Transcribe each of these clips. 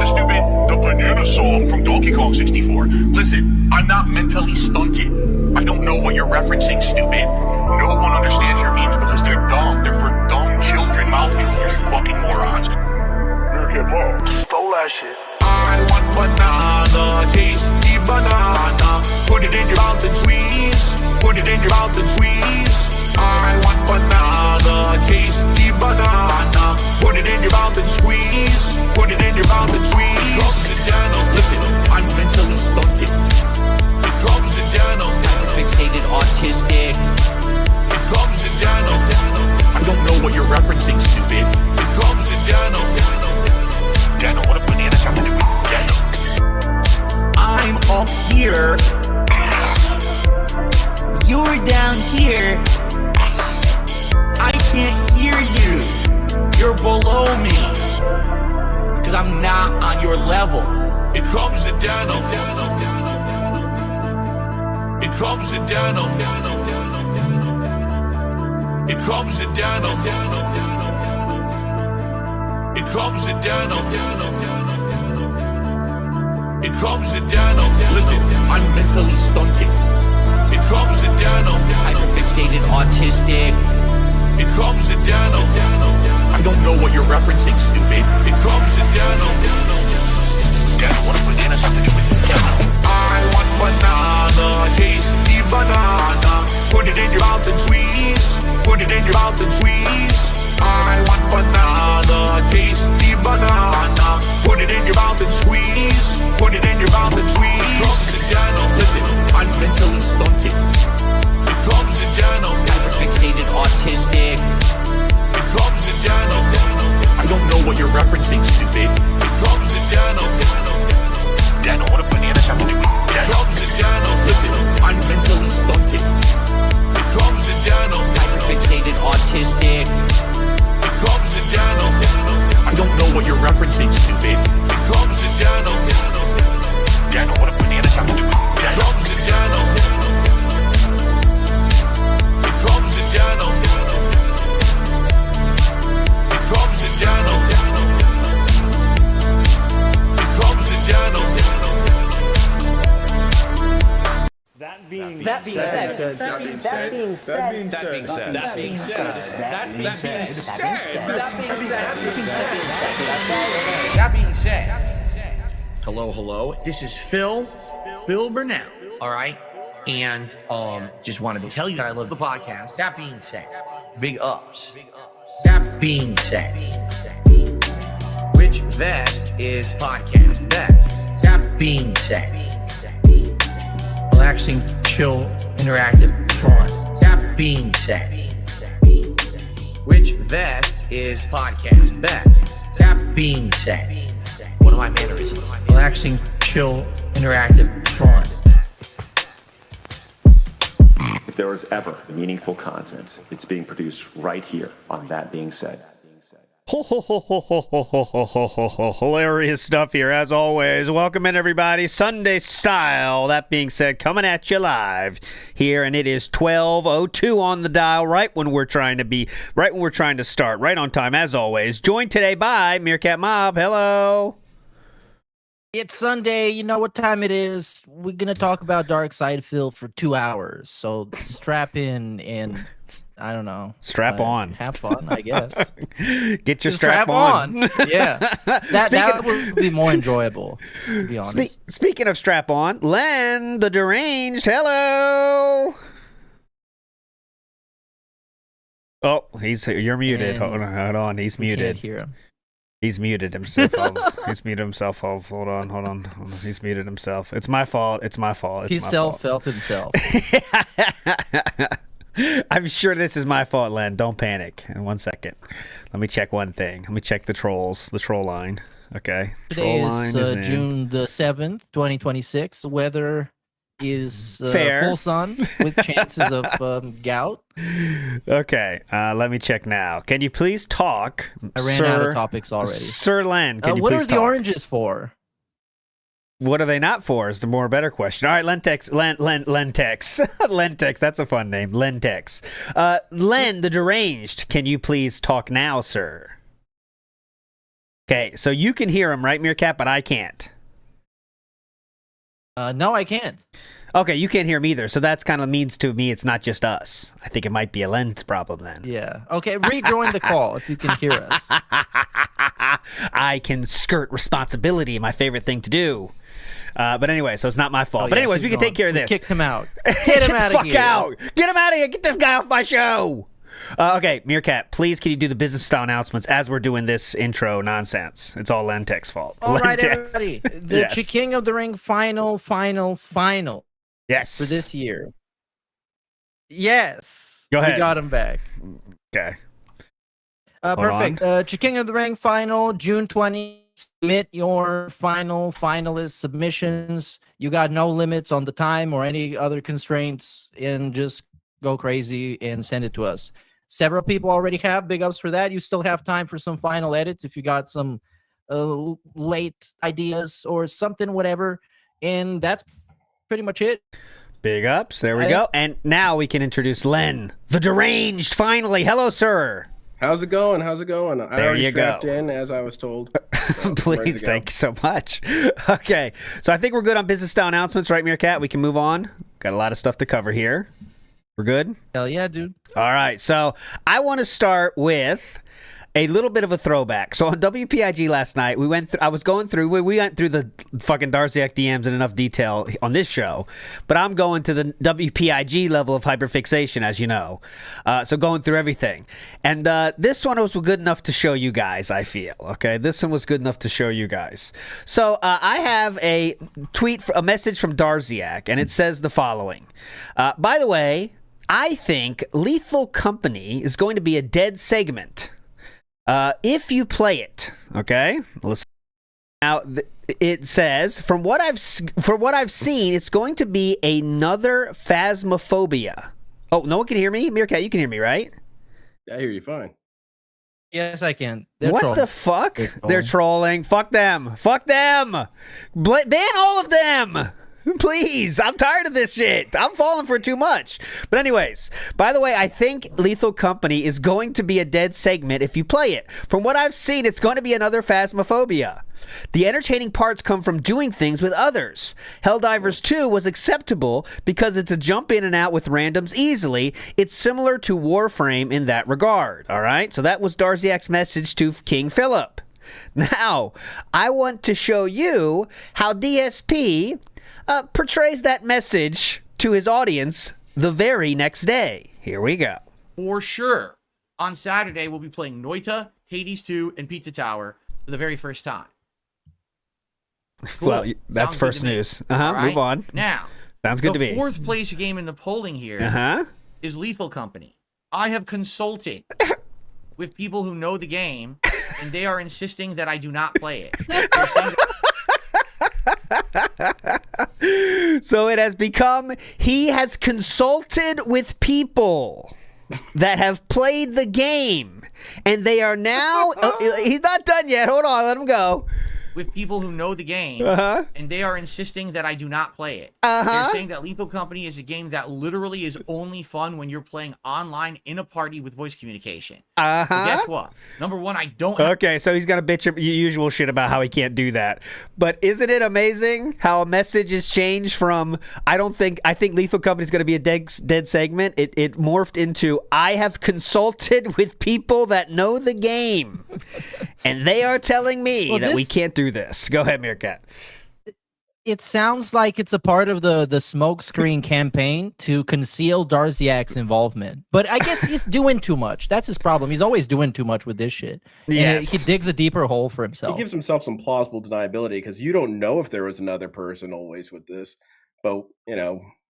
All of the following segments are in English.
stupid? The banana song from Donkey Kong 64. Listen, I'm not mentally stunted. I don't know what you're referencing, stupid. No one understands your memes because they're dumb. They're for dumb children, mouth jewelers, you fucking morons. Stole that shit. I want banana, tasty banana. Put it in your mouth and squeeze. Put it in your mouth and squeeze. I want banana, tasty banana. Put it in your mouth and squeeze. Put it in your mouth and squeeze. It comes in Dano. Listen, I'm mentally stunted. It comes in Dano. Fixated autistic. It comes in Dano. I don't know what you're referencing, stupid. It comes in Dano. Dano, what a banana have to do with Dano? I'm up here. You're down here. I can't hear you. You're below me. Because I'm not on your level. It comes in Dano. It comes in Dano. It comes in Dano. It comes in Dano. It comes in Dano. Listen, I'm mentally stunted. It comes in Dano. Hyperfixated autistic. It comes in Dano. I don't know what you're referencing, stupid. It comes in Dano. Dano, what a bananas have to do with Dano? I want banana, tasty banana. Put it in your mouth and squeeze. Put it in your mouth and squeeze. I want banana, tasty banana. Put it in your mouth and squeeze. Put it in your mouth and squeeze. It comes in Dano. Listen, I'm mentally stunted. It comes in Dano. Hyperfixated autistic. It comes in Dano. I don't know what you're referencing, stupid. It comes in Dano. Dano, what a bananas have to do with Dano? It comes in Dano. Listen, I'm mentally stunted. It comes in Dano. Hyperfixated autistic. It comes in Dano. I don't know what you're referencing, stupid. It comes in Dano. Dano, what a bananas have to do with Dano? It comes in Dano. It comes in Dano. It comes in Dano. It comes in Dano. That being That being said, Hello. This is Phil Burnell. All right. And just wanted to tell you that I love the podcast. That being said, big ups. That being said, which vest is podcast best? That being said, relaxing, chill, interactive, fun. That being said, which vest is podcast best? That being said, one of my mannerisms. Relaxing, chill, interactive, fun. If there was ever meaningful content, it's being produced right here on That Being Said. Hilarious stuff here, as always. Welcome in, everybody. Sunday style. That being said, coming at you live here, and it is 12:02 on the dial, right when we're trying to start, right on time, as always. Joined today by Meerkat Mob. Hello. it's Sunday. You know what time it is. We're going to talk about Dark Side Phil for 2 hours. So strap in and, I don't know. Strap on. Have fun, I guess. Get your strap on. Yeah. That would be more enjoyable, to be honest. Speaking of strap on, Len, the deranged. Hello. Oh, you're muted. Hold on. He's muted. Can't hear him. He's muted himself. He's muted himself. Hold on. He's muted himself. It's my fault. He self-felt himself. I'm sure this is my fault, Len. Don't panic. In 1 second. Let me check one thing. Let me check the troll line. Okay. Today is June the 7th, 2026. The weather is fair. Full sun with chances of gout. Okay. Let me check now. Can you please talk, I ran out of topics already. Sir Len, can you what please are talk? the oranges for? What are they not for is the more better question. All right, Lentex. Lentex, that's a fun name. Lentex. Len, the deranged, can you please talk now, sir? Okay, so you can hear him, right, Meerkat? But I can't. No, I can't. Okay, you can't hear me either. So that's kind of means to me it's not just us. I think it might be a lens problem then. Yeah. Okay, rejoin the call if you can hear us. I can skirt responsibility, my favorite thing to do. But anyway, so it's not my fault. Oh, but yeah, anyways, he's we can take care of We this. kicked him out. Get him the outta fuck here. out! Get him out of here! Get this guy off my show! Okay, Meerkat, please can you do the business style announcements as we're doing this intro nonsense? It's all Lentech's fault. All right, Lentech's- everybody. The Yes. King of the Ring final Yes. for this year. Yes. Go ahead. We got him back. Okay. Perfect. King of the Ring final, June 20. Submit your finalist submissions. You got no limits on the time or any other constraints, and just go crazy and send it to us. Several people already have. Big ups for that. You still have time for some final edits if you got some late ideas or something, whatever. And that's pretty much it. Big ups. There we go. And now we can introduce Len, the deranged, finally. Hello, sir. How's it going? How's it going? I There already you strapped go. in as I was told. So, ready Please, to go. thank you so much. Okay, so I think we're good on business style announcements, right, Meerkat? We can move on. Got a lot of stuff to cover here. We're good? Hell yeah, dude. All right, so I want to start with a little bit of a throwback. So on WPIG last night, we went through the fucking Darziak DMs in enough detail on this show, but I'm going to the WPIG level of hyperfixation, as you know. So going through everything. And this one was good enough to show you guys, I feel. Okay, this one was good enough to show you guys. So I have a message from Darziak, and it says the following. By the way, I think Lethal Company is going to be a dead segment. If you play it, okay? Listen. Now it says, from what I've seen, it's going to be another Phasmophobia. Oh, no one can hear me? Meerkat, you can hear me, right? I hear you fine. Yes, I can. They're What trolling. the fuck? They're They're trolling. Fuck them. Fuck them. Ban all of them. Please, I'm tired of this shit. I'm falling for too much. But anyways, by the way, I think Lethal Company is going to be a dead segment if you play it. From what I've seen, it's going to be another Phasmophobia. The entertaining parts come from doing things with others. Helldivers 2 was acceptable because it's a jump in and out with randoms easily. It's similar to Warframe in that regard. All right, so that was Darziak's message to King Philip. Now, I want to show you how DSP portrays that message to his audience the very next day. Here we go. For sure. On Saturday, we'll be playing Noita, Hades 2, and Pizza Tower for the very first time. Cool. Well, that's Sounds good first to me. news. All right? Move on. Now, Sounds good to the me. fourth place game in the polling here is Uh-huh. Lethal Company. I have consulted with people who know the game, and they are insisting that I do not play it. They're saying So it has become, he has consulted with people that have played the game, and they are now, he's not done yet. Hold on, let him go. with people who know the game, and they are insisting that I do not play it. They're saying that Lethal Company is a game that literally is only fun when you're playing online in a party with voice communication. Well, guess what? Number one, I don't have Okay, so he's got to bitch usual shit about how he can't do that. But isn't it amazing how a message is changed from, I think Lethal Company is going to be a dead segment. It morphed into, I have consulted with people that know the game. And they are telling me that we can't do this. Go ahead, Meerkat. It sounds like it's a part of the smokescreen campaign to conceal Darziak's involvement. But I guess he's doing too much. That's his problem. He's always doing too much with this shit. Yes. And he digs a deeper hole for He himself. gives himself some plausible deniability because you don't know if there was another person always with this. But,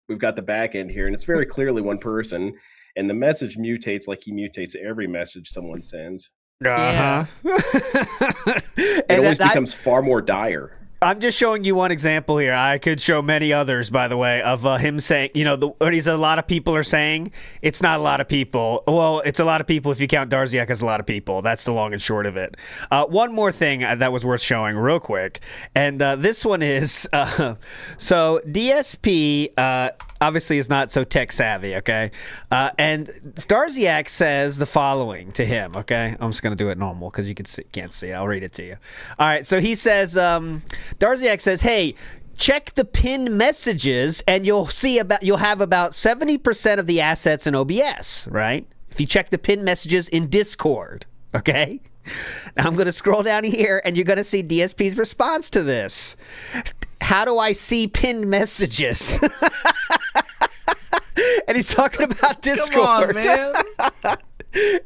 we've got the back end here, and it's very clearly one person. And the message mutates like he mutates every message someone sends. Yeah. It always becomes far more dire. I'm just showing you one example here. I could show many others, by the way, of him saying, what a lot of people are saying. It's not a lot of people. Well, it's a lot of people if you count Darziak as a lot of people. That's the long and short of it. One more thing that was worth showing real quick. And this one is, so DSP obviously is not so tech savvy, okay? And Starziak says the following to him, okay? I'm just going to do it normal because you can't see it. I'll read it to you. All right, so he says, Starziak says, hey, check the pinned messages and you'll have about 70% of the assets in OBS, right? If you check the pinned messages in Discord, okay? Now I'm going to scroll down here and you're going to see DSP's response to this. How do I see pinned messages? And he's talking about Discord. Come on, man.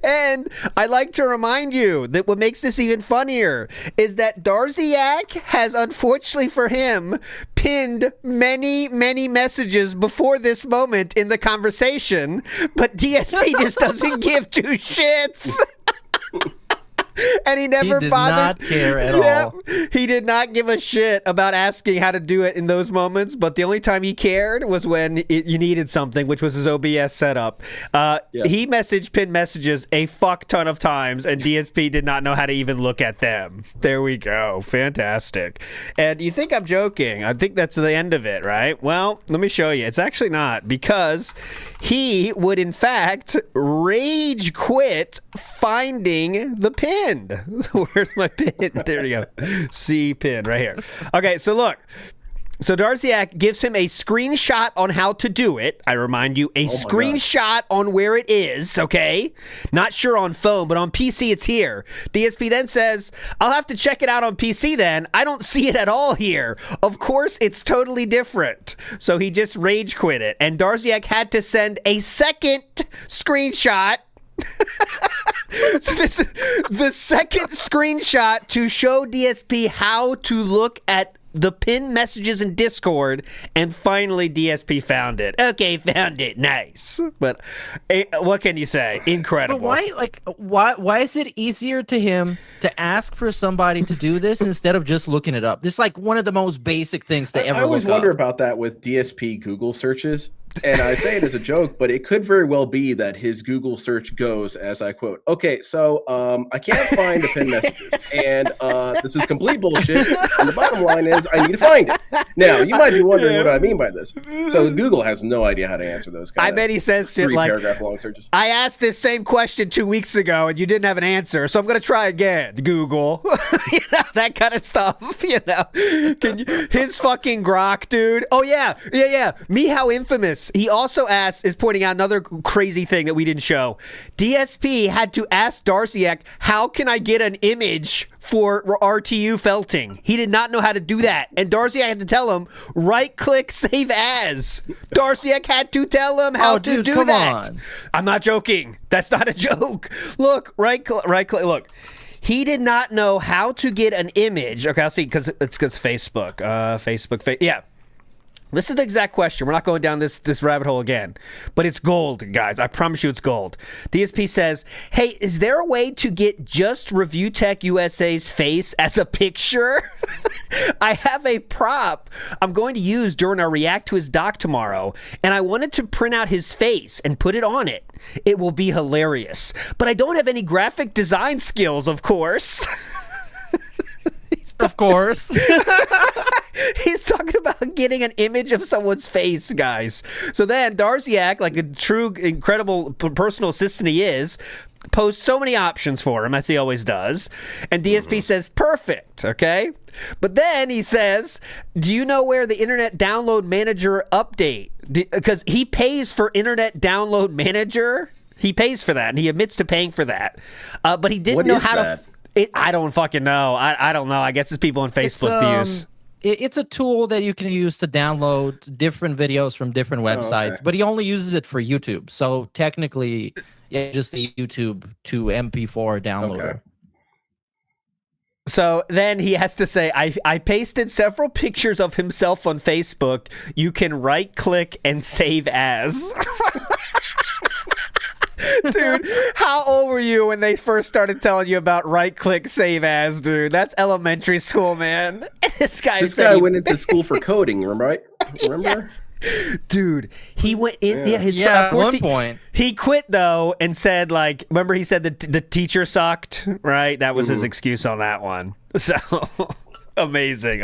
And I'd like to remind you that what makes this even funnier is that Darziak has, unfortunately for him, pinned many, many messages before this moment in the conversation, but DSP just doesn't give two shits. And he never did bothered. Not care at all. He did not give a shit about asking how to do it in those moments, but the only time he cared was when you needed something, which was his OBS setup. He pinned messages a fuck ton of times, and DSP did not know how to even look at them. There we go. Fantastic. And you think I'm joking. I think that's the end of it, right? Well, let me show you. It's actually not, because he would, in fact, rage quit finding the pin. Where's my pin? There you go. C pin right here. Okay, so look. So Darziak gives him a screenshot on how to do it. I remind you, a screenshot on where it is, okay? Not sure on phone, but on PC it's here. DSP then says, I'll have to check it out on PC then. I don't see it at all here. Of course, it's totally different. So he just rage quit it. And Darziak had to send a second screenshot. So this is the second screenshot to show DSP how to look at the pinned messages in Discord, and finally DSP found it. Okay, found it. Nice. But what can you say? Incredible. But why is it easier to him to ask for somebody to do this instead of just looking it up? This is like one of the most basic things to ever I always look wonder up. about that with DSP Google searches. And I say it as a joke, but it could very well be that his Google search goes, as I quote, okay, so I can't find the pin messages, and this is complete bullshit, and the bottom line is I need to find it. Now, you might be wondering what I mean by this. So Google has no idea how to answer those kind I bet he says shit like, paragraph long searches. I asked this same question 2 weeks ago, and you didn't have an answer, so I'm going to try again, Google. You know, that kind of stuff, you know. His fucking grok, dude. Oh, yeah. Me, how infamous. He also is pointing out another crazy thing that we didn't show. DSP had to ask Darziak, how can I get an image for RTU felting? He did not know how to do that. And Darziak had to tell him, right-click, save as. Darziak had to tell him how to do that. On. I'm not joking. That's not a joke. Look, right-click, look. He did not know how to get an image. Okay, I'll see, because it's Facebook. Yeah. This is the exact question. We're not going down this rabbit hole again. But it's gold, guys. I promise you it's gold. DSP says, hey, is there a way to get just Review Tech USA's face as a picture? I have a prop I'm going to use during our react to his doc tomorrow, and I wanted to print out his face and put it on it. It will be hilarious. But I don't have any graphic design skills, of course. Of course. He's talking about getting an image of someone's face, guys. So then Darziak, like a true, incredible personal assistant he is, posts so many options for him, as he always does. And DSP says, perfect, okay? But then he says, do you know where the Internet Download Manager update? Because he pays for Internet Download Manager. He pays for that, and he admits to paying for that. But he didn't know how to... I don't fucking know. I don't know. I guess it's people on Facebook views. It's a tool that you can use to download different videos from different websites, but he only uses it for YouTube. So technically, just the YouTube to MP4 downloader. Okay. So then he has to say, I pasted several pictures of himself on Facebook. You can right-click and save as. Dude, how old were you when they first started telling you about right-click save as, dude? That's elementary school, man. This guy went into school for coding, remember? Yes. Dude, he went in. At one point. He quit, though, and said, like, remember he said the teacher sucked, right? That was his excuse on that one. So... Amazing.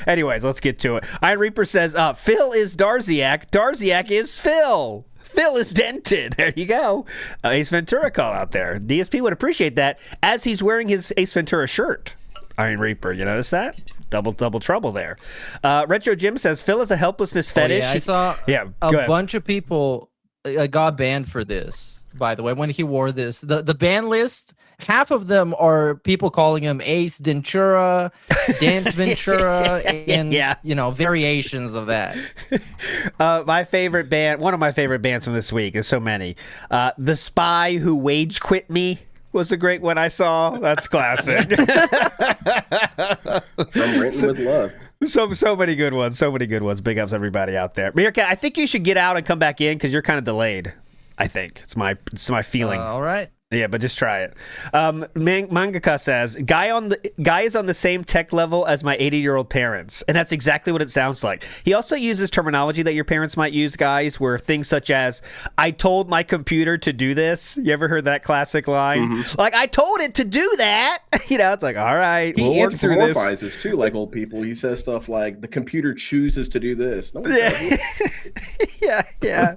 Anyways, let's get to it. Iron Reaper says, Phil is Darziak. Darziak is Phil. Phil is dented. There you go. Ace Ventura call out there. DSP would appreciate that as he's wearing his Ace Ventura shirt. Iron Reaper, you notice that? Double trouble there. Retro Jim says, Phil is a helplessness fetish. I saw a go ahead. bunch of people got banned for this, by the way, when he wore this. The ban list, half of them are people calling him Ace Ventura, Dent Ventura, and variations of that. My favorite band, one of my favorite bands from this week, there's so many. The Spy Who Wage Quit Me was a great one I saw. That's classic. From Written with Love. So many good ones. Big ups everybody out there. Meerkat, I think you should get out and come back in because you're kind of delayed. I think it's my feeling. All right. Yeah, but just try it. Mangaka says, guy is on the same tech level as my 80-year-old parents. And that's exactly what it sounds like. He also uses terminology that your parents might use, guys, where things such as, I told my computer to do this. You ever heard that classic line? Mm-hmm. Like, I told it to do that. It's like, all right, we'll work through this. He anthropomorphizes, too, like old people. He says stuff like, the computer chooses to do this. No, yeah.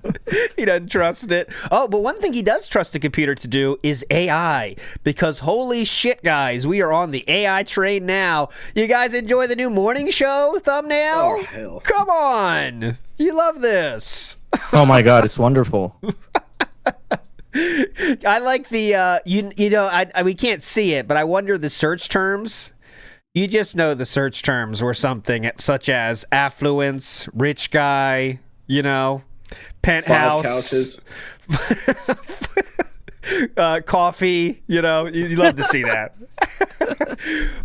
He doesn't trust it. Oh, but one thing he does trust the computer to do is AI, because holy shit, guys, we are on the AI train now. You guys enjoy the new morning show thumbnail? Oh, hell. Come on. You love this. Oh my God, it's wonderful. I like the, we can't see it, but I wonder the search terms. You just know the search terms were something such as affluence, rich guy, penthouse. 5 couches. Coffee, you love to see that.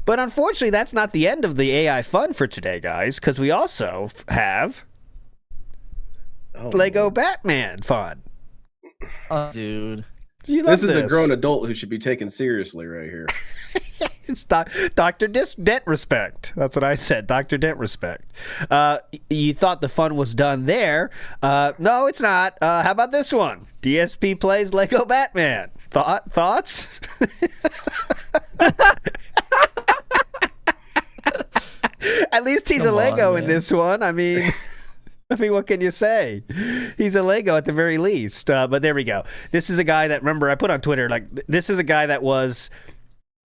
But unfortunately, that's not the end of the AI fun for today, guys, because we also have Lego Batman fun. Oh, dude. This is a grown adult who should be taken seriously right here. It's Dr. Dent respect. That's what I said. Dr. Dent respect. You thought the fun was done there. No, it's not. How about this one? DSP plays Lego Batman. Thoughts? At least he's a Lego in this one. I mean, what can you say? He's a Lego at the very least. But there we go. This is a guy that, remember, I put on Twitter, this is a guy that was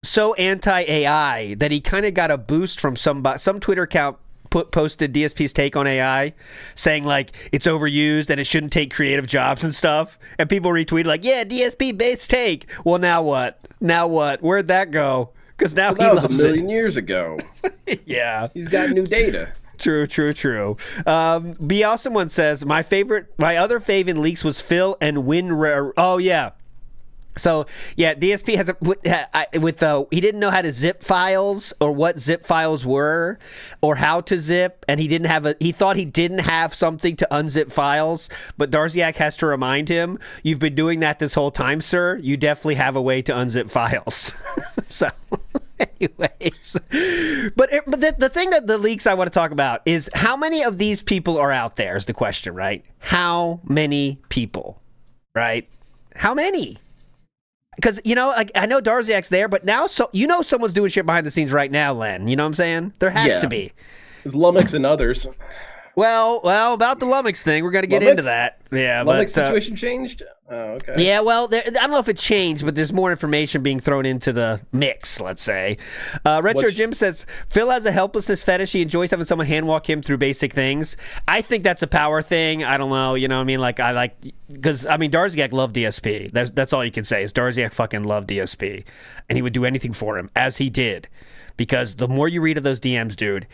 so anti-AI that he kind of got a boost from some Twitter account posted DSP's take on AI, saying it's overused and it shouldn't take creative jobs and stuff. And people retweeted yeah, DSP base take. Well, now what? Where'd that go? Because now he loves it. That was a million years ago. Yeah, he's got new data. True. B. Awesome One says, my other fave in leaks was Phil and WinRare. Oh yeah. So yeah, DSP has he didn't know how to zip files or what zip files were or how to zip, and he thought he didn't have something to unzip files, but Darziak has to remind him, you've been doing that this whole time, sir. You definitely have a way to unzip files. So anyways, but the thing that the leaks I want to talk about is how many of these people are out there is the question, right? How many people, right? How many? Because, I know Darziak's there, but now someone's doing shit behind the scenes right now, Len. You know what I'm saying? There has to be. There's Lummox and others. Well, about the Lummox thing, we're going to get into that. Yeah, Lummox situation changed? Oh, okay. Yeah, well, I don't know if it changed, but there's more information being thrown into the mix, let's say. Retro Jim says, Phil has a helplessness fetish. He enjoys having someone handwalk him through basic things. I think that's a power thing. I don't know. You know what I mean? Because, Darziak loved DSP. That's all you can say is Darziak fucking loved DSP. And he would do anything for him, as he did. Because the more you read of those DMs, dude,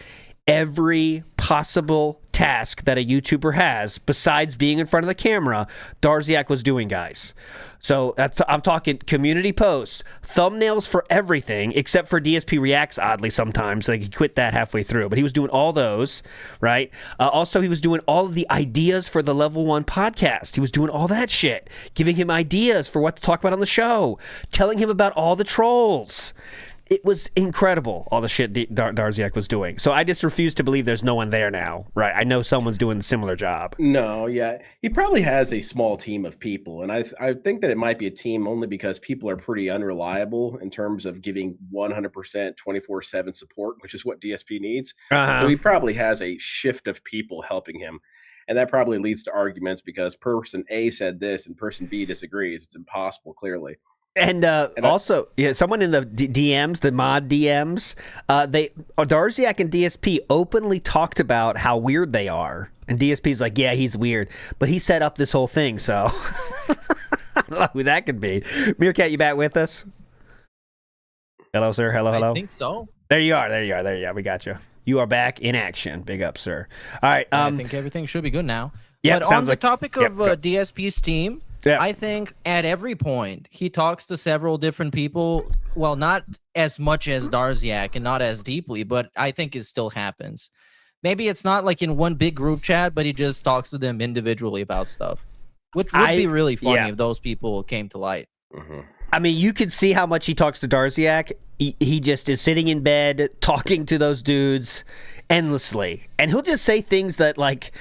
every possible task that a YouTuber has besides being in front of the camera, Darziak was doing, guys. So I'm talking community posts, thumbnails for everything except for DSP Reacts, oddly sometimes. He quit that halfway through, but he was doing all those, right? Also, he was doing all of the ideas for the Level 1 podcast. He was doing all that shit, giving him ideas for what to talk about on the show, telling him about all the trolls. it was incredible, all the shit Darziak was doing. So I just refuse to believe there's no one there now. Right? I know someone's doing a similar job. No, yeah. He probably has a small team of people. And I think that it might be a team only because people are pretty unreliable in terms of giving 100% 24/7 support, which is what DSP needs. So he probably has a shift of people helping him. And that probably leads to arguments because person A said this and person B disagrees. It's impossible, clearly. And also, someone in the DMs, the mod DMs, Darziak and DSP openly talked about how weird they are. And DSP's like, yeah, he's weird. But he set up this whole thing, so I don't know who that could be. Meerkat, you back with us? Hello, sir. Hello. I think so. There you are. We got you. You are back in action. Big up, sir. All right. I think everything should be good now. Yeah, but on the topic of DSP's team, yeah. I think at every point he talks to several different people. Well, not as much as Darziak and not as deeply, but I think it still happens. Maybe it's not like in one big group chat, but he just talks to them individually about stuff, which would be really funny if those people came to light. Mm-hmm. I mean, you could see how much he talks to Darziak. He just is sitting in bed talking to those dudes endlessly, and he'll just say things that like.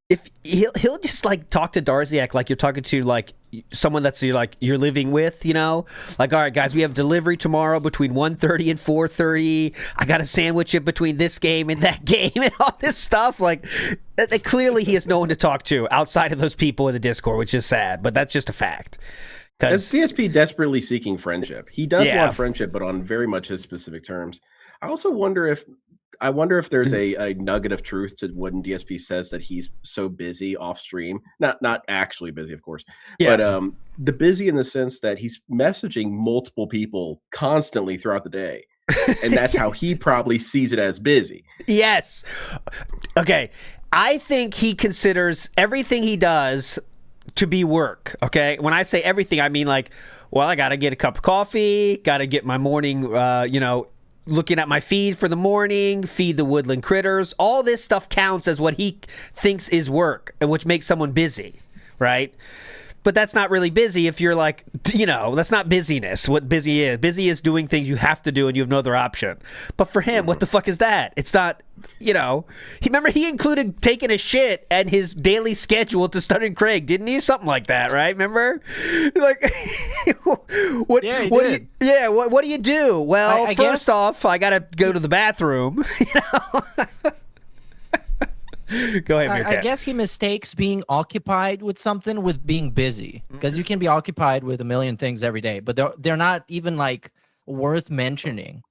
If he'll just like talk to Darziak like you're talking to like someone that's you're living with, you know, like, all right, guys, we have delivery tomorrow between 1:30 and 4:30. I got a sandwich in between this game and that game and all this stuff. Like, clearly he has no one to talk to outside of those people in the Discord, which is sad, but that's just a fact. Is DSP desperately seeking friendship? He does want friendship, but on very much his specific terms. I also wonder if there's a nugget of truth to when DSP says that he's so busy off stream. Not actually busy, of course, but the busy in the sense that he's messaging multiple people constantly throughout the day, and that's how he probably sees it as busy. Yes. Okay. I think he considers everything he does to be work. Okay. When I say everything, I mean like, well, I got to get a cup of coffee, got to get my morning, looking at my feed for the morning, feed the woodland critters. All this stuff counts as what he thinks is work, and which makes someone busy, right? But that's not really busy if you're like, that's not busyness. What busy is doing things you have to do and you have no other option. But for him, what the fuck is that? It's not, he included taking a shit and his daily schedule to Stunning Craig, didn't he? Something like that, right? Remember? Like, what do you do? Well, first off, I got to go to the bathroom, Go ahead, Meerkat. I guess he mistakes being occupied with something with being busy, because you can be occupied with a million things every day, but they're not even like worth mentioning.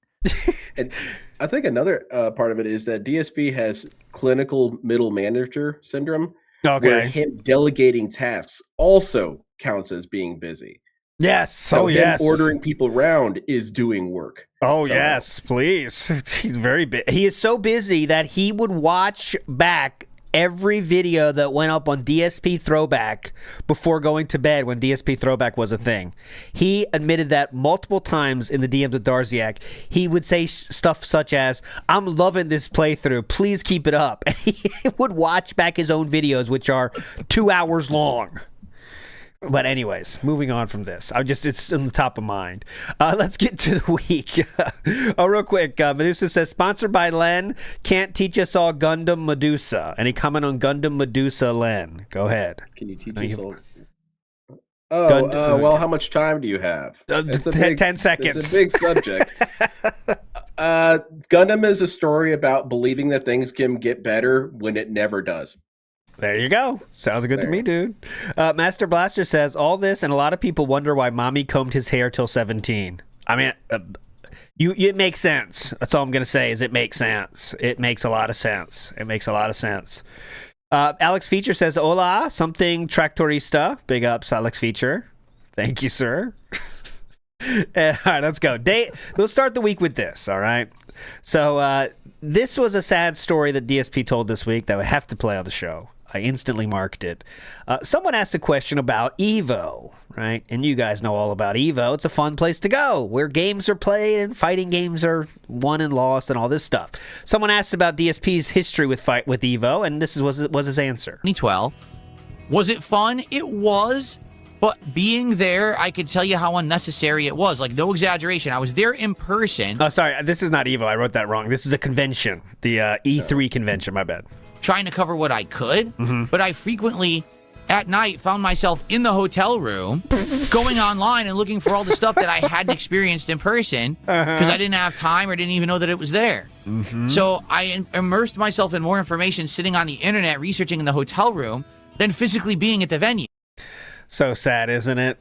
And I think another part of it is that DSP has clinical middle manager syndrome, where him delegating tasks also counts as being busy. Yes. So him ordering people around is doing work. Oh, yes, please. He's very big. He is so busy that he would watch back every video that went up on DSP Throwback before going to bed when DSP Throwback was a thing. He admitted that multiple times in the DMs with Darziak. He would say stuff such as, I'm loving this playthrough. Please keep it up. And he would watch back his own videos, which are 2 hours long. But anyways, moving on from this. It's on the top of mind. Let's get to the week. Real quick. Medusa says, sponsored by Len. Can't teach us all Gundam Medusa. Any comment on Gundam Medusa, Len? Go ahead. Can you teach us all? Well, how much time do you have? 10 seconds. It's a big subject. Gundam is a story about believing that things can get better when it never does. There you go. Sounds good to me, dude. Master Blaster says, all this and a lot of people wonder why mommy combed his hair till 17. I mean, it makes sense. That's all I'm going to say is it makes sense. It makes a lot of sense. Alex Feature says, hola, something tractorista. Big ups, Alex Feature. Thank you, sir. All right, let's go. We'll start the week with this, all right? So this was a sad story that DSP told this week that we have to play on the show. I instantly marked it. Someone asked a question about Evo, right? And you guys know all about Evo. It's a fun place to go where games are played and fighting games are won and lost and all this stuff. Someone asked about DSP's history with Evo, and this was his answer. 2012. Was it fun? It was. But being there, I could tell you how unnecessary it was. Like, no exaggeration. I was there in person. Oh, sorry. This is not Evo. I wrote that wrong. This is a convention. The E3 convention. My bad. Trying to cover what I could. But I frequently, at night, found myself in the hotel room going online and looking for all the stuff that I hadn't experienced in person because I didn't have time or didn't even know that it was there. So I immersed myself in more information sitting on the internet researching in the hotel room than physically being at the venue. So sad, isn't it?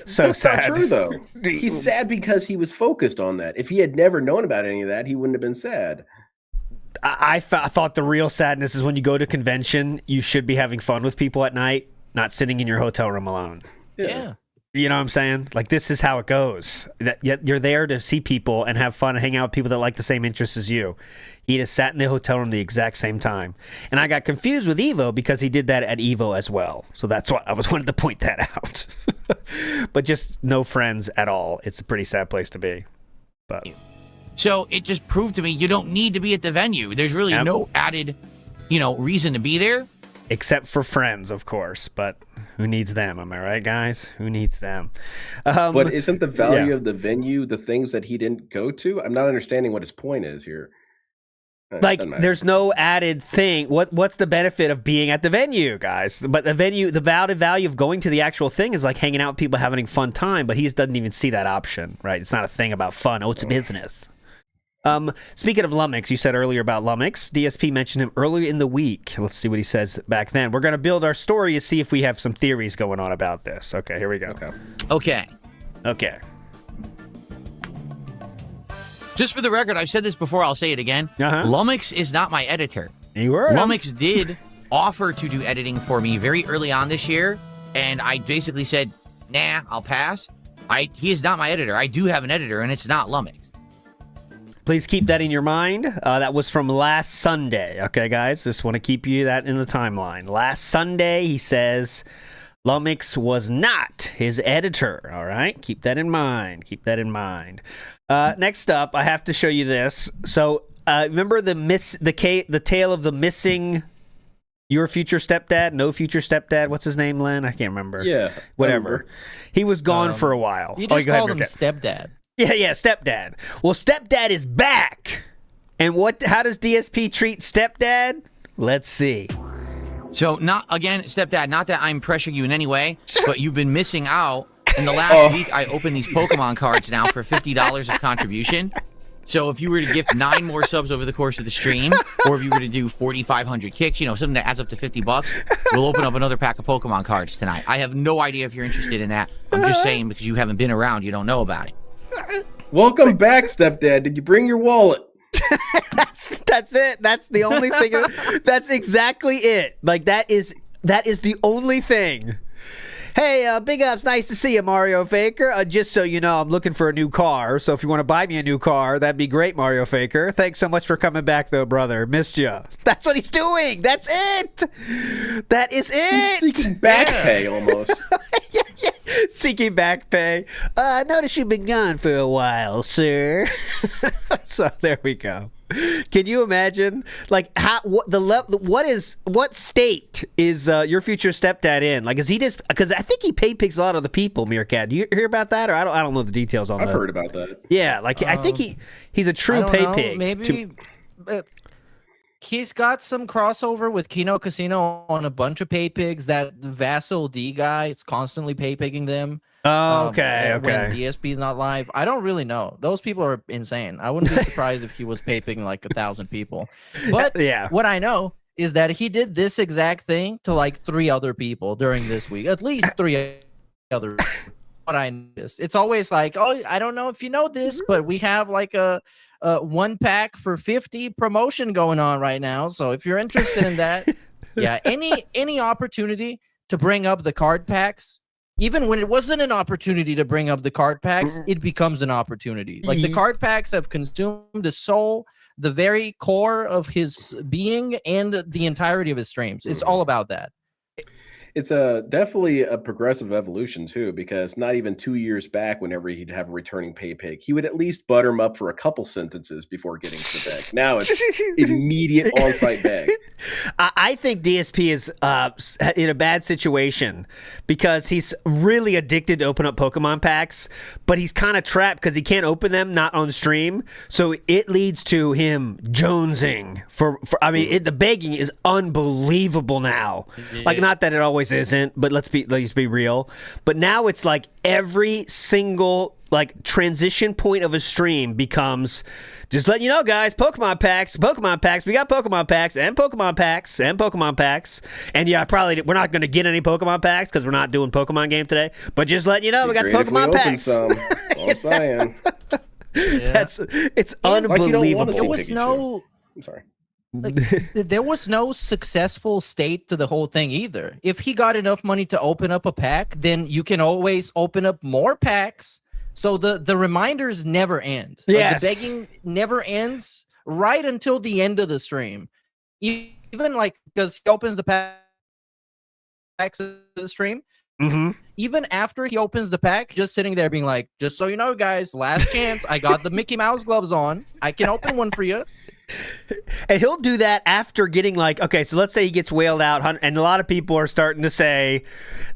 So That's sad. not true, though. He's sad because he was focused on that. If he had never known about any of that, he wouldn't have been sad. I thought the real sadness is when you go to convention, you should be having fun with people at night, not sitting in your hotel room alone. Yeah. You know what I'm saying? Like, this is how it goes. Yet you're there to see people and have fun and hang out with people that like the same interests as you. He just sat in the hotel room the exact same time. And I got confused with Evo because he did that at Evo as well. So that's why I wanted to point that out. But just no friends at all. It's a pretty sad place to be. But So it just proved to me you don't need to be at the venue. There's really no added, reason to be there. Except for friends, of course. But who needs them? Am I right, guys? Who needs them? But isn't the value of the venue the things that he didn't go to? I'm not understanding what his point is here. Like, there's no added thing. What's the benefit of being at the venue, guys? But the venue, the value of going to the actual thing is like hanging out with people, having fun time. But he just doesn't even see that option, right? It's not a thing about fun. Oh, it's a business. Speaking of Lumix, you said earlier about Lumix. DSP mentioned him earlier in the week. Let's see what he says back then. We're going to build our story to see if we have some theories going on about this. Okay, here we go. Okay. Just for the record, I've said this before, I'll say it again. Lumix is not my editor. You were. Lumix did offer to do editing for me very early on this year, and I basically said, nah, I'll pass. He is not my editor. I do have an editor, and it's not Lumix. Please keep that in your mind. That was from last Sunday. Okay, guys? Just want to keep you that in the timeline. Last Sunday, he says Lumix was not his editor. All right? Keep that in mind. Keep that in mind. Next up, I have to show you this. So, remember the tale of the missing your future stepdad? No future stepdad? What's his name, Len? I can't remember. Yeah. Whatever. He was gone for a while. You just go ahead, called him Rick. stepdad. Yeah, stepdad. Well, stepdad is back. And how does DSP treat stepdad? Let's see. So, stepdad, not that I'm pressuring you in any way, but you've been missing out. In the last week, I opened these Pokemon cards now for $50 of contribution. So if you were to gift 9 more subs over the course of the stream, or if you were to do 4,500 kicks, something that adds up to $50, we'll open up another pack of Pokemon cards tonight. I have no idea if you're interested in that. I'm just saying because you haven't been around, you don't know about it. Welcome back, stepdad. Did you bring your wallet? That's it. That's the only thing. That's exactly it. Like, that is the only thing. Hey, big ups. Nice to see you, Mario Faker. Just so you know, I'm looking for a new car. So if you want to buy me a new car, that'd be great, Mario Faker. Thanks so much for coming back, though, brother. Missed you. That's what he's doing. That's it. That is it. He's seeking back pay, almost. Yeah. Seeking back pay. I noticed you've been gone for a while, sir. So there we go. Can you imagine, like, what state is your future stepdad in? Like, is he just, because I think he pay pigs a lot of the people, Meerkat. Do you hear about that, or I don't know the details on that? I've heard about that. Yeah, like I think he's a true pay pig. Maybe he's got some crossover with Kino Casino on a bunch of pay pigs. That Vassal D guy, it's constantly pay pigging them. Oh, okay. When DSP is not live, I don't really know. Those people are insane. I wouldn't be surprised if he was pay pigging like 1,000 people. But what I know is that he did this exact thing to like 3 other people during this week. At least 3 other. What I noticed, it's always like, oh, I don't know if you know this, but we have like a 1 pack for 50 promotion going on right now. So if you're interested in that, any opportunity to bring up the card packs. Even when it wasn't an opportunity to bring up the card packs, it becomes an opportunity. Like, the card packs have consumed the soul, the very core of his being, and the entirety of his streams. It's all about that. It's definitely a progressive evolution too, because not even 2 years back, whenever he'd have a returning pay pig, he would at least butter him up for a couple sentences before getting to the bag. Now it's immediate on-site bag. I think DSP is in a bad situation because he's really addicted to open up Pokemon packs, but he's kind of trapped because he can't open them, not on stream. So it leads to him jonesing for the begging is unbelievable now. Yeah. Like, not that it always isn't, but let's be real. But now it's like every single like transition point of a stream becomes, just letting you know, guys, Pokemon packs. We got Pokemon packs and Pokemon packs and Pokemon packs. And yeah, we're not going to get any Pokemon packs because we're not doing Pokemon game today. But just letting you know, we got the Pokemon packs. All I'm saying. Yeah. It's unbelievable. Like there was no. I'm sorry. There was no successful state to the whole thing either. If he got enough money to open up a pack, then you can always open up more packs. So the reminders never end. Yes. Like, the begging never ends right until the end of the stream. Even like, because he opens the packs of the stream. Mm-hmm. Even after he opens the pack, just sitting there being like, just so you know, guys, last chance. I got the Mickey Mouse gloves on. I can open one for you. And he'll do that after getting like, okay, so let's say he gets whaled out, and a lot of people are starting to say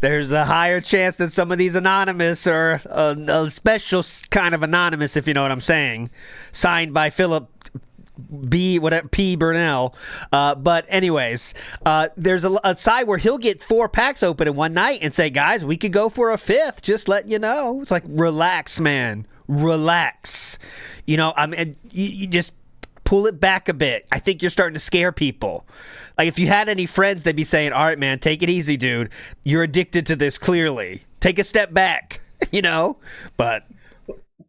there's a higher chance that some of these anonymous or a special kind of anonymous, if you know what I'm saying, signed by Philip P. Burnell. But anyways, there's a side where he'll get 4 packs open in one night and say, guys, we could go for a 5th, just letting you know. It's like, relax, man. Relax. You know, I mean, you just pull it back a bit. I think you're starting to scare people. Like, if you had any friends, they'd be saying, all right, man, take it easy, dude. You're addicted to this, clearly. Take a step back, you know? But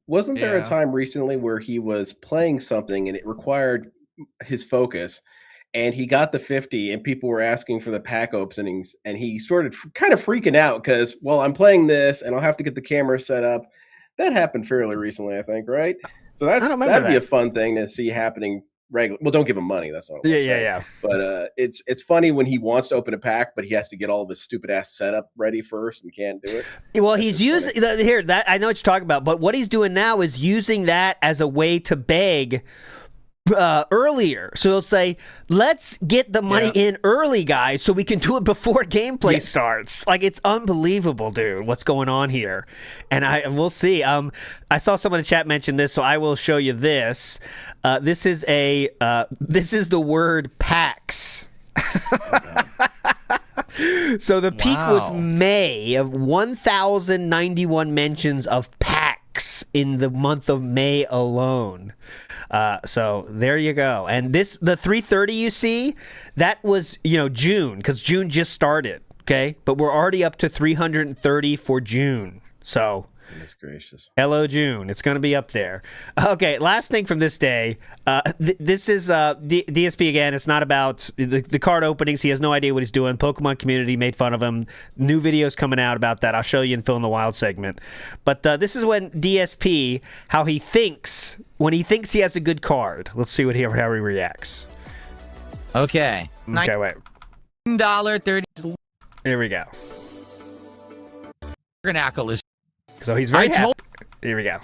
wasn't there a time recently where he was playing something and it required his focus, and he got the 50 and people were asking for the pack openings, and he started kind of freaking out because, well, I'm playing this and I'll have to get the camera set up. That happened fairly recently, I think, right? So that'd be a fun thing to see happening regularly. Well, don't give him money. That's not what I'm saying. Yeah. But it's funny when he wants to open a pack, but he has to get all of his stupid ass setup ready first and can't do it. Well, he's using that. I know what you're talking about, but what he's doing now is using that as a way to beg earlier. So he'll say, let's get the money in early, guys, so we can do it before gameplay starts. Like, it's unbelievable, dude, what's going on here. And we'll see. I saw someone in chat mention this, so I will show you this. This is the word packs. So the peak was May of 1,091 mentions of packs in the month of May alone. So there you go. And the 330 you see, that was, June, because June just started. Okay. But we're already up to 330 for June. So goodness gracious. Hello, June. It's going to be up there. Okay. Last thing from this day. This is DSP again. It's not about the card openings. He has no idea what he's doing. Pokemon community made fun of him. New videos coming out about that. I'll show you in Fill in the Wild segment. But this is when DSP, how he thinks, when he thinks he has a good card. Let's see how he reacts. Okay. Okay, wait. $30. Here we go. Garnackle is. So he's very happy. Here we go.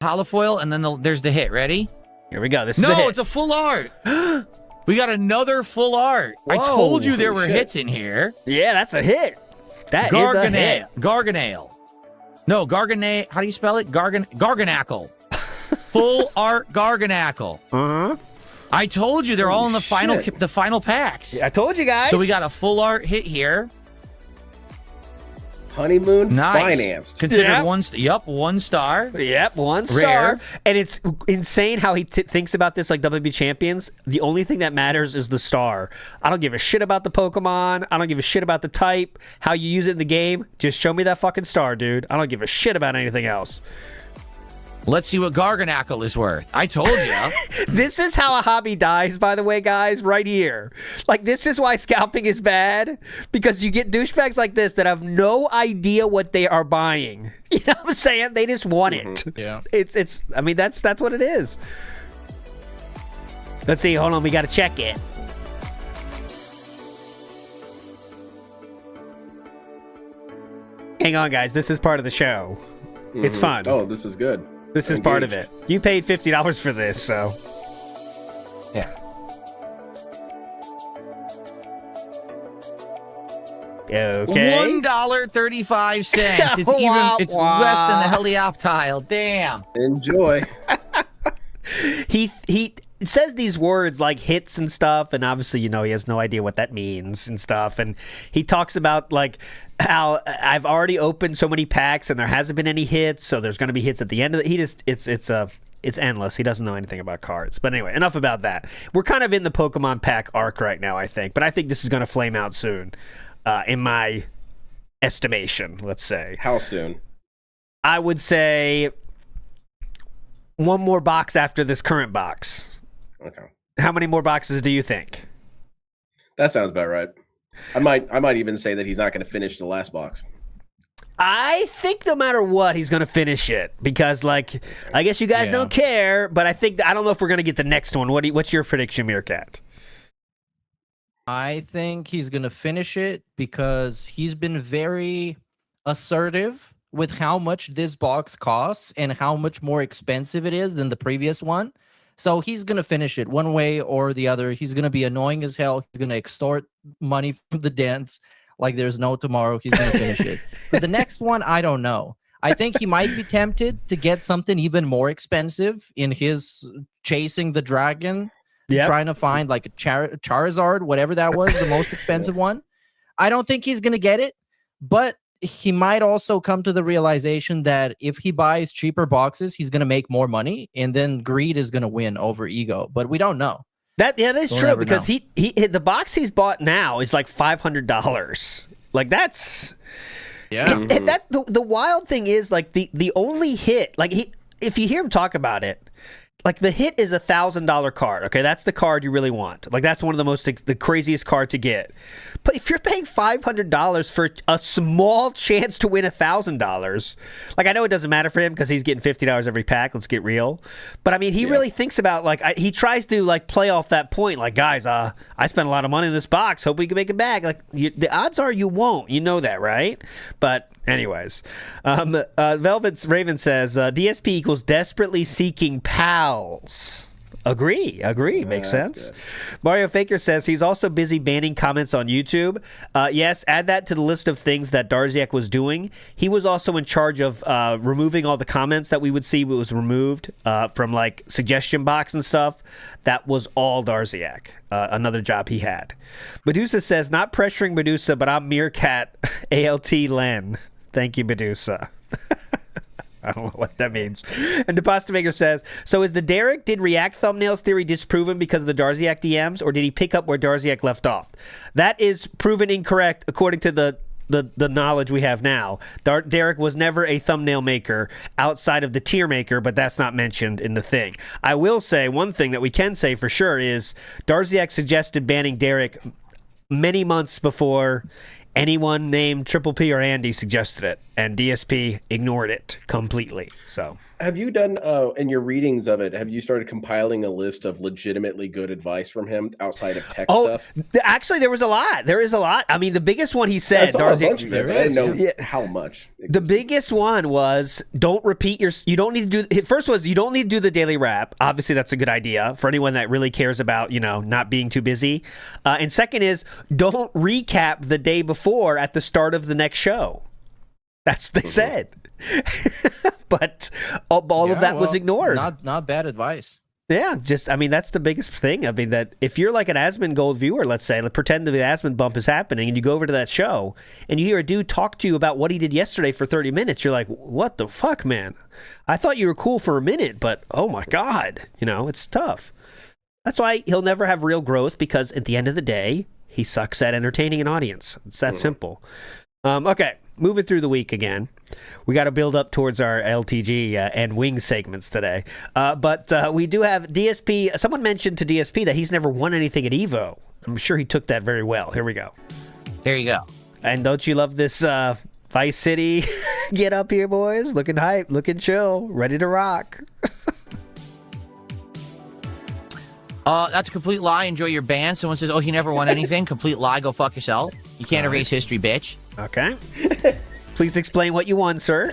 Holofoil, and then there's the hit. Ready? Here we go. This is the hit. It's a full art. We got another full art. Whoa, I told you there were hits in here. Yeah, that's a hit. That is a hit. Garganale. No, Garganale. How do you spell it? Garganackle. Full art Garganackle. Uh-huh. I told you they're all in the final packs. Yeah, I told you guys. So we got a full art hit here. Honeymoon nice. Financed. Considered 1 star. Yep, 1 star. Rare. And it's insane how he thinks about this like WB champions. The only thing that matters is the star. I don't give a shit about the Pokemon. I don't give a shit about the type, how you use it in the game. Just show me that fucking star, dude. I don't give a shit about anything else. Let's see what Garganackle is worth. I told you. This is how a hobby dies, by the way, guys, right here. Like, this is why scalping is bad, because you get douchebags like this that have no idea what they are buying. You know what I'm saying? They just want it. Yeah. It's I mean, that's what it is. Let's see. Hold on. We got to check it. Hang on, guys. This is part of the show. It's fun. Oh, this is good. This is part of it. You paid $50 for this, so. Yeah. Okay. $1.35. It's less than the helioptile. Damn. Enjoy. He says these words like hits and stuff, and obviously, he has no idea what that means and stuff. And he talks about like how I've already opened so many packs and there hasn't been any hits, so there's going to be hits at the end of it. It's endless. He doesn't know anything about cards. But anyway, enough about that. We're kind of in the Pokemon pack arc right now, I think. But I think this is going to flame out soon, in my estimation, let's say. How soon? I would say one more box after this current box. Okay. How many more boxes do you think? That sounds about right. I might even say that he's not going to finish the last box. I think no matter what, he's going to finish it because, like, I guess you guys don't care, but I don't know if we're going to get the next one. What's your prediction, Meerkat? I think he's going to finish it because he's been very assertive with how much this box costs and how much more expensive it is than the previous one. So he's going to finish it one way or the other. He's going to be annoying as hell. He's going to extort money from the Dents like there's no tomorrow. He's going to finish it. For the next one, I don't know. I think he might be tempted to get something even more expensive in his chasing the dragon, trying to find like a Charizard, whatever that was, the most expensive one. I don't think he's going to get it, but he might also come to the realization that if he buys cheaper boxes, he's going to make more money, and then greed is going to win over ego. But we don't know. That is true because he the box he's bought now is like $500. Like that's and that the wild thing is like the only hit, like if you hear him talk about it, like the hit is $1,000 card. Okay, that's the card you really want. Like that's one of the craziest card to get. But if you're paying $500 for a small chance to win $1,000, like I know it doesn't matter for him because he's getting $50 every pack. Let's get real. But I mean, he really thinks about like he tries to like play off that point. Like guys, I spent a lot of money in this box. Hope we can make it back. Like the odds are you won't. You know that, right? But anyways, Velvet's Raven says DSP equals desperately seeking pals. Agree. Makes sense. Good. Mario Faker says he's also busy banning comments on YouTube. Yes, add that to the list of things that Darziak was doing. He was also in charge of removing all the comments that we would see was removed from like suggestion box and stuff. That was all Darziak. Another job he had. Medusa says, not pressuring Medusa, but I'm Meerkat ALT Len. Thank you, Medusa. I don't know what that means. And Deposit Maker says, so is the Derek did React thumbnails theory disproven because of the Darziak DMs, or did he pick up where Darziak left off? That is proven incorrect according to the knowledge we have now. Derek was never a thumbnail maker outside of the tier maker, but that's not mentioned in the thing. I will say one thing that we can say for sure is Darziak suggested banning Derek many months before anyone named Triple P or Andy suggested it, and DSP ignored it completely. So, have you done in your readings of it? Have you started compiling a list of legitimately good advice from him outside of tech stuff? Actually, there was a lot. There is a lot. I mean, the biggest one he said, I saw a bunch of it, but I didn't know how much. The biggest one was don't repeat you don't need to do. First was you don't need to do the daily wrap. Obviously, that's a good idea for anyone that really cares about not being too busy. And second is don't recap the day before at the start of the next show. That's what they said. But all of that was ignored. Not bad advice. Yeah, that's the biggest thing. I mean, that if you're like an Asmon Gold viewer, let's say, pretend that the Asmon bump is happening and you go over to that show and you hear a dude talk to you about what he did yesterday for 30 minutes, you're like, what the fuck, man? I thought you were cool for a minute, but oh my God, it's tough. That's why he'll never have real growth, because at the end of the day, he sucks at entertaining an audience. It's that simple. Okay, moving through the week again. We got to build up towards our LTG and wing segments today. But we do have DSP. Someone mentioned to DSP that he's never won anything at EVO. I'm sure he took that very well. Here we go. There you go. And don't you love this Vice City? Get up here, boys. Looking hype, looking chill, ready to rock. That's a complete lie. Enjoy your ban. Someone says, oh, he never won anything. Complete lie. Go fuck yourself. You can't erase history, bitch. Okay. Please explain what you won, sir.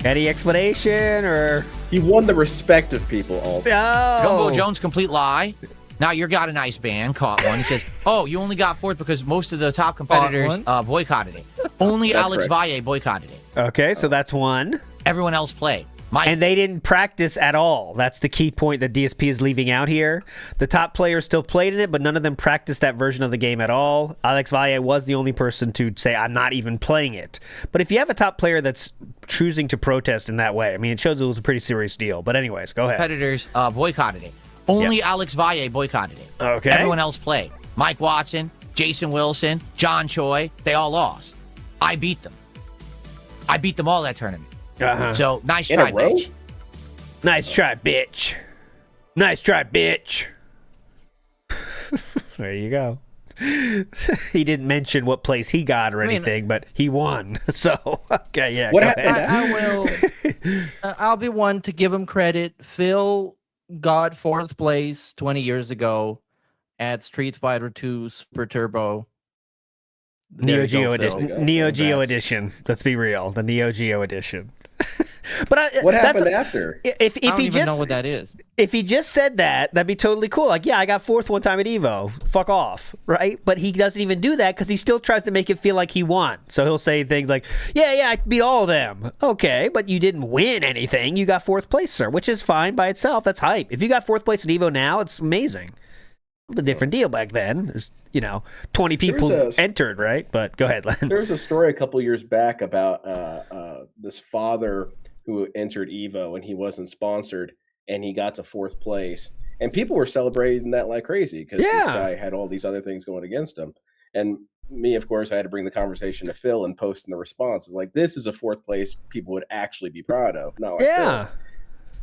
Any explanation or? He won the respect of people. All Gumbo Jones, complete lie. Now you got a nice band, caught one. He says, "Oh, you only got fourth because most of the top competitors boycotted it. Only That's Alex correct. Valle boycotted it. Okay, so that's one. Everyone else played. And they didn't practice at all. That's the key point that DSP is leaving out here. The top players still played in it, but none of them practiced that version of the game at all. Alex Valle was the only person to say, I'm not even playing it. But if you have a top player that's choosing to protest in that way, I mean, it shows it was a pretty serious deal. But anyways, go ahead. competitors boycotted it. Only Alex Valle boycotted it. Okay. Everyone else played. Mike Watson, Jason Wilson, John Choi, they all lost. I beat them. I beat them all that tournament. Uh-huh. So, nice In a try, row? bitch. Nice try, bitch. Nice try, bitch. There you go. He didn't mention what place he got or anything, but he won. So, okay, yeah. What go happened? ahead. I will. I'll be one to give him credit. Phil got 4th place 20 years ago at Street Fighter 2 Super Turbo. Neo There you go, Geo Phil. edition. Neo Geo Congrats. edition. Let's be real. The Neo Geo edition. But What that's happened after? If I don't he even just know what that is. if he just said that, that'd be totally cool. Like, yeah, I got 4th one time at Evo. Fuck off, right? But he doesn't even do that because he still tries to make it feel like he won. So he'll say things like, yeah, I beat all of them. Okay, but you didn't win anything. You got 4th place, sir, which is fine by itself. That's hype. If you got 4th place at Evo now, it's amazing. A different deal back then. There's, 20 people There's entered, right? But go ahead, Len. There was a story a couple years back about this father who entered Evo and he wasn't sponsored and he got to 4th place. And people were celebrating that like crazy because this guy had all these other things going against him. And me, of course, I had to bring the conversation to Phil and post in the response. Like, this is a 4th place people would actually be proud of. Not like Yeah. this.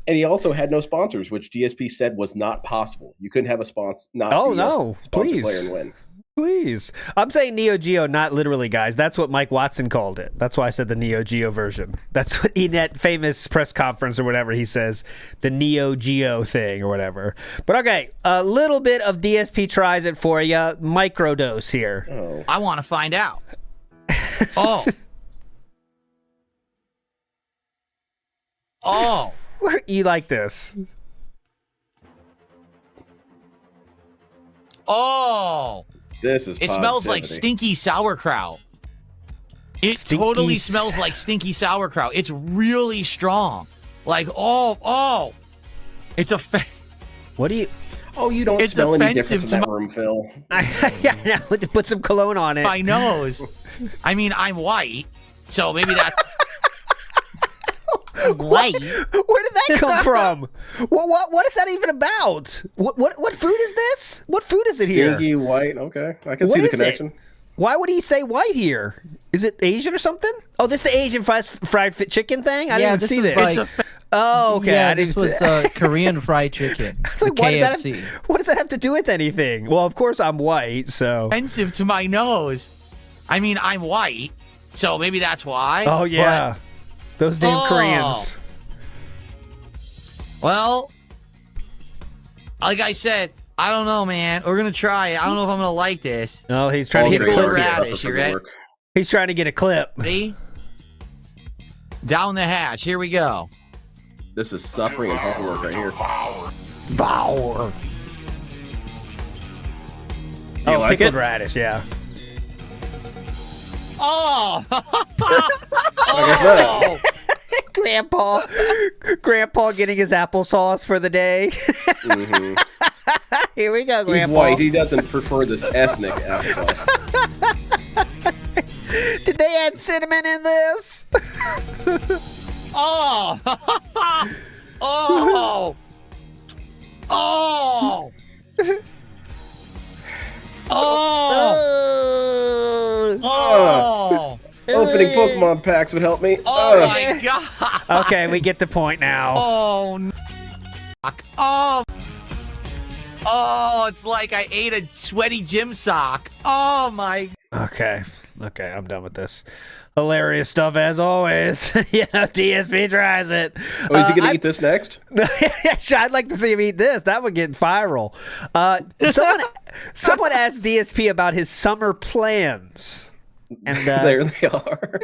And he also had no sponsors, which DSP said was not possible. You couldn't have a sponsor, sponsor please. player and win. Please. I'm saying Neo Geo, not literally, guys. That's what Mike Watson called it. That's why I said the Neo Geo version. That's what in that famous press conference or whatever he says, the Neo Geo thing or whatever. But okay, a little bit of DSP tries it for you. Microdose here. Oh. I want to find out. Oh. Oh. You like this? Oh. This is It smells like positivity. stinky sauerkraut. It Stinky totally smells like stinky sauerkraut. It's really strong. Like, oh. It's a What do you... Oh, you don't It's smell any offensive difference in to that room, Phil. yeah, put some cologne on it. my nose. I mean, I'm white, so maybe that. White. Where did that come from? What is that even about? What food is this? What food is it here? Stinky white. Okay, I can What see the is it? connection. Why would he say white here? Is it Asian or something? Oh, this is the Asian fried chicken thing? I didn't even this see was this. like- Oh, okay. Yeah, I didn't this was Korean fried chicken. It's The like, what does KFC. what does that have to do with anything? Well, of course I'm white, so. Offensive to my nose. I mean, I'm white, so maybe that's why. Oh yeah, those damn Oh. Koreans. Well, like I said, I don't know, man. We're gonna try it. I don't know if I'm gonna like this. Oh, he's trying to get a Pickle clip. radish, you ready? He's trying to get a clip. Ready? Down the hatch. Here we go. This is suffering and hard work right here. Devour. You Oh, like pickled it? radish, yeah. Oh! that? Grandpa getting his applesauce for the day. Mhm. Here we go, He's Grandpa. white. He doesn't prefer this ethnic applesauce. Did they add cinnamon in this? Oh! Oh! Oh! Oh! Oh! Opening Pokemon packs would help me. Oh Ugh. my god! Okay, we get the point now. Oh! Oh! Oh! It's like I ate a sweaty gym sock. Oh my! Okay, I'm done with this. Hilarious stuff as always. DSP tries it. Oh, is he going to eat this next? I'd like to see him eat this. That would get viral. Someone asked DSP about his summer plans. And there they are.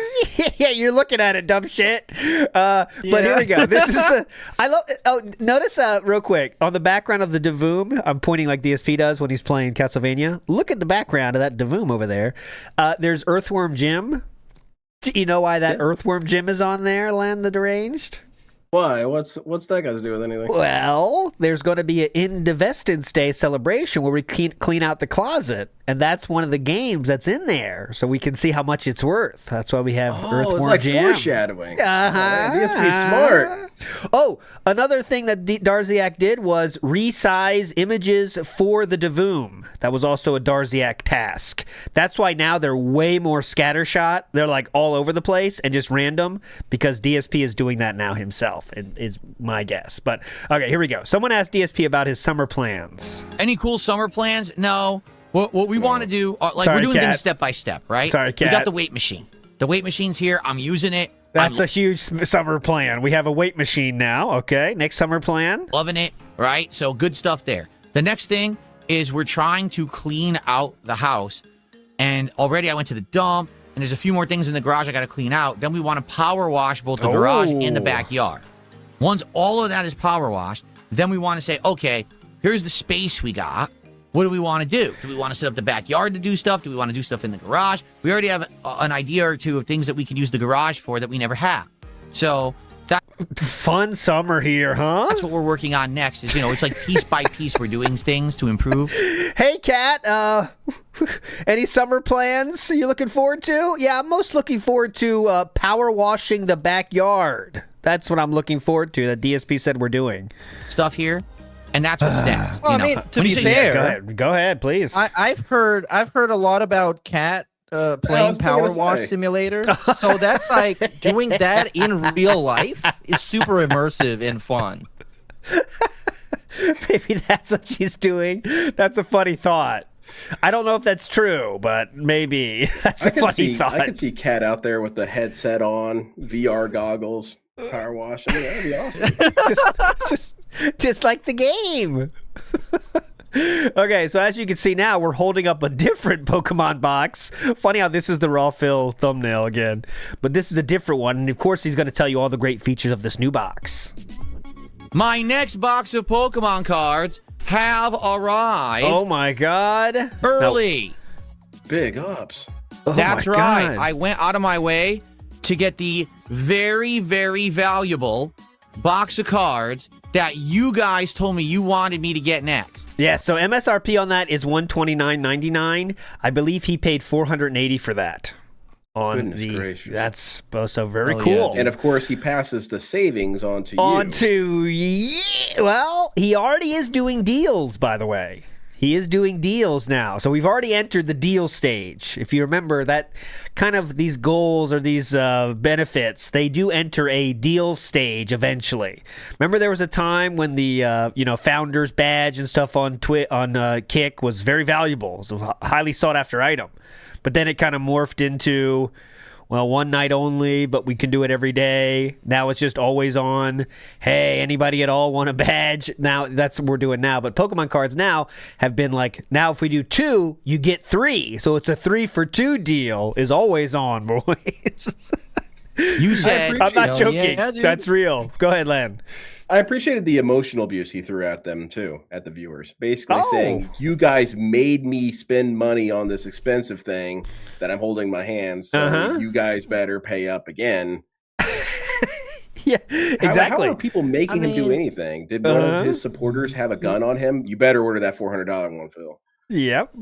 Yeah, you're looking at it, dumb shit. But here we go. This is I love. Oh, notice real quick on the background of the Davoom. I'm pointing like DSP does when he's playing Castlevania. Look at the background of that Davoom over there. There's Earthworm Jim. Do you know why that Earthworm Jim is on there, Len the Deranged? Why? What's that got to do with anything? Well, there's going to be an Indivestance Day celebration where we clean out the closet, and that's one of the games that's in there, so we can see how much it's worth. That's why we have Earthworm it's like Jim. foreshadowing. DSP smart. Oh, another thing that Darziak did was resize images for the Davoom. That was also a Darziak task. That's why now they're way more scattershot. They're like all over the place and just random because DSP is doing that now himself, is my guess. But okay, here we go. Someone asked DSP about his summer plans. Any cool summer plans? No. What we want to do, Sorry, we're doing Kat. things step by step, right? Sorry, We Kat. got the weight machine. The weight machine's here. I'm using it. That's I'm a huge summer plan. We have a weight machine now. Okay, next summer plan. loving it, right? So good stuff there. The next thing is we're trying to clean out the house. And already I went to the dump, and there's a few more things in the garage I got to clean out. Then we want to power wash both the garage and the backyard. Once all of that is power washed, then we want to say, okay, here's the space we got. What do we want to do? Do we want to set up the backyard to do stuff? Do we want to do stuff in the garage? We already have an idea or two of things that we can use the garage for that we never have. So Fun summer here, huh? that's what we're working on next. Is it's like piece by piece we're doing things to improve. Hey, Kat. Any summer plans you're looking forward to? Yeah, I'm most looking forward to power washing the backyard. That's what I'm looking forward to. That DSP said we're doing. Stuff here, and that's what's next. Well, I mean, to When you be say fair, Go ahead, please. I've heard a lot about Cat playing Power Wash Simulator. So that's like doing that in real life is super immersive and fun. Maybe that's what she's doing. That's a funny thought. I don't know if that's true, but maybe that's a funny thought. I could see Kat out there with the headset on, VR goggles, power wash. I mean, that'd be awesome. just like the game. Okay, so as you can see now, we're holding up a different Pokemon box. Funny how this is the raw fill thumbnail again, but this is a different one, and of course he's going to tell you all the great features of this new box. My next box of Pokemon cards have arrived. Oh my god. Early. Big ups. Oh That's my right. God. I went out of my way to get the very, very valuable box of cards that you guys told me you wanted me to get next. Yeah, so MSRP on that is $129.99. I believe he paid $480 for that. Goodness gracious. That's so very Oh, cool. yeah, And of course, he passes the savings on to you. Well, he already is doing deals, by the way. He is doing deals now. So we've already entered the deal stage. If you remember that kind of these goals or these benefits, they do enter a deal stage eventually. Remember there was a time when the founder's badge and stuff on Kick was very valuable. It was a highly sought after item. But then it kind of morphed into, well, one night only, but we can do it every day. Now it's just always on. Hey, anybody at all want a badge? Now that's what we're doing now. But Pokemon cards now have been like, now if we do 2, you get 3. So it's a 3 for 2 deal is always on, boys. You said I'm not Hell joking. yeah, dude. That's real. Go ahead, Len. I appreciated the emotional abuse he threw at them, too, at the viewers. Basically Oh. saying, you guys made me spend money on this expensive thing that I'm holding in my hands, so you guys better pay up again. Yeah, exactly. How are people making him do anything? Did one of his supporters have a gun on him? You better order that $400 one, Phil. Yep.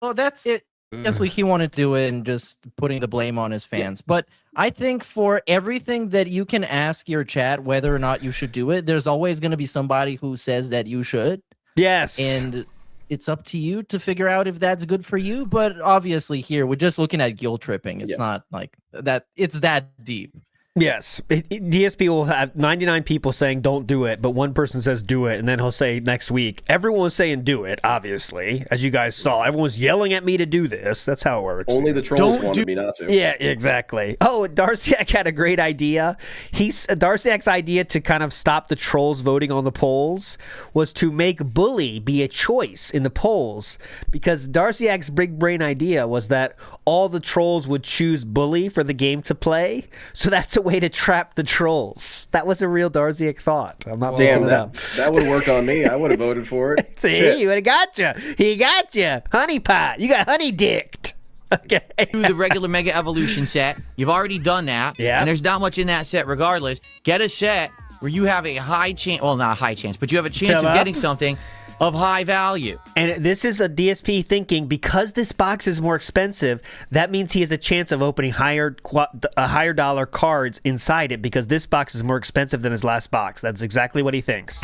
Well, that's it. Obviously, he wanted to do it and just putting the blame on his fans. But I think for everything that you can ask your chat whether or not you should do it, there's always going to be somebody who says that you should. Yes. And it's up to you to figure out if that's good for you. But obviously here, we're just looking at guilt tripping. It's not like that. It's that deep. Yes. DSP will have 99 people saying don't do it, but one person says do it, and then he'll say next week. Everyone was saying do it, obviously, as you guys saw. Everyone was yelling at me to do this. That's how it works. Only the trolls wanted me not to. Yeah, exactly. Oh, Darciak had a great idea. Darciak's idea to kind of stop the trolls voting on the polls was to make bully be a choice in the polls, because Darciak's big brain idea was that all the trolls would choose bully for the game to play, so that's a way to trap the trolls. That was a real Darciak thought. I'm not making it up. That would work on me. I would have voted for it. See, Shit. he would have got you. He got you. Honey pot. You got honey dicked. Okay. Do the regular Mega Evolution set. You've already done that. Yeah. And there's not much in that set regardless. Get a set where you have a high chance, well, not a high chance, but you have a chance of getting something of high value. And this is a DSP thinking, because this box is more expensive, that means he has a chance of opening higher dollar cards inside it, because this box is more expensive than his last box. That's exactly what he thinks.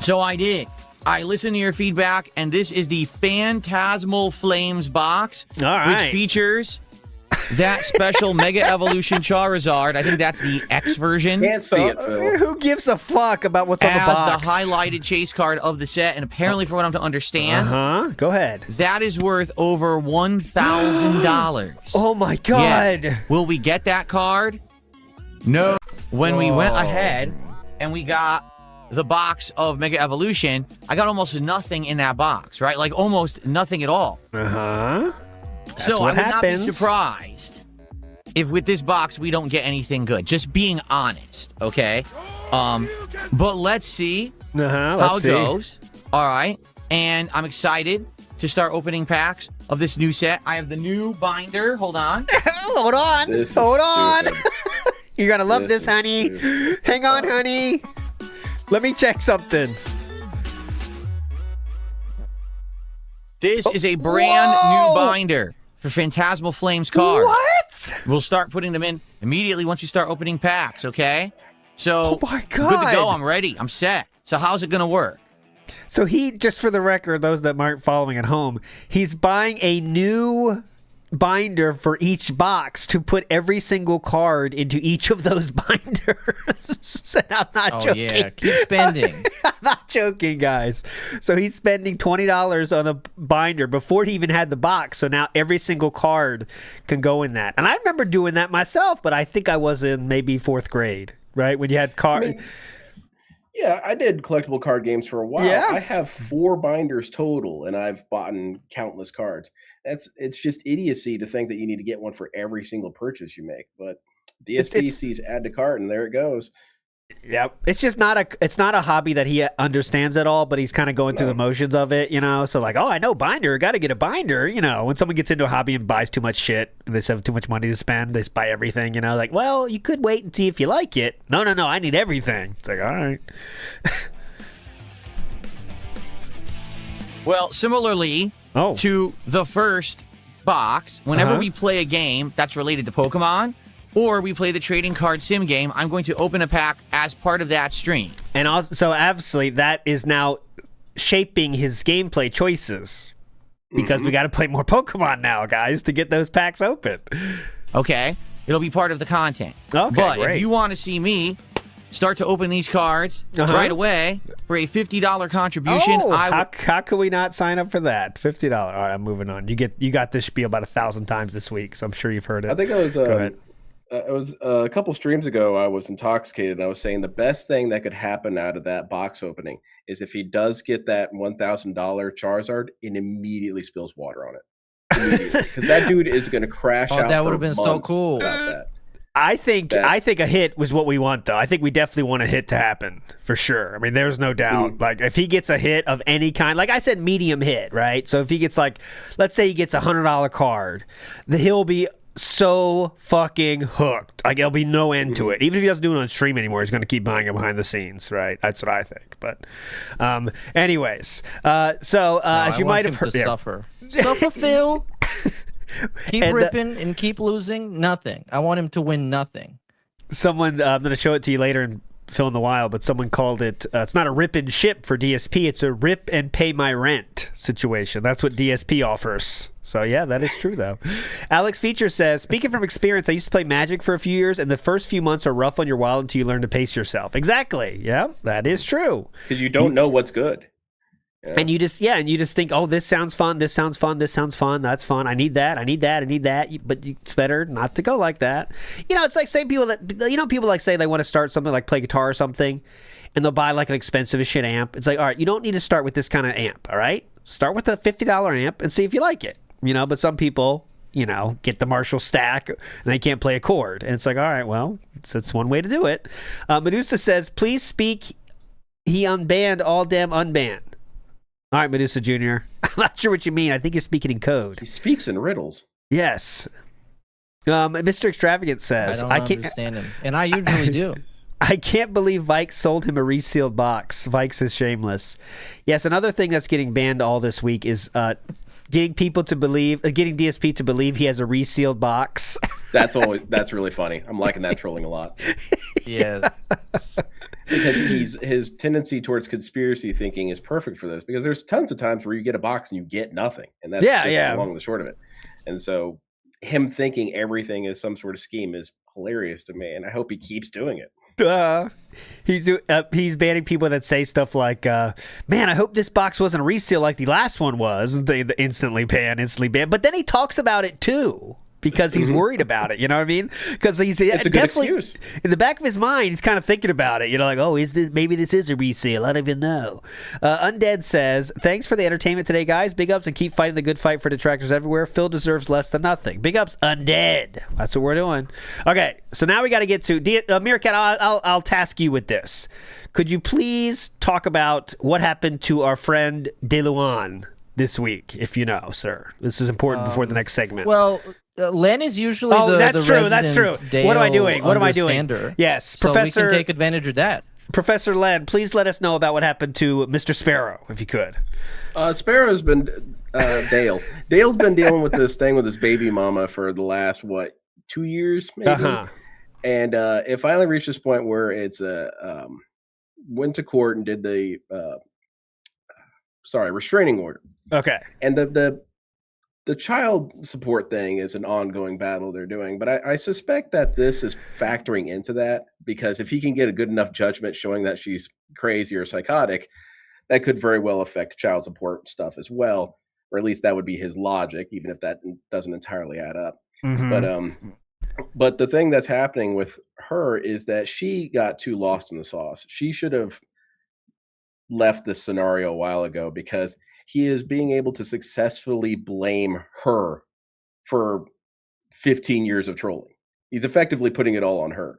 So I did. I listened to your feedback, and this is the Phantasmal Flames box, All right. which features that special Mega Evolution Charizard. I think that's the X version. Can't see it, Phil. Who gives a fuck about what's on the box? As the highlighted chase card of the set, and apparently, from what I'm to understand, Go ahead. that is worth over $1,000. Oh my god. Yeah. Will we get that card? No. When we went ahead and we got the box of Mega Evolution, I got almost nothing in that box, right? Like almost nothing at all. So I would not be surprised if with this box we don't get anything good. Just being honest, okay? But let's see how it goes. All right. And I'm excited to start opening packs of this new set. I have the new binder. Hold on. Hold on. You're going to love this, honey. Stupid. Hang on, honey. Let me check something. This is a brand new binder for Phantasmal Flames cards. What? We'll start putting them in immediately once we start opening packs, okay? So, oh my God. Good to go. I'm ready. I'm set. So how's it going to work? So he, just for the record, those that aren't following at home, he's buying a new binder for each box to put every single card into each of those binders. And I'm not joking. Yeah, keep spending. I'm not joking, guys. So he's spending $20 on a binder before he even had the box. So now every single card can go in that. And I remember doing that myself, but I think I was in maybe 4th grade, right? When you had cards. Yeah, I did collectible card games for a while. Yeah. I have 4 binders total, and I've bought countless cards. It's just idiocy to think that you need to get one for every single purchase you make. But DSP sees add to cart, and there it goes. Yep. It's just not a hobby that he understands at all, but he's kind of going through the motions of it, you know? So like, oh, I know binder, got to get a binder, you know? When someone gets into a hobby and buys too much shit and they have too much money to spend, they just buy everything, you know? Like, well, you could wait and see if you like it. No, I need everything. It's like, all right. Well, similarly to the first box, whenever we play a game that's related to Pokemon, or we play the trading card sim game, I'm going to open a pack as part of that stream. And also, so obviously that is now shaping his gameplay choices, because we got to play more Pokemon now, guys, to get those packs open. Okay. It'll be part of the content. Okay, but great. if you want to see me start to open these cards right away for a $50 contribution, how can we not sign up for that? $50. All right, I'm moving on. You got this spiel about 1,000 times this week, so I'm sure you've heard it. I think I was. Go ahead. It was a couple streams ago. I was intoxicated, and I was saying the best thing that could happen out of that box opening is if he does get that $1,000 Charizard and immediately spills water on it, because that dude is going to crash out. That would have been so cool. I think a hit was what we want, though. I think we definitely want a hit to happen for sure. I mean, there's no doubt. Like, if he gets a hit of any kind, like I said, medium hit, right? So if he gets, like, let's say he gets a $100 card, he'll be so fucking hooked. Like, there'll be no end to it. Even if he doesn't do it on stream anymore, he's going to keep buying it behind the scenes, right? That's what I think. But anyways, as you might have heard, suffer, Phil. Keep ripping and keep losing. Nothing. I want him to win nothing. Someone, I'm going to show it to you later and fill in the while, but someone called it, it's not a rip and ship for DSP, it's a rip and pay my rent situation. That's what DSP offers. So, yeah, that is true, though. Alex Feature says, speaking from experience, I used to play Magic for a few years, and the first few months are rough on your wallet until you learn to pace yourself. Exactly. Yeah, that is true. Because you don't know what's good. Yeah. And you just think, oh, this sounds fun, this sounds fun, this sounds fun, that's fun. I need that, I need that, I need that. But it's better not to go like that. It's like saying people like say they want to start something like play guitar or something, and they'll buy like an expensive as shit amp. It's like, all right, you don't need to start with this kind of amp, all right? Start with a $50 amp and see if you like it. But some people, get the Marshall stack and they can't play a chord. And it's like, all right, well, it's one way to do it. Medusa says, please speak, he unbanned all damn unbanned. All right, Medusa Jr. I'm not sure what you mean. I think you're speaking in code. He speaks in riddles. Yes. Mr. Extravagant says, I don't understand him. And I usually do. I can't believe Vike sold him a resealed box. Vike's is shameless. Yes, another thing that's getting banned all this week is getting DSP to believe he has a resealed box. That's really funny. I'm liking that trolling a lot. Yeah. Because his tendency towards conspiracy thinking is perfect for this, because there's tons of times where you get a box and you get nothing, and that's just the long and the short of it. And so him thinking everything is some sort of scheme is hilarious to me, and I hope he keeps doing it. He's banning people that say stuff like, man, I hope this box wasn't a reseal like the last one was. They instantly ban. But then he talks about it too, because he's worried about it. You know what I mean? Because it's a good excuse. In the back of his mind, he's kind of thinking about it. Like, oh, maybe this is a resale. I don't even know. Undead says, thanks for the entertainment today, guys. Big ups and keep fighting the good fight for detractors everywhere. Phil deserves less than nothing. Big ups, Undead. That's what we're doing. Okay, so now we got to get to Meerkat. I'll task you with this. Could you please talk about what happened to our friend DeLuan this week, if you know, sir? This is important before the next segment. Well, Len is usually that's true. What am I doing? Yes, so Professor. we can take advantage of that. Professor Len, please let us know about what happened to Mr. Sparrow, if you could. Sparrow's been Dale. Dale's been dealing with this thing with his baby mama for the last 2 years, maybe. And it finally reached this point where it's went to court and did the restraining order. Okay. And the child support thing is an ongoing battle they're doing, but I suspect that this is factoring into that, because if he can get a good enough judgment showing that she's crazy or psychotic, that could very well affect child support stuff as well, or at least that would be his logic, even if that doesn't entirely add up. But the thing that's happening with her is that she got too lost in the sauce. She should have left this scenario a while ago, because he is being able to successfully blame her for 15 years of trolling. He's effectively putting it all on her.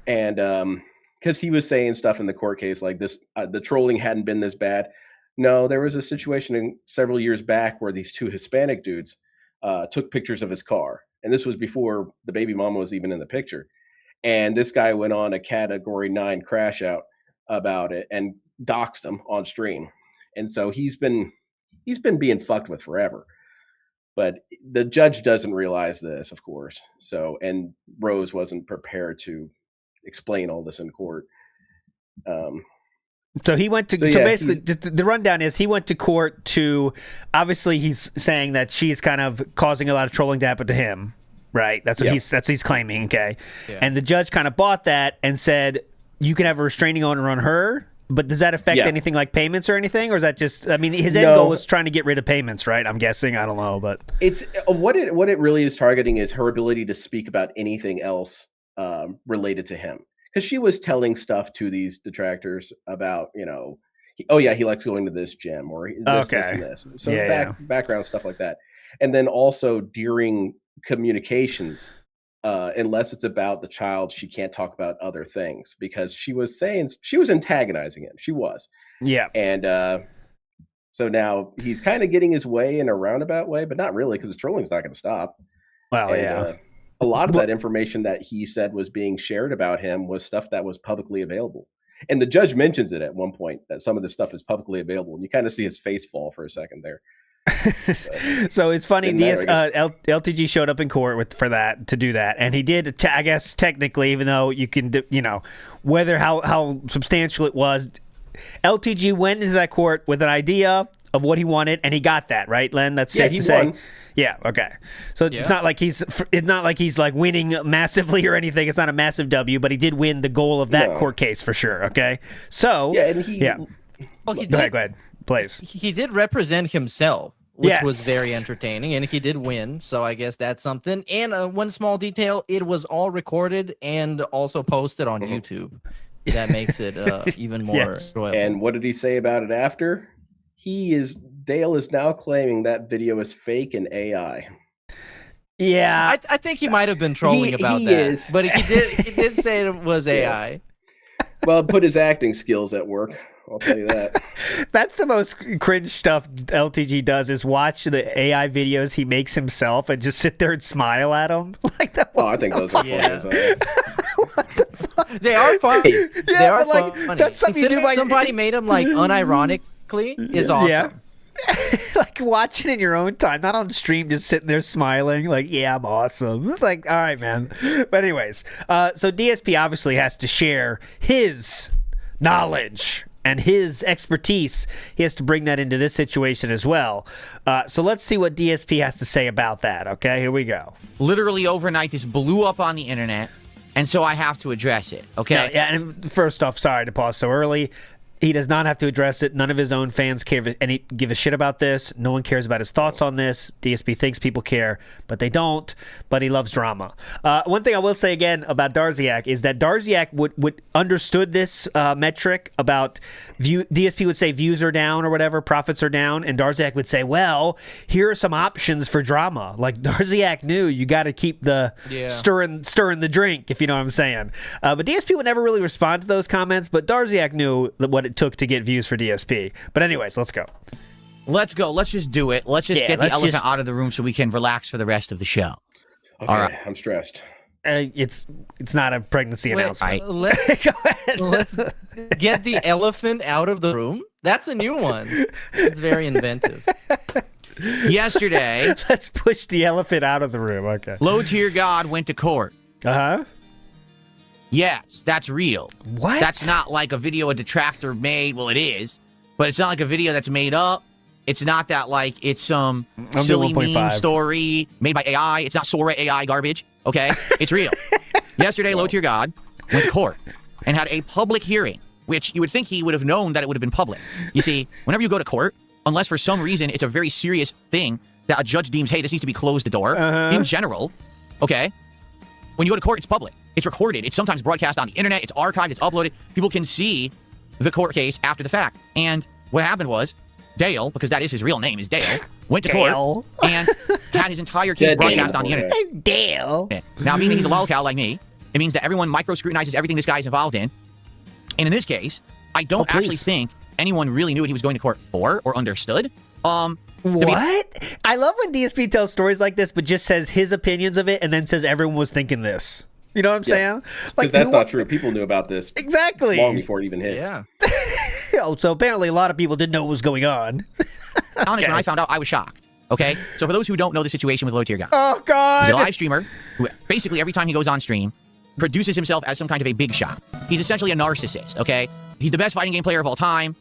And because he was saying stuff in the court case like this, the trolling hadn't been this bad. No, there was a situation several years back where these two Hispanic dudes took pictures of his car. And this was before the baby mama was even in the picture. And this guy went on a Category 9 crash out about it and doxed him on stream. And so he's been being fucked with forever. But the judge doesn't realize this, of course. So, and Rose wasn't prepared to explain all this in court. So he went to. So basically, the rundown is he went to court to. Obviously, he's saying that she's kind of causing a lot of trolling to happen to him, right? That's what he's claiming. Okay, and the judge kind of bought that and said you can have a restraining order on her. But does that affect anything like payments or anything, or is that just? I mean, his end goal was trying to get rid of payments, right? I'm guessing. I don't know, but it's what it really is targeting is her ability to speak about anything else related to him, because she was telling stuff to these detractors about, he likes going to this gym or this and this. So background stuff like that, and then also during communications. Unless it's about the child, she can't talk about other things, because she was antagonizing him. She was. Yeah. And so now he's kind of getting his way in a roundabout way, but not really, because his trolling's not going to stop. Well, a lot of that information that he said was being shared about him was stuff that was publicly available. And the judge mentions it at one point, that some of this stuff is publicly available. And you kind of see his face fall for a second there. So it's funny. LTG showed up in court to do that, and he did. I guess technically, even though you can, whether how substantial it was, LTG went into that court with an idea of what he wanted, and he got that, right, Len? That's Yeah, safe he to say. won. Yeah. Okay. So Yeah. it's not like he's like winning massively or anything. It's not a massive W, but he did win the goal of that No. court case for sure. Okay. So Yeah, and he. yeah. Well, he Go did, ahead, please. he did represent himself, which was Yes. very entertaining, and he did win. So I guess that's something. And one small detail: it was all recorded and also posted on YouTube. That makes it even more Yes. enjoyable. And what did he say about it after? Dale is now claiming that video is fake and AI. Yeah. I think he might have been trolling He about that, is. but he did say it was AI. Well, put his acting skills at work. I'll tell you that. That's the most cringe stuff LTG does is watch the AI videos he makes himself and just sit there and smile at them. Like that. Oh, I think those are funny Yeah. as hell. They are funny. They are but, like, funny. that's something you do Considering by- somebody made them like unironically is awesome. Yeah. Like watch it in your own time, not on stream, just sitting there smiling, like, yeah, I'm awesome. It's like, all right, man. But anyways, so DSP obviously has to share his knowledge and his expertise. He has to bring that into this situation as well. So let's see what DSP has to say about that. Okay, here we go. Literally overnight, this blew up on the internet, and so I have to address it. Okay. Yeah, and first off, sorry to pause so early. He does not have to address it. None of his own fans give a shit about this. No one cares about his thoughts on this. DSP thinks people care, but they don't. But he loves drama. One thing I will say again about Darziak is that Darziak would understood this metric about DSP would say views are down or whatever, profits are down, and Darziak would say, well, here are some options for drama. Like Darziak knew you got to keep the stirring the drink, if you know what I'm saying. But DSP would never really respond to those comments. But Darziak knew what it took to get views for DSP. But anyways, let's go. Let's go. Let's just do it. Let's just get the elephant out of the room so we can relax for the rest of the show. Okay, All right. I'm stressed. It's not a pregnancy Wait, announcement. let's get the elephant out of the room. That's a new one. It's very inventive. Yesterday, Let's push the elephant out of the room. Okay. Low Tier God went to court. Uh-huh. Yes, that's real. What? That's not like a video a detractor made. Well, it is, but it's not like a video that's made up. It's not that like it's some silly meme 1.5. story made by AI. It's not Sora AI garbage. Okay, it's real. Yesterday, Low Tier God went to court and had a public hearing, which you would think he would have known that it would have been public. You see, whenever you go to court, unless for some reason it's a very serious thing that a judge deems, hey, this needs to be closed the door. In general, okay, when you go to court, it's public. It's recorded. It's sometimes broadcast on the internet. It's archived. It's uploaded. People can see the court case after the fact. And what happened was Dale, because that is his real name, is Dale, went to court and had his entire case broadcast on the internet. Dale. Now, meaning he's a lolcow like me, it means that everyone micro-scrutinizes everything this guy is involved in. And in this case, I don't actually think anyone really knew what he was going to court for or understood. What? I love when DSP tells stories like this, but just says his opinions of it and then says everyone was thinking this. You know what I'm saying? Because that's not true. People knew about this Exactly. long before it even hit. Yeah. Oh, so apparently a lot of people didn't know what was going on. Honest, when I found out, I was shocked. Okay? So for those who don't know the situation with Low Tier God, Oh, God. he's a live streamer who basically every time he goes on stream produces himself as some kind of a big shot. He's essentially a narcissist, okay? He's the best fighting game player of all time.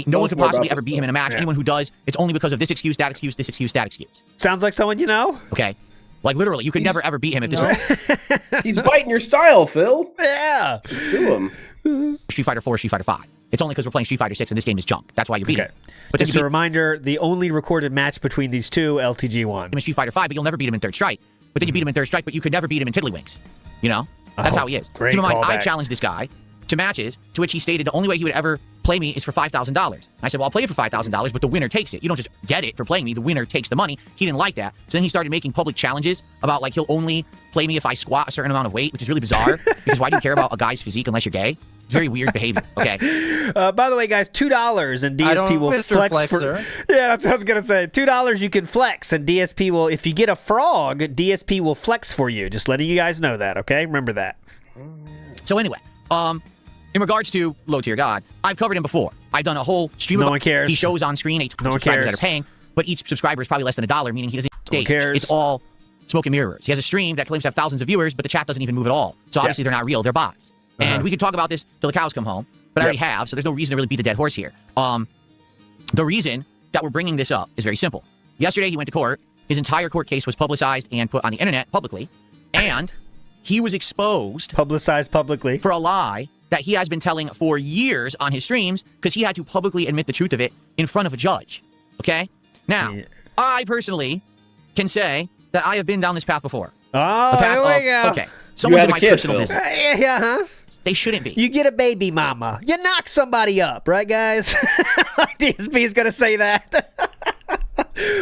No one could possibly ever beat him in a match. Yeah. Anyone who does, it's only because of this excuse, that excuse, this excuse, that excuse. Sounds like someone you know. Okay? Like literally, you could never ever beat him if this was He's biting your style, Phil. Yeah. Sue him. Street Fighter 4 or Street Fighter 5. It's only because we're playing Street Fighter 6 and this game is junk. That's why you beat him. But then Just you a beat reminder, the only recorded match between these two, LTG won. him in Street Fighter 5, but you'll never beat him in Third Strike. But then you beat him in Third Strike, but you could never beat him in Tiddlywinks. You know? That's how he is. great Keep in mind, I callback. challenged this guy to matches to which he stated the only way he would ever play me is for $5,000. I said, well, I'll play you for $5,000, but the winner takes it. You don't just get it for playing me. The winner takes the money. He didn't like that. So then he started making public challenges about, like, he'll only play me if I squat a certain amount of weight, which is really bizarre. Because why do you care about a guy's physique unless you're gay? It's very weird behavior, okay? By the way, guys, $2 and I DSP don't will Mr. flex for. Flexer. Yeah, that's what I was gonna say. $2 you can flex, and DSP will. If you get a frog, DSP will flex for you. Just letting you guys know that. Okay, remember that. So anyway, in regards to Low Tier God, I've covered him before. I've done a whole stream No about one cares. He shows on screen No one subscribers cares. that are paying, but each subscriber is probably less than $1, meaning he doesn't No one stage. cares. It's all smoke and mirrors. He has a stream that claims to have thousands of viewers, but the chat doesn't even move at all. So obviously they're not real, they're bots. And we could talk about this till the cows come home, but I already have, so there's no reason to really beat a dead horse here. The reason that we're bringing this up is very simple. Yesterday, he went to court. His entire court case was publicized and put on the internet publicly. And he was exposed Publicized publicly. for a lie that he has been telling for years on his streams because he had to publicly admit the truth of it in front of a judge. Okay? Now, I personally can say that I have been down this path before. Oh, here we go. Okay, someone's had in a my kid, personal Phil. business. Yeah, huh? They shouldn't be. You get a baby mama. You knock somebody up, right, guys? DSP's going to say that.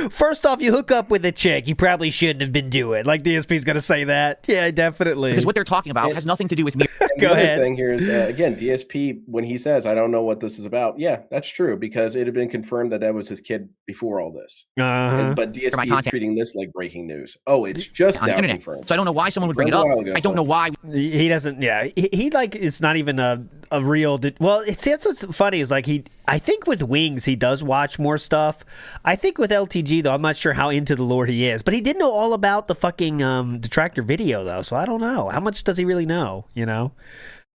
First off, you hook up with a chick you probably shouldn't have been doing. Like DSP's going to say that. Yeah, definitely. Because what they're talking about has nothing to do with me. The other thing here is, again, DSP, when he says, I don't know what this is about, yeah, that's true, because it had been confirmed that that was his kid before all this. But DSP is treating this like breaking news. Oh, it's just on the now internet. confirmed. So I don't know why someone would bring it up. I don't know why. He doesn't, yeah. He like, it's not even a real, well, that's what's funny is like I think with Wings, he does watch more stuff. I think with LTG, though, I'm not sure how into the lore he is. But he did know all about the fucking detractor video, though. So I don't know. How much does he really know, you know?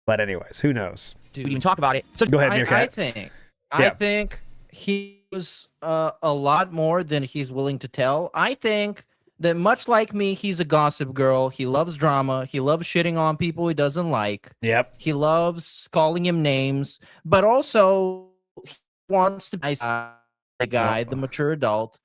But anyways, who knows? We didn't even talk about it. So go ahead, Meerkat. I think he was a lot more than he's willing to tell. I think that much like me, he's a gossip girl. He loves drama. He loves shitting on people he doesn't like. Yep. He loves calling him names, but also he wants to be the guy, the mature adult,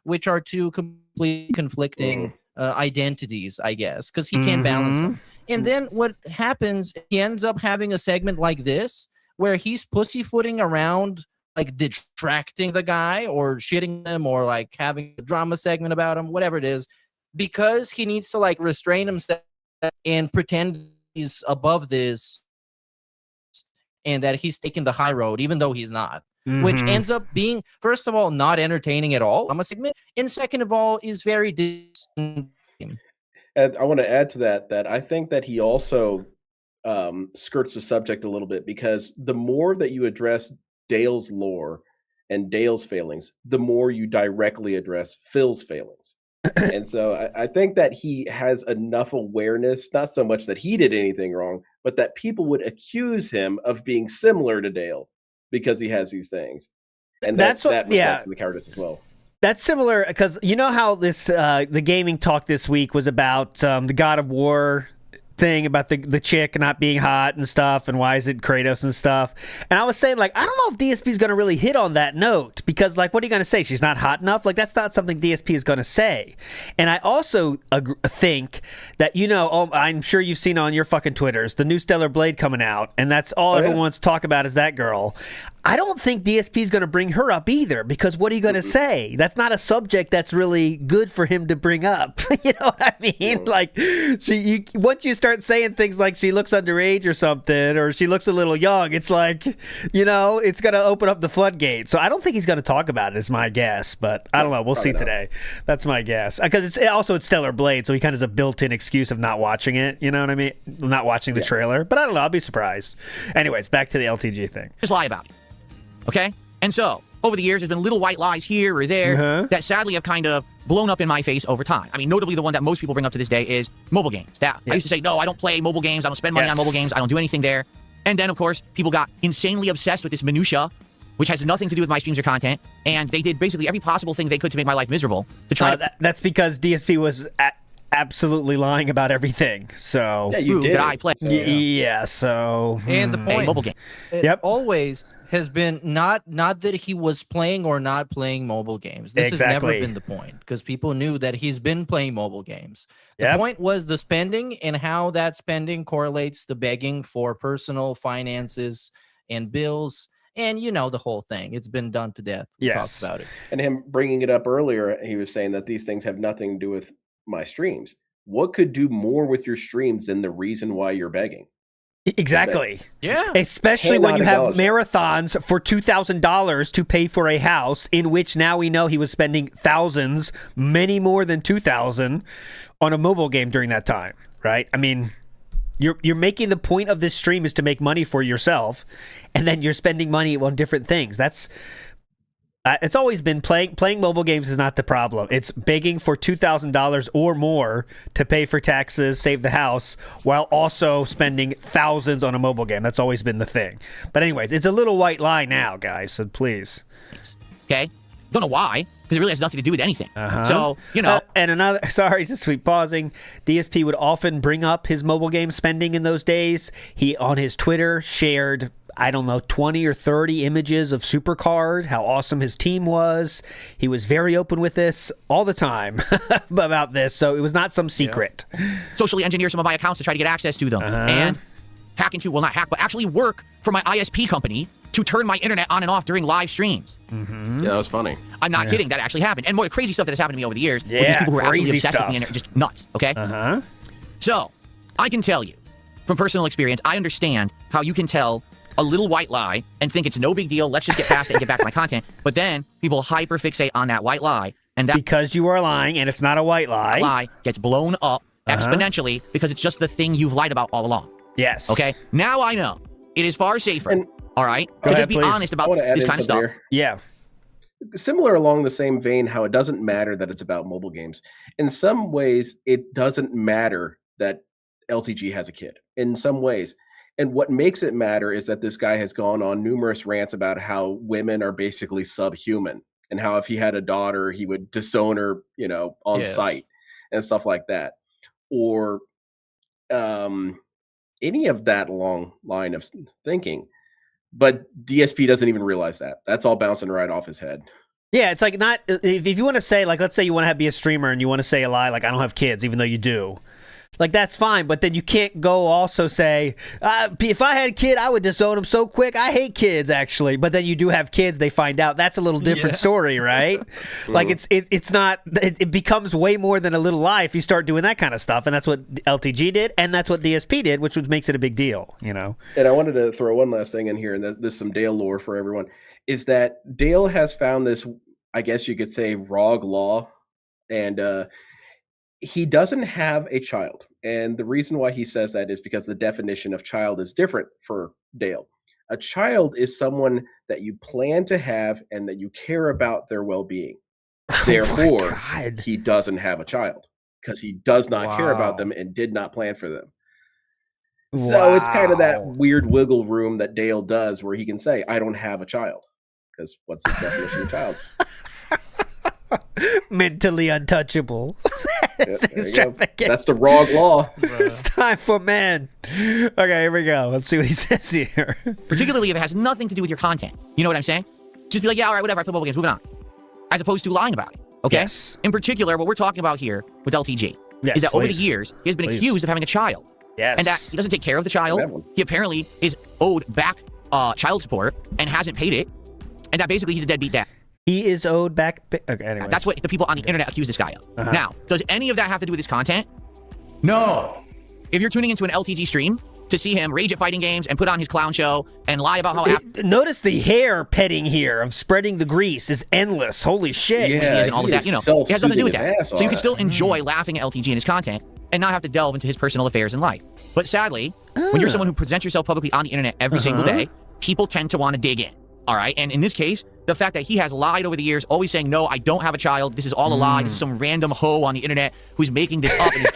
which are two completely conflicting identities, I guess, because he can't balance them. And then what happens, he ends up having a segment like this where he's pussyfooting around, like detracting the guy or shitting him or like having a drama segment about him, whatever it is, because he needs to like restrain himself and pretend he's above this and that he's taking the high road, even though he's not. Which ends up being, first of all, not entertaining at all, I must admit, and second of all, is very And I want to add to that I think that he also skirts the subject a little bit, because the more that you address Dale's lore and Dale's failings, the more you directly address Phil's failings. And so I think that he has enough awareness, not so much that he did anything wrong, but that people would accuse him of being similar to Dale because he has these things. And that reflects in the characters as well. That's similar, because you know how this the gaming talk this week was about the God of War thing, about the chick not being hot and stuff, and why is it Kratos and stuff. And I was saying, like, I don't know if DSP is going to really hit on that note, because, like, what are you going to say? She's not hot enough? Like, that's not something DSP is going to say. And I also think that, you know, I'm sure you've seen on your fucking Twitters, the new Stellar Blade coming out, and that's all everyone wants to talk about is that girl. I don't think DSP is going to bring her up either, because what are you going to say? That's not a subject that's really good for him to bring up. You know what I mean? Like, once you start saying things like she looks underage or something, or she looks a little young, it's like, you know, it's going to open up the floodgate. So I don't think he's going to talk about it, is my guess. But I don't know. We'll see today. That's my guess. Because it's Stellar Blade, so he kind of has a built-in excuse of not watching it. You know what I mean? Not watching the trailer. But I don't know. I'll be surprised. Anyways, back to the LTG thing. Just lie about it. Okay? And so, over the years, there's been little white lies here or there that sadly have kind of blown up in my face over time. I mean, notably the one that most people bring up to this day is mobile games. I used to say, no, I don't play mobile games. I don't spend money on mobile games. I don't do anything there. And then, of course, people got insanely obsessed with this minutia, which has nothing to do with my streams or content. And they did basically every possible thing they could to make my life miserable. To try that's because DSP was absolutely lying about everything. So yeah, you did. That I play. So and the point, mobile game. It always has been not that he was playing or not playing mobile games. This has never been the point, because people knew that he's been playing mobile games. The point was the spending and how that spending correlates to begging for personal finances and bills. And you know the whole thing. It's been done to death. We talked about it. And him bringing it up earlier, he was saying that these things have nothing to do with my streams. What could do more with your streams than the reason why you're begging? Exactly. Yeah. Especially when you have marathons for $2,000 to pay for a house, in which now we know he was spending thousands, many more than 2,000, on a mobile game during that time, right? I mean, you're making the point of this stream is to make money for yourself, and then you're spending money on different things. That's it's always been playing mobile games is not the problem. It's begging for $2,000 or more to pay for taxes, save the house, while also spending thousands on a mobile game. That's always been the thing. But anyways, it's a little white lie now, guys, so please. Okay? Don't know why, because it really has nothing to do with anything. So, and another, sorry, just sweet pausing. DSP would often bring up his mobile game spending in those days. He, on his Twitter, shared, I don't know, 20 or 30 images of Supercard, how awesome his team was. He was very open with this all the time about this, so it was not some secret. Socially engineer some of my accounts to try to get access to them. And hack into, well, not hack, but actually work for my ISP company to turn my internet on and off during live streams. Yeah, that was funny. I'm not kidding. That actually happened. And more crazy stuff that has happened to me over the years with these people who are absolutely obsessed with the internet, just nuts, okay? So, I can tell you, from personal experience, I understand how you can tell a little white lie and think it's no big deal, let's just get past it and get back to my content. But then people hyperfixate on that white lie. And that because you are lying and it's not a white lie. Lie gets blown up exponentially because it's just the thing you've lied about all along. Yes. Okay? Now I know. It is far safer. And- all right? Go to ahead, just be please. honest about I wanna add this in kind of something stuff. here. Yeah. Similar along the same vein, how it doesn't matter that it's about mobile games. In some ways, it doesn't matter that LTG has a kid. In some ways. And what makes it matter is that this guy has gone on numerous rants about how women are basically subhuman and how if he had a daughter, he would disown her, on site and stuff like that. Or any of that long line of thinking. But DSP doesn't even realize that. That's all bouncing right off his head. Yeah, it's like not if you want to say, like, let's say you want to be a streamer and you want to say a lie like I don't have kids, even though you do. Like, that's fine, but then you can't go also say, if I had a kid, I would disown him so quick. I hate kids, actually. But then you do have kids, they find out. That's a little different story, right? Like, it's not, it becomes way more than a little lie if you start doing that kind of stuff. And that's what LTG did, and that's what DSP did, which makes it a big deal, And I wanted to throw one last thing in here, and this is some Dale lore for everyone, is that Dale has found this, I guess you could say, ROG law, and he doesn't have a child. And the reason why he says that is because the definition of child is different for Dale. A child is someone that you plan to have and that you care about their well-being. Therefore, he doesn't have a child because he does not care about them and did not plan for them. So it's kind of that weird wiggle room that Dale does where he can say, I don't have a child. Because what's his definition of child? Mentally untouchable. That's the ROG law. It's time for men. Okay, here we go. Let's see what he says here. Particularly if it has nothing to do with your content. You know what I'm saying? Just be like, yeah, all right, whatever, I play mobile games, moving on. As opposed to lying about it. Okay? Yes. In particular, what we're talking about here with LTG Yes, is that over the please. years, he has been accused of having a child. Yes. And that he doesn't take care of the child. He apparently is owed back child support and hasn't paid it. And that basically he's a deadbeat dad. He is owed back. Okay, anyways. That's what the people on the internet accuse this guy of. Now, does any of that have to do with his content? No. If you're tuning into an LTG stream to see him rage at fighting games and put on his clown show and lie about how notice the hair petting here of spreading the grease is endless. Holy shit. He is and all of that, it has nothing to do with that. So you can still enjoy laughing at LTG and his content and not have to delve into his personal affairs in life. But sadly, when you're someone who presents yourself publicly on the internet every single day, people tend to want to dig in. All right. And in this case, the fact that he has lied over the years, always saying, no, I don't have a child. This is all a lie. This is some random hoe on the internet who's making this up. And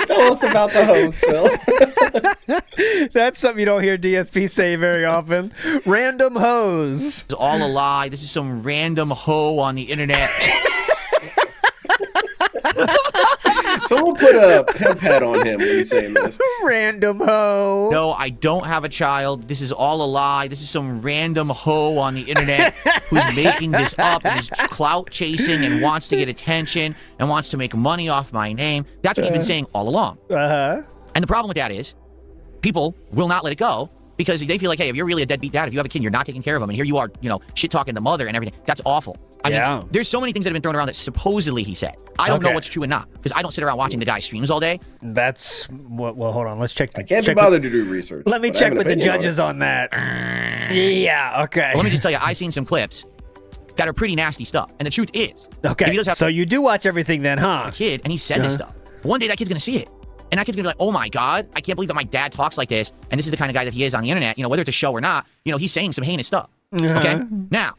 Tell us about the hoes, Phil. That's something you don't hear DSP say very often. Random hoes. It's all a lie. This is some random hoe on the internet. Someone put a pen pad on him when he's saying this. Random hoe. No, I don't have a child. This is all a lie. This is some random hoe on the internet who's making this up and is clout chasing and wants to get attention and wants to make money off my name. That's what he's been saying all along. And the problem with that is people will not let it go because they feel like, hey, if you're really a deadbeat dad, if you have a kid, you're not taking care of him, and here you are, shit talking the mother and everything. That's awful. I mean, there's so many things that have been thrown around that supposedly he said. I don't know what's true and not because I don't sit around watching the guy streams all day. That's well. Hold on. Let's check. I can't be bothered to do research. Let me check with the judges on that. Yeah. Okay. Well, let me just tell you, I've seen some clips that are pretty nasty stuff, and the truth is, okay. If he does have so you do watch everything then, huh? A kid, and he said this stuff. One day that kid's gonna see it. And that kid's gonna be like, oh my God, I can't believe that my dad talks like this. And this is the kind of guy that he is on the internet. Whether it's a show or not, he's saying some heinous stuff. Okay? Now,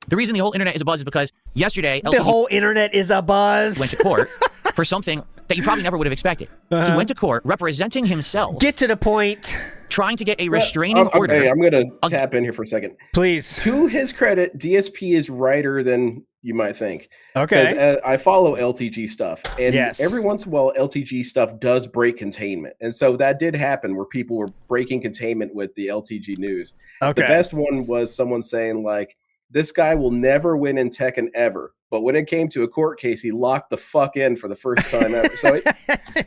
the reason the whole internet is a buzz is because yesterday, the whole internet is a buzz. Went to court for something that you probably never would have expected. He went to court representing himself. Get to the point. trying to get a restraining order. Hey, I'm going to tap in here for a second. Please. To his credit, DSP is righter than you might think. Okay. Because I follow LTG stuff, and Yes. every once in a while, LTG stuff does break containment. And so that did happen where people were breaking containment with the LTG news. Okay. The best one was someone saying, like, this guy will never win in Tekken ever. But when it came to a court case, he locked the fuck in for the first time ever. So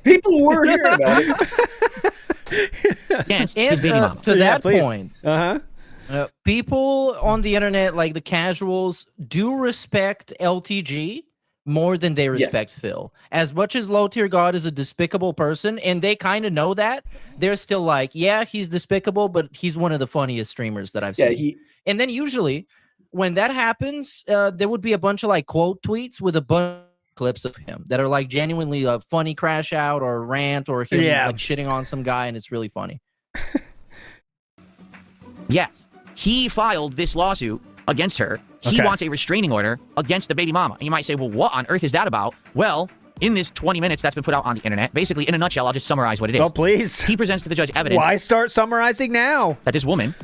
people were hearing about it. Against his baby mama. To that point, people on the internet, like the casuals, do respect LTG more than they respect Phil. As much as Low Tier God is a despicable person, and they kind of know that, they're still like, yeah, he's despicable, but he's one of the funniest streamers that I've seen. And then usually, when that happens, there would be a bunch of like quote tweets with a bunch of clips of him that are like genuinely a funny crash out or rant or him like shitting on some guy, and it's really funny. Yes, he filed this lawsuit against her. He wants a restraining order against the baby mama. And you might say, well, what on earth is that about? Well, in this 20 minutes that's been put out on the internet, basically, in a nutshell, I'll just summarize what it is. Oh, please. He presents to the judge evidence. Why start summarizing now? That this woman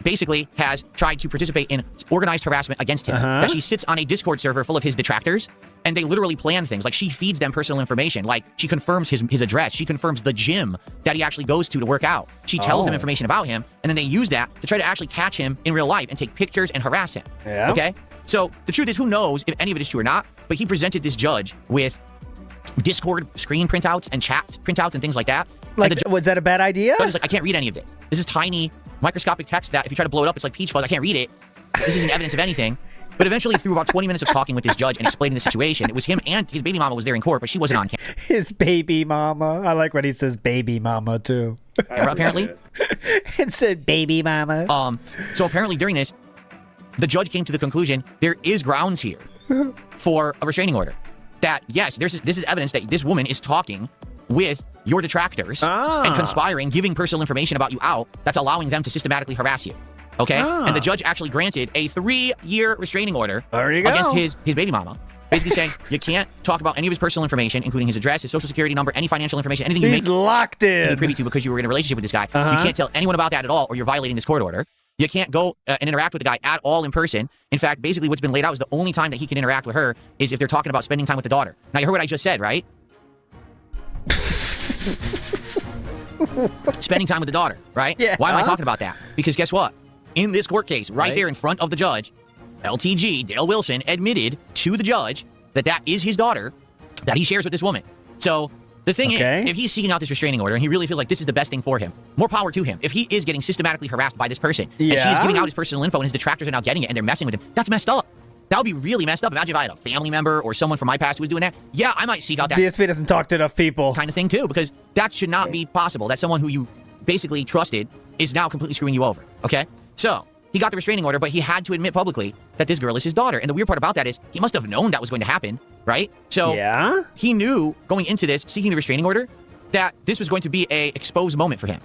basically has tried to participate in organized harassment against him. That she sits on a Discord server full of his detractors, and they literally plan things. Like, she feeds them personal information. Like, she confirms his address. She confirms the gym that he actually goes to work out. She tells them information about him, and then they use that to try to actually catch him in real life and take pictures and harass him. Yeah. Okay? So, the truth is, who knows if any of it is true or not, but he presented this judge with Discord screen printouts and chat printouts and things like that. Like, was that a bad idea? Judge is like, I can't read any of this. This is tiny, microscopic text that if you try to blow it up, it's like peach fuzz. I can't read it. This isn't evidence of anything. But eventually, through about 20 minutes of talking with this judge and explaining the situation, it was him and his baby mama was there in court, but she wasn't on camera. His baby mama. I like when he says baby mama, too. Apparently. It said baby mama. So apparently during this, the judge came to the conclusion there is grounds here for a restraining order. That, yes, this is evidence that this woman is talking with your detractors and conspiring, giving personal information about you out that's allowing them to systematically harass you. Okay? And the judge actually granted a 3-year restraining order against his baby mama. Basically saying, you can't talk about any of his personal information, including his address, his social security number, any financial information, anything He's locked in. be privy to because you were in a relationship with this guy. You can't tell anyone about that at all, or you're violating this court order. You can't go and interact with the guy at all in person. In fact, basically what's been laid out is the only time that he can interact with her is if they're talking about spending time with the daughter. Now, you heard what I just said, right? Spending time with the daughter, right? Yeah. Why am I talking about that? Because guess what? In this court case, right there in front of the judge, LTG, Dale Wilson, admitted to the judge that that is his daughter that he shares with this woman. So the thing is, if he's seeking out this restraining order and he really feels like this is the best thing for him, more power to him. If he is getting systematically harassed by this person and she is giving out his personal info and his detractors are now getting it and they're messing with him, that's messed up. That would be really messed up. Imagine if I had a family member or someone from my past who was doing that. Yeah, I might seek out that DSP doesn't talk to enough people. kind of thing too, because that should not be possible. That someone who you basically trusted is now completely screwing you over. Okay? So he got the restraining order, but he had to admit publicly that this girl is his daughter. And the weird part about that is he must have known that was going to happen, right? So he knew going into this, seeking the restraining order, that this was going to be a exposed moment for him.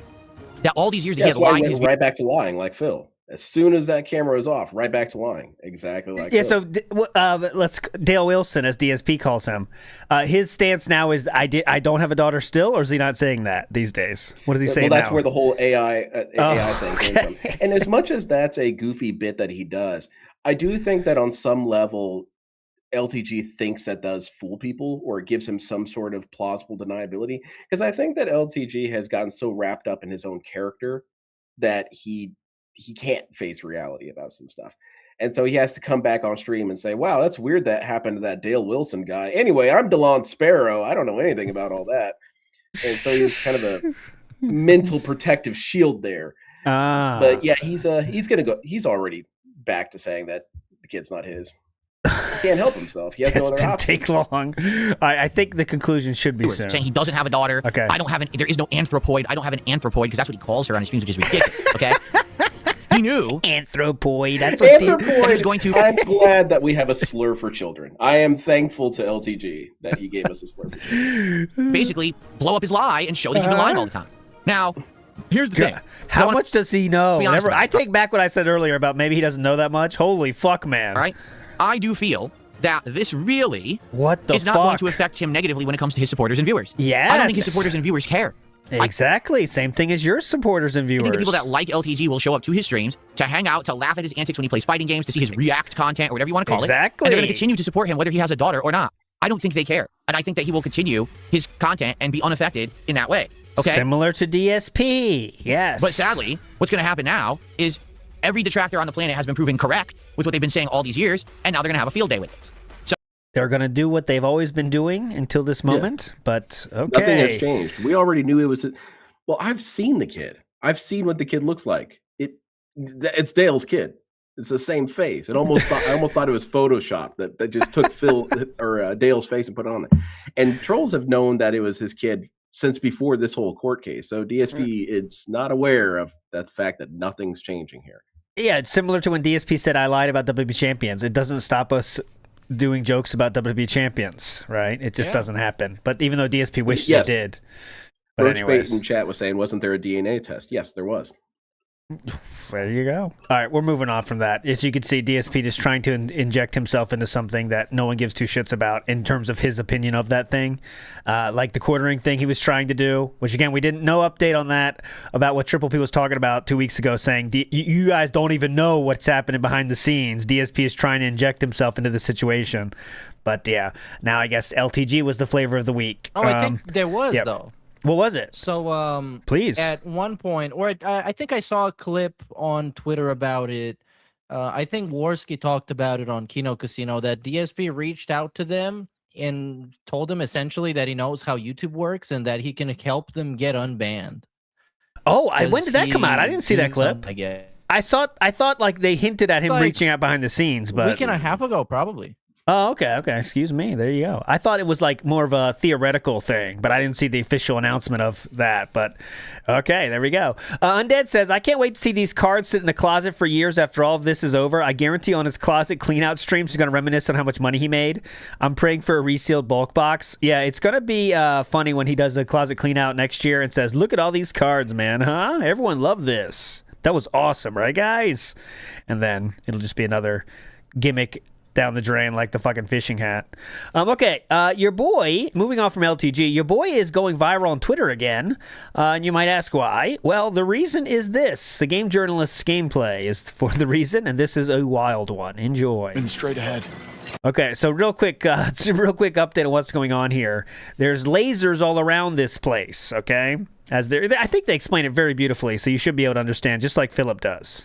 That all these years that he had lied to his right back to lying, like Phil. As soon as that camera is off, right back to lying. Exactly like Phil. So let's Dale Wilson, as DSP calls him. His stance now is I don't have a daughter still, or is he not saying that these days? What does he say now? Well, that's where the whole AI thing came from. And as much as that's a goofy bit that he does, I do think that on some level, LTG thinks that does fool people or gives him some sort of plausible deniability. Because I think that LTG has gotten so wrapped up in his own character that he can't face reality about some stuff. And so he has to come back on stream and say, wow, that's weird that happened to that Dale Wilson guy. Anyway, I'm DeLon Sparrow. I don't know anything about all that. And so he's kind of a mental protective shield there. But yeah, he's already back to saying that the kid's not his. He can't help himself. He has no other option. Take long. I think the conclusion should be soon. Saying he doesn't have a daughter. Okay. There is no anthropoid. I don't have an anthropoid because that's what he calls her on his streams, which is ridiculous. Okay. He knew anthropoid. That's what anthropoid. He was going to. I'm glad that we have a slur for children. I am thankful to LTG that he gave us a slur for children. Basically, blow up his lie and show that he's been lying all the time. Now, here's the thing. How much does he know? I take back what I said earlier about maybe he doesn't know that much. Holy fuck, man. All right. I do feel that this really is not going to affect him negatively when it comes to his supporters and viewers. Yes. I don't think his supporters and viewers care. Exactly. Same thing as your supporters and I viewers. think the people that like LTG will show up to his streams to hang out, to laugh at his antics when he plays fighting games, to see his React content or whatever you want to call it. Exactly. And they're going to continue to support him whether he has a daughter or not. I don't think they care. And I think that he will continue his content and be unaffected in that way. Okay? Similar to DSP. Yes. But sadly, what's going to happen now is every detractor on the planet has been proven correct with what they've been saying all these years, and now they're going to have a field day with this. So they're going to do what they've always been doing until this moment. But okay. Nothing has changed. We already knew it was. Well, I've seen the kid. I've seen what the kid looks like. It's Dale's kid. It's the same face. I almost thought it was Photoshop that just took Phil or Dale's face and put it on there. And trolls have known that it was his kid since before this whole court case. So DSP is not aware of that fact that nothing's changing here. Yeah, it's similar to when DSP said I lied about WWE champions. It doesn't stop us doing jokes about WWE champions, right? It just doesn't happen. But even though DSP wishes it did. But Birch anyways. Bait in chat was saying, wasn't there a DNA test? Yes, there was. There you go. All right, we're moving on from that. As you can see, DSP just trying to inject himself into something that no one gives two shits about in terms of his opinion of that thing. Like the quartering thing he was trying to do, which again, we didn't no update on that about what Triple P was talking about 2 weeks ago, saying you guys don't even know what's happening behind the scenes. DSP is trying to inject himself into the situation. But yeah, now I guess LTG was the flavor of the week. Oh, I think there was, though. What was it? So, please. At one point, or I think I saw a clip on Twitter about it. I think Worski talked about it on Kino Casino, that DSP reached out to them and told them essentially that he knows how YouTube works and that he can help them get unbanned. Oh, when did that come out? I didn't see that clip. I thought like they hinted at him reaching out behind the scenes, but a week and a half ago, probably. Oh, okay. Excuse me. There you go. I thought it was like more of a theoretical thing, but I didn't see the official announcement of that. But okay, there we go. Undead says, I can't wait to see these cards sit in the closet for years after all of this is over. I guarantee on his closet clean-out streams, he's going to reminisce on how much money he made. I'm praying for a resealed bulk box. Yeah, it's going to be funny when he does the closet clean-out next year and says, look at all these cards, man, huh? Everyone loved this. That was awesome, right, guys? And then it'll just be another gimmick down the drain like the fucking fishing hat. Okay, your boy, moving on from LTG, your boy is going viral on Twitter again, and you might ask why. Well, the reason is this. The game journalist's gameplay is for the reason, and this is a wild one. Enjoy. And straight ahead. Okay, so real quick update on what's going on here. There's lasers all around this place, okay? I think they explain it very beautifully, so you should be able to understand, just like Philip does.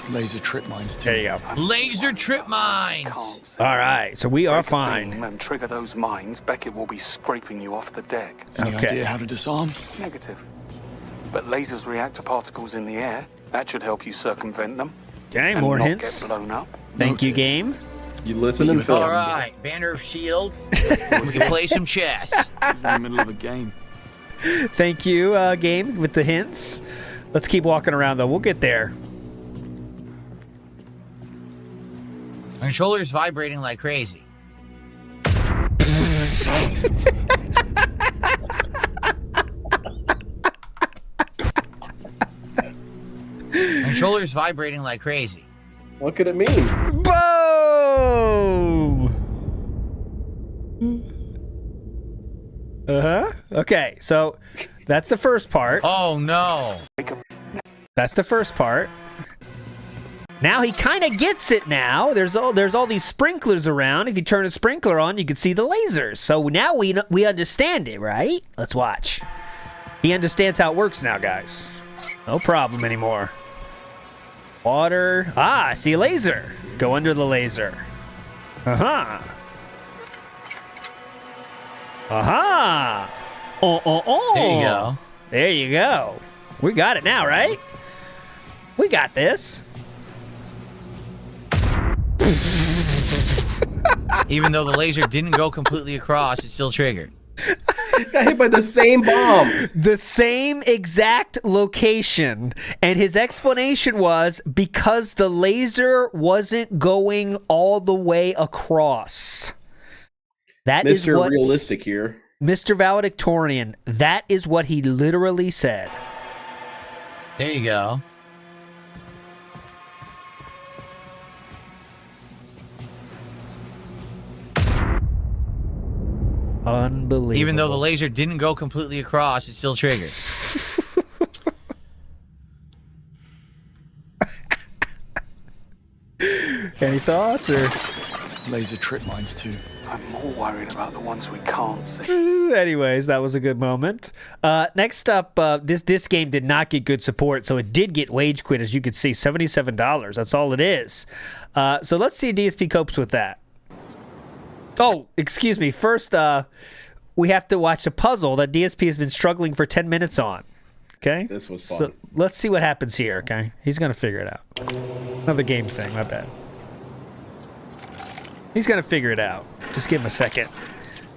Laser trip mines too. There you go. Laser trip mines. All right, so we are fine. And trigger those mines, Beckett will be scraping you off the deck. Any idea how to disarm? Negative. But lasers react to particles in the air. That should help you circumvent them. Okay, and more not hints. Get blown up. Thank you, game. You listen and film. All right, Banner of Shields. We can play some chess. He's in the middle of a game. Thank you, game, with the hints. Let's keep walking around, though. We'll get there. My shoulder's vibrating like crazy. My shoulder's vibrating like crazy. What could it mean? Boom! Okay, so that's the first part. Oh, no. That's the first part. Now he kind of gets it now. There's all these sprinklers around. If you turn a sprinkler on, you can see the lasers. So now we understand it, right? Let's watch. He understands how it works now, guys. No problem anymore. Water. Ah, I see a laser. Go under the laser. Aha. Aha. Oh. There you go. There you go. We got it now, right? We got this. Even though the laser didn't go completely across, it still triggered. Got hit by the same bomb. The same exact location. And his explanation was because the laser wasn't going all the way across. That is Mr. what Realistic here. Mr. Valedictorian, that is what he literally said. There you go. Unbelievable. Even though the laser didn't go completely across, it still triggered. Any thoughts or? Laser trip mines too. I'm more worried about the ones we can't see. Anyways, that was a good moment. Next up, this game did not get good support, so it did get wage quit, as you can see, $77. That's all it is. So let's see if DSP copes with that. Oh, excuse me. First, we have to watch a puzzle that DSP has been struggling for 10 minutes on. Okay? This was fun. So let's see what happens here, okay? He's going to figure it out. Another game thing, my bad. He's going to figure it out. Just give him a second.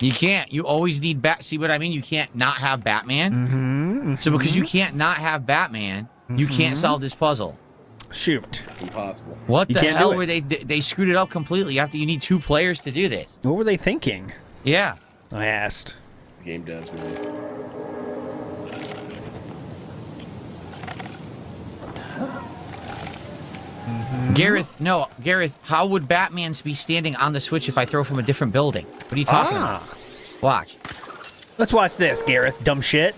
You can't. You always need See what I mean? You can't not have Batman. So because you can't not have Batman, you can't solve this puzzle. Shoot. It's impossible. What You the can't hell do were they screwed it up completely? You need 2 players to do this. What were they thinking? Yeah. I asked. Game devs, man. Gareth, how would Batman be standing on the switch if I throw from a different building? What are you talking about? Watch. Let's watch this, Gareth. Dumb shit.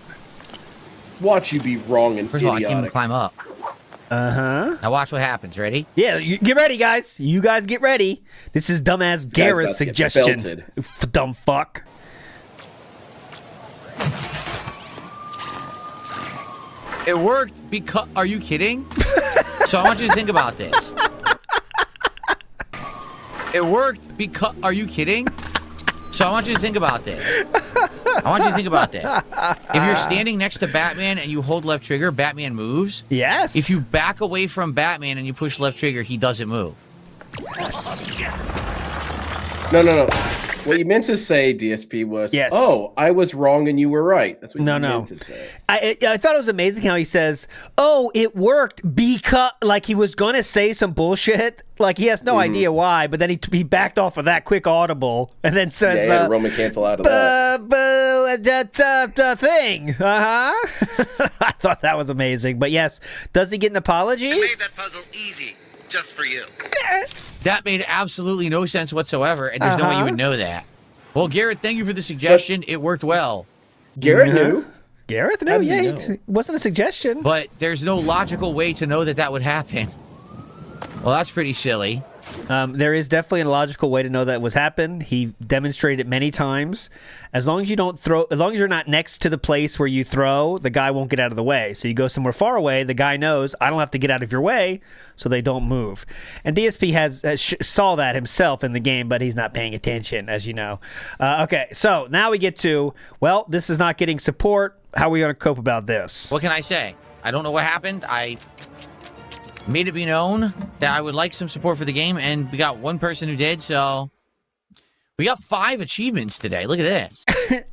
Watch you be wrong and First of all, I idiotic. can't even climb up. Uh-huh. Now watch what happens. Ready? Yeah, get ready, guys. You guys get ready. This is dumbass Gareth's about to get suggestion. Dumb fuck. It worked because... Are you kidding? So I want you to think about this. It worked because... Are you kidding? So I want you to think about this. If you're standing next to Batman and you hold left trigger, Batman moves. Yes. If you back away from Batman and you push left trigger, he doesn't move. No. What you meant to say, DSP, was, yes. Oh, I was wrong and you were right. That's what you meant to say. I thought it was amazing how he says, oh, it worked because, like he was going to say some bullshit. Like he has no idea why, but then he backed off of that quick audible and then says, yeah, Roman cancel out of that. Thing. Uh-huh. I thought that was amazing. But yes, does he get an apology? I made that puzzle easy, just for you. That made absolutely no sense whatsoever, and there's no way you would know that. Well, Garrett, thank you for the suggestion. It worked well. Garrett knew. Gareth knew, yeah. It wasn't a suggestion. But there's no logical way to know that would happen. Well, that's pretty silly. There is definitely a logical way to know that was happened. He demonstrated it many times. As long as you don't throw, as long as you're not next to the place where you throw, the guy won't get out of the way. So you go somewhere far away, the guy knows, I don't have to get out of your way, so they don't move. And DSP saw that himself in the game, but he's not paying attention, as you know. Okay, so now we get to, well, this is not getting support. How are we going to cope about this? What can I say? I don't know what happened. I made it be known that I would like some support for the game, and we got one person who did, so we got 5 achievements today. Look at this.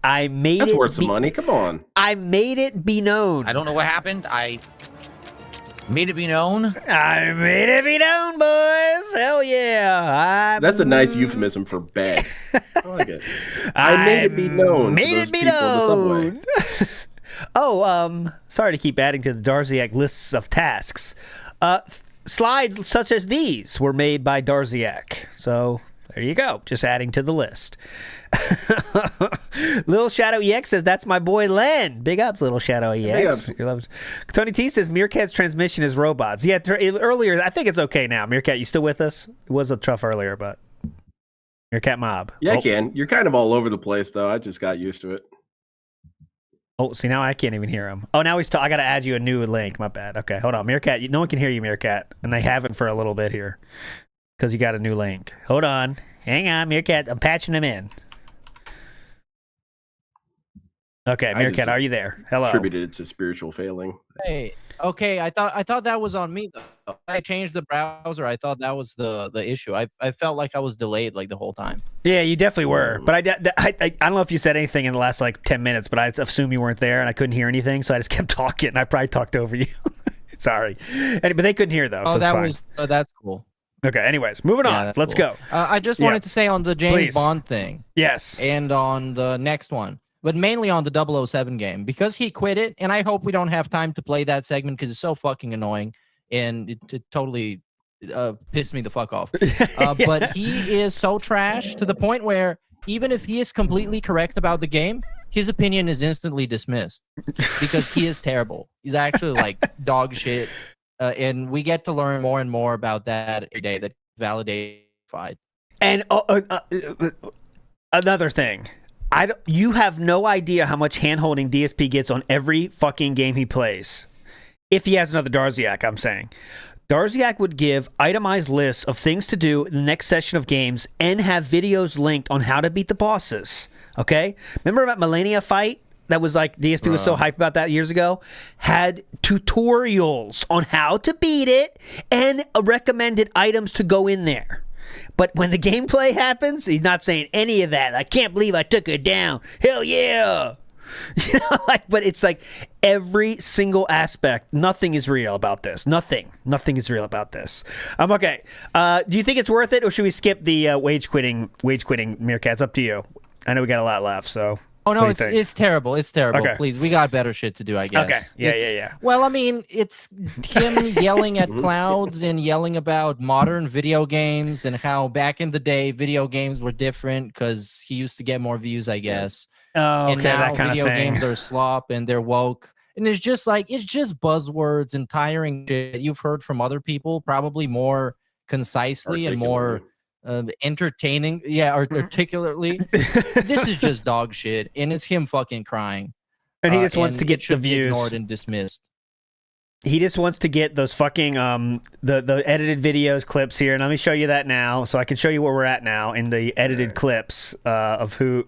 I made That's it worth some money. Come on. I made it be known. I don't know what happened. I made it be known. I made it be known, boys. Hell yeah. That's a nice euphemism for bad. I like it. I made it be known. Made it be known. Oh, sorry to keep adding to the Darziak lists of tasks. Slides such as these were made by Darziak. So there you go. Just adding to the list. Little Shadow EX says, that's my boy Len. Big ups, Little Shadow EX. Big ups. Tony T says, Meerkat's transmission is robots. Yeah, earlier, I think it's okay now. Meerkat, you still with us? It was a tough earlier, but Meerkat Mob. Yeah, I can. You're kind of all over the place, though. I just got used to it. Oh, see, now I can't even hear him. Oh, now I got to add you a new link. My bad. Okay, hold on. Meerkat, no one can hear you, Meerkat. And they haven't for a little bit here because you got a new link. Hold on. Hang on, Meerkat. I'm patching him in. Okay, Meerkat, are you there? Hello. Attributed to spiritual failing. Hey, okay. I thought that was on me though. I changed the browser. I thought that was the issue. I felt like I was delayed like the whole time. Yeah, you definitely were. But I don't know if you said anything in the last like 10 minutes, but I assume you weren't there and I couldn't hear anything, so I just kept talking. And I probably talked over you. Sorry, but they couldn't hear though. Oh, so that it's fine. that's cool. Okay. Anyways, moving on. Let's go. I just wanted to say on the James Bond thing. Yes. And on the next one. But mainly on the 007 game, because he quit it, and I hope we don't have time to play that segment because it's so fucking annoying, and it totally pissed me the fuck off. But he is so trash to the point where even if he is completely correct about the game, his opinion is instantly dismissed because he is terrible. He's actually like dog shit. And we get to learn more and more about that every day. That validated. And another thing, you have no idea how much handholding DSP gets on every fucking game he plays. If he has another Darziak, I'm saying. Darziak would give itemized lists of things to do in the next session of games and have videos linked on how to beat the bosses. Okay? Remember that Millennia fight? That was like, DSP was so hyped about that years ago? Had tutorials on how to beat it and recommended items to go in there. But when the gameplay happens, he's not saying any of that. I can't believe I took her down. Hell yeah. You know, like, but it's like every single aspect. Nothing is real about this. Nothing is real about this. Okay. Do you think it's worth it, or should we skip the wage quitting Meerkat? It's up to you. I know we got a lot left, so. Oh no, it's terrible. It's terrible. Okay. Please, we got better shit to do, I guess. Okay. Yeah. Well, I mean, it's him yelling at clouds and yelling about modern video games and how back in the day video games were different because he used to get more views, I guess. Oh, okay, and now that kind video of thing. games are slop and they're woke. And it's just buzzwords and tiring shit you've heard from other people, probably more concisely and more entertaining. Yeah, articulately. This is just dog shit, and it's him fucking crying. And he just wants to get the views. Ignored and dismissed. He just wants to get those fucking the edited videos clips here, and let me show you that now, so I can show you where we're at now in the edited clips of who.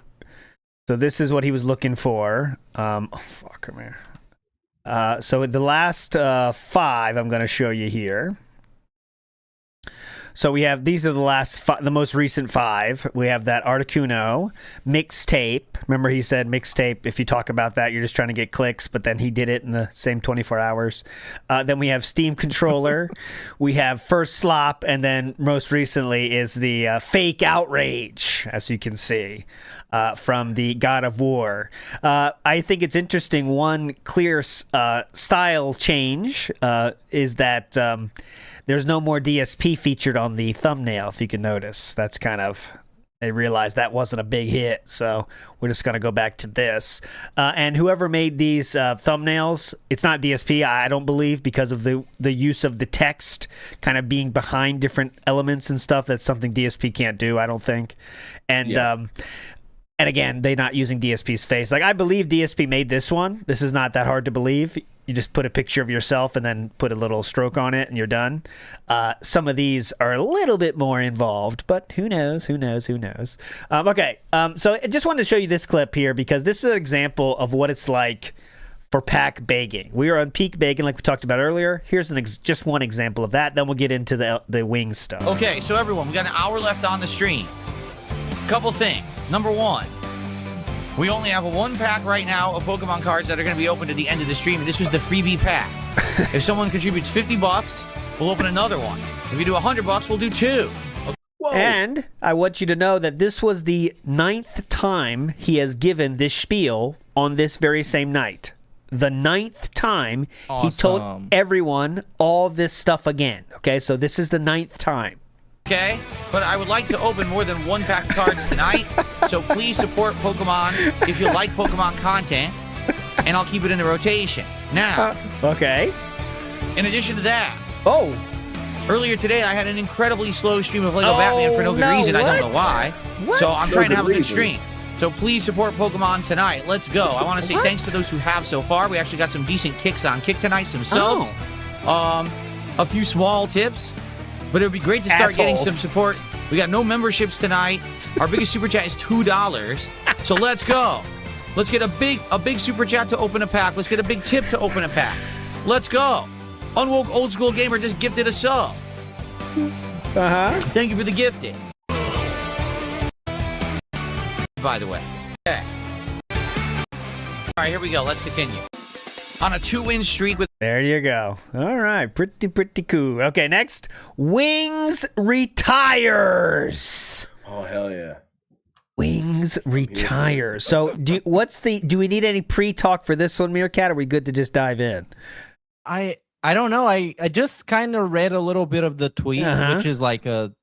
So this is what he was looking for. Oh fuck, come here. So the last 5 I'm going to show you here. So we have, these are the last the most recent 5. We have that Articuno mixtape. Remember he said mixtape, if you talk about that, you're just trying to get clicks, but then he did it in the same 24 hours. Then we have Steam Controller. We have First Slop, and then most recently is the Fake Outrage, as you can see, from the God of War. I think it's interesting. One clear style change is that there's no more DSP featured on the thumbnail, if you can notice. That's kind of, they realized that wasn't a big hit, so we're just going to go back to this. And whoever made these thumbnails, it's not DSP, I don't believe, because of the use of the text kind of being behind different elements and stuff. That's something DSP can't do, I don't think. And and again, they're not using DSP's face. Like, I believe DSP made this one. This is not that hard to believe. You just put a picture of yourself and then put a little stroke on it and you're done. Some of these are a little bit more involved, but who knows? Okay, so I just wanted to show you this clip here because this is an example of what it's like for pack begging. We are on peak begging like we talked about earlier. Here's just one example of that. Then we'll get into the wings stuff. Okay, so everyone, we got an hour left on the stream. Couple things. Number 1, we only have a 1-pack right now of Pokemon cards that are going to be opened at the end of the stream. And this was the freebie pack. If someone contributes $50, we'll open another one. If you do $100, we'll do 2. Okay. And I want you to know that this was the 9th time he has given this spiel on this very same night. The 9th time he told everyone all this stuff again. Okay, so this is the 9th time. Okay, but I would like to open more than 1 pack of cards tonight, so please support Pokemon if you like Pokemon content, and I'll keep it in the rotation. Now, okay. In addition to that, earlier today I had an incredibly slow stream of Lego Batman for no good reason. I don't know why. So I'm trying to have a good stream. So please support Pokemon tonight. Let's go. I want to say thanks to those who have so far. We actually got some decent kicks on Kick tonight, some subs, a few small tips. But it would be great to start getting some support. We got no memberships tonight. Our biggest super chat is $2. So let's go. Let's get a big super chat to open a pack. Let's get a big tip to open a pack. Let's go. Unwoke Old School Gamer just gifted a sub. Thank you for the gifting. By the way. Okay. All right, here we go. Let's continue. On a 2-win streak with... There you go. All right. Pretty cool. Okay, next. Wings retires. Oh, hell yeah. Wings retires. So, do we need any pre-talk for this one, Meerkat? Or are we good to just dive in? I don't know. I just kind of read a little bit of the tweet, which is like a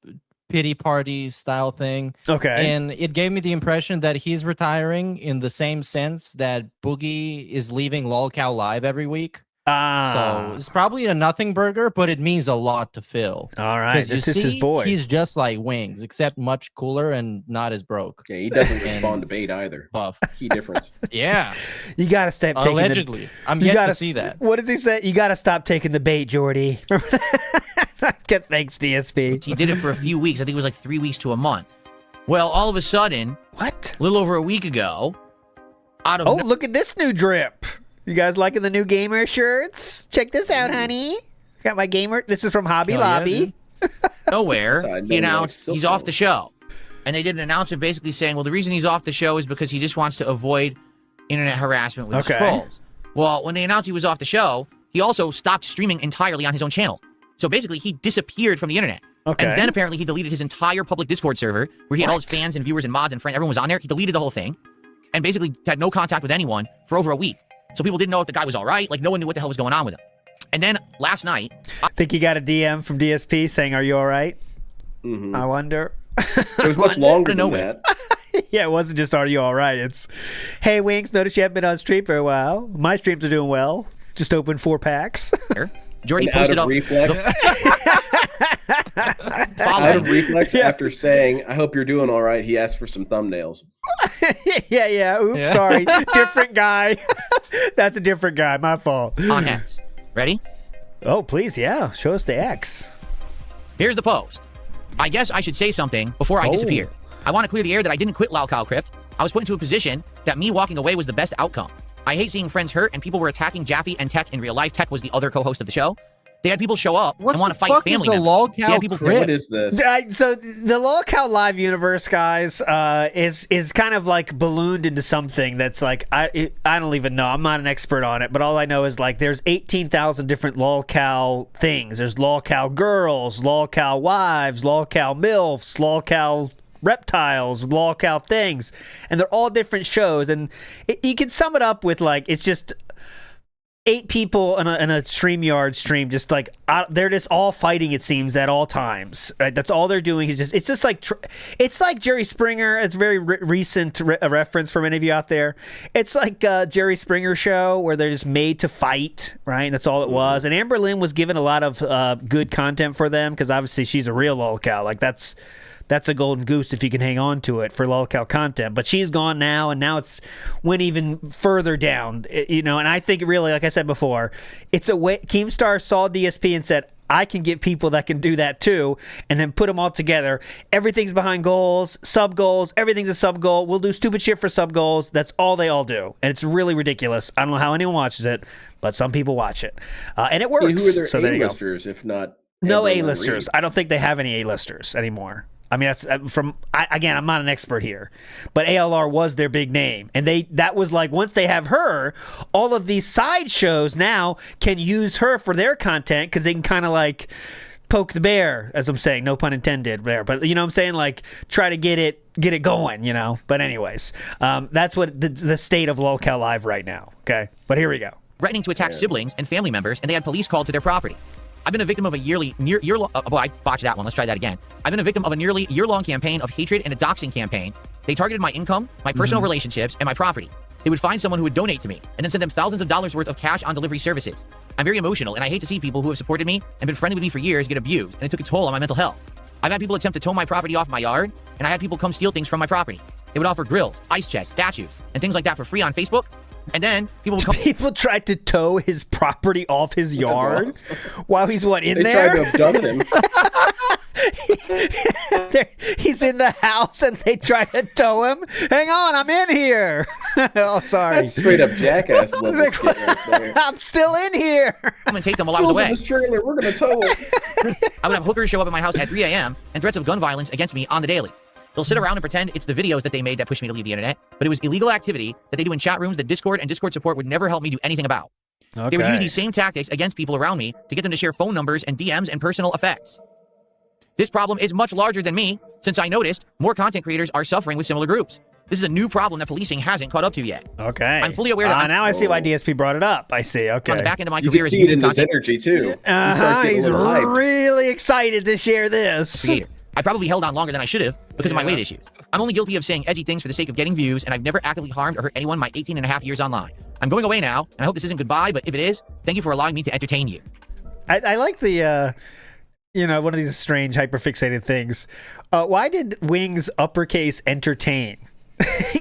pity party style thing. Okay. And it gave me the impression that he's retiring in the same sense that Boogie is leaving LOLCOW Live every week. So it's probably a nothing burger, but it means a lot to Phil. All right, this is his boy. He's just like Wings, except much cooler and not as broke. Yeah, he doesn't respond to bait either. Buff. Key difference. Yeah. You got to stop taking Allegedly. I'm you yet gotta to see that. What does he say? You got to stop taking the bait, Jordy. Thanks, DSP. He did it for a few weeks. I think it was like 3 weeks to a month. Well, all of a sudden, What? a little over a week ago, out of Oh, look at this new drip. You guys liking the new gamer shirts? Check this out, honey. Got my gamer. This is from Hobby Hell yeah, Lobby. nowhere, So I he don't announced like he's silk off the show. And they did an announcement basically saying, well, the reason he's off the show is because he just wants to avoid internet harassment with his Okay. trolls. Well, when they announced he was off the show, he also stopped streaming entirely on his own channel. So basically, he disappeared from the internet. Okay. And then apparently he deleted his entire public Discord server where he had all his What? fans and viewers and mods and friends. Everyone was on there. He deleted the whole thing and basically had no contact with anyone for over a week. So people didn't know if the guy was all right. Like, no one knew what the hell was going on with him. And then last night, I think you got a DM from DSP saying, "Are you all right?" Mhm. I wonder. It was much longer than nowhere. that. Yeah, it wasn't just "Are you all right?" It's, "Hey, Wings, notice you haven't been on stream for a while. My streams are doing well. Just opened 4 packs." Jordy And out posted of up reflex, out of reflex, after saying, "I hope you're doing all right," he asked for some thumbnails. yeah. Oops, Yeah. sorry. Different guy. That's a different guy. My fault. on X. Ready? Oh, please, yeah. Show us the X. Here's the post. I guess I should say something before I Oh. disappear. I want to clear the air that I didn't quit LOLCOW Crypt. I was put into a position that me walking away was the best outcome. I hate seeing friends hurt and people were attacking Jaffe and Tech in real life. Tech was the other co-host of the show. They had people show up and want to fight family Is a members. LOLCOW They had people Crypt? What is this? So the LOLCOW Live universe, guys, is kind of like ballooned into something that's like I don't even know. I'm not an expert on it, but all I know is like there's 18,000 different LOLCOW things. There's LOLCOW girls, LOLCOW wives, LOLCOW milfs, LOLCOW reptiles, LOLCOW things, and they're all different shows. And you can sum it up with like it's just 8 people in a StreamYard stream, just like they're just all fighting. It seems at all times. Right? That's all they're doing. It's just like it's like Jerry Springer. It's a very recent reference for many of you out there. It's like Jerry Springer show where they're just made to fight. Right? And that's all it was. And Amber Lynn was given a lot of good content for them because obviously she's a real LOLCOW. Like that's a golden goose if you can hang on to it for LOLCOW content. But she's gone now, and now it's went even further down. And I think really, like I said before, it's a way. Keemstar saw DSP and said, I can get people that can do that too, and then put them all together. Everything's behind goals, sub goals. Everything's a sub goal. We'll do stupid shit for sub goals. That's all they all do, and it's really ridiculous. I don't know how anyone watches it, but some people watch it, and it works. Hey, who are their So there you go. A-listers, if not No Amber Lynn A-listers. Reed? I don't think they have any A-listers anymore. I mean, that's again, I'm not an expert here, but ALR was their big name. And that was like, once they have her, all of these side shows now can use her for their content because they can kind of like poke the bear, as I'm saying, no pun intended there. But you know what I'm saying? Like try to get it going, But anyways, that's what the state of LOLCOW Live right now. Okay. But here we go. threatening to attack siblings and family members, and they had police called to their property. I've been a victim of a year-long. I botched that one. Let's try that again. I've been a victim of a nearly year-long campaign of hatred and a doxing campaign. They targeted my income, my personal relationships, and my property. They would find someone who would donate to me and then send them thousands of dollars worth of cash on delivery services. I'm very emotional, and I hate to see people who have supported me and been friendly with me for years get abused, and it took a toll on my mental health. I've had people attempt to tow my property off my yard, and I had people come steal things from my property. They would offer grills, ice chests, statues, and things like that for free on Facebook. And then people would come. People tried to tow his property off his yard while he's in They there? tried to abduct him. He's in the house and they try to tow him. Hang on, I'm in here. Oh, sorry. That's straight up jackass level skit right there. I'm still in here. Come and take them while I was Pulls in away. this trailer, we're gonna tow him. I would have hookers show up at my house at 3 a.m. and threats of gun violence against me on the daily. They'll sit around and pretend it's the videos that they made that pushed me to leave the internet, but it was illegal activity that they do in chat rooms that Discord and Discord support would never help me do anything about. They would use these same tactics against people around me to get them to share phone numbers and DMs and personal effects. This problem is much larger than me, since I noticed more content creators are suffering with similar groups. This is a new problem that policing hasn't caught up to yet. Okay. I'm fully aware that now I see why DSP brought it up. I see. Okay. on the back end of my You career can as see it YouTube in his content energy too. He starts getting He's a little hyped. really excited to share this. creator. I probably held on longer than I should have because of my weight issues. I'm only guilty of saying edgy things for the sake of getting views, and I've never actively harmed or hurt anyone in my 18 and a half years online. I'm going away now, and I hope this isn't goodbye, but if it is, thank you for allowing me to entertain you. I like the, one of these strange hyperfixated things. Why did Wings uppercase entertain?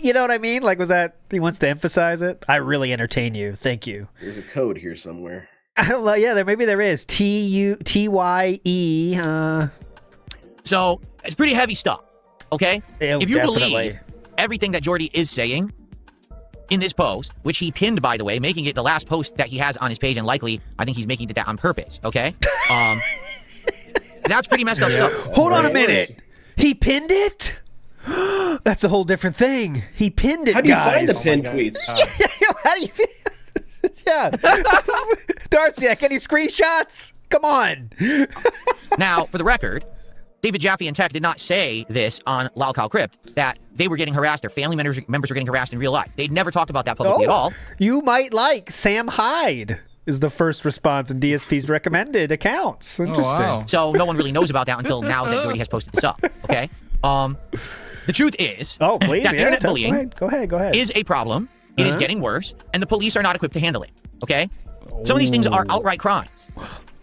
You know what I mean? Like, was that he wants to emphasize it? I really entertain you. Thank you. There's a code here somewhere. I don't know. Yeah, maybe there is. TYE. So it's pretty heavy stuff. Okay. If you definitely believe everything that Jordy is saying in this post, which he pinned, by the way, making it the last post that he has on his page, and likely I think he's making it that on purpose. Okay. That's pretty messed up stuff. Hold on a minute. He pinned it? That's a whole different thing. He pinned it, How do you guys. find the pinned tweets? How do you? Yeah. Darcy, any screenshots? Come on. Now, for the record, David Jaffe and Tech did not say this on Lolcow Crypt, that they were getting harassed, their family members were getting harassed in real life. They'd never talked about that publicly at all. You might like Sam Hyde is the first response in DSP's recommended accounts. Interesting. wow. So no one really knows about that until now that Jordy has posted this up. Okay. The truth is Oh, please. that Yeah, internet bullying Go ahead. is a problem. It is getting worse, and the police are not equipped to handle it. Okay. Some of these things are outright crimes.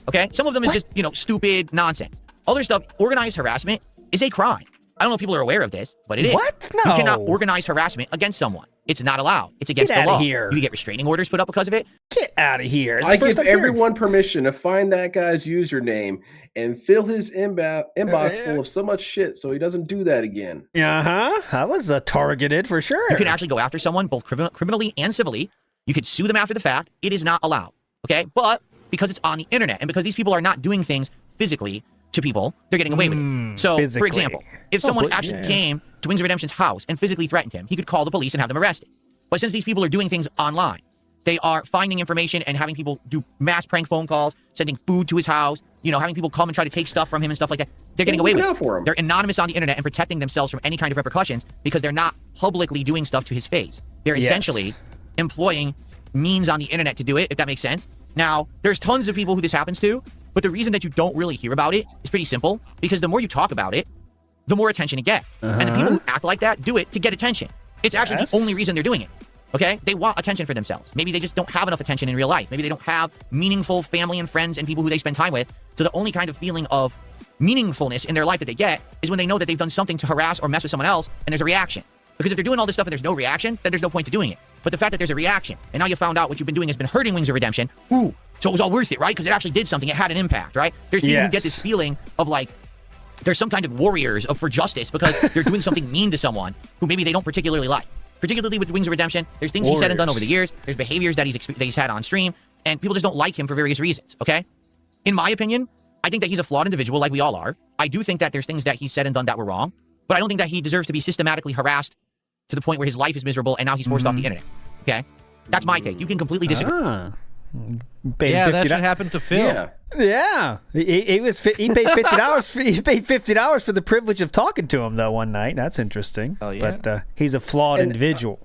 Okay. Some of them is just, stupid nonsense. Other stuff, organized harassment is a crime. I don't know if people are aware of this, but it is. What? No. You cannot organize harassment against someone. It's not allowed. It's against Get the law. outta here. You get restraining orders put up because of it. Get out of here. It's I the first give I'm hearing. everyone permission to find that guy's username and fill his inbox full of so much shit so he doesn't do that again. Uh-huh. That was targeted for sure. You can actually go after someone both criminally and civilly. You could sue them after the fact. It is not allowed. Okay? But because it's on the internet and because these people are not doing things physically to people, they're getting away with it. So, physically. for example, if someone actually came to Wings of Redemption's house and physically threatened him, he could call the police and have them arrested. But since these people are doing things online, they are finding information and having people do mass prank phone calls, sending food to his house, having people come and try to take stuff from him and stuff like that. They're getting away with it. They're anonymous on the internet and protecting themselves from any kind of repercussions because they're not publicly doing stuff to his face. They're essentially employing means on the internet to do it, if that makes sense. Now, there's tons of people who this happens to, but the reason that you don't really hear about it is pretty simple, because the more you talk about it, the more attention it gets. And the people who act like that do it to get attention. It's actually the only reason they're doing it. Okay? They want attention for themselves. Maybe they just don't have enough attention in real life. Maybe they don't have meaningful family and friends and people who they spend time with. So the only kind of feeling of meaningfulness in their life that they get is when they know that they've done something to harass or mess with someone else and there's a reaction. Because if they're doing all this stuff and there's no reaction, then there's no point to doing it. But the fact that there's a reaction, and now you found out what you've been doing has been hurting Wings of Redemption, so it was all worth it, right? Because it actually did something. It had an impact, right? There's people who get this feeling of like, there's some kind of warriors for justice because they're doing something mean to someone who maybe they don't particularly like. Particularly with Wings of Redemption, there's things he's said and done over the years. There's behaviors that he's had on stream, and people just don't like him for various reasons, okay? In my opinion, I think that he's a flawed individual like we all are. I do think that there's things that he's said and done that were wrong, but I don't think that he deserves to be systematically harassed to the point where his life is miserable and now he's forced off the internet, okay? That's my take. You can completely disagree. That should happen to Phil. Yeah. He paid $50. He paid $50 for the privilege of talking to him though one night. That's interesting. Oh yeah. But he's a flawed individual.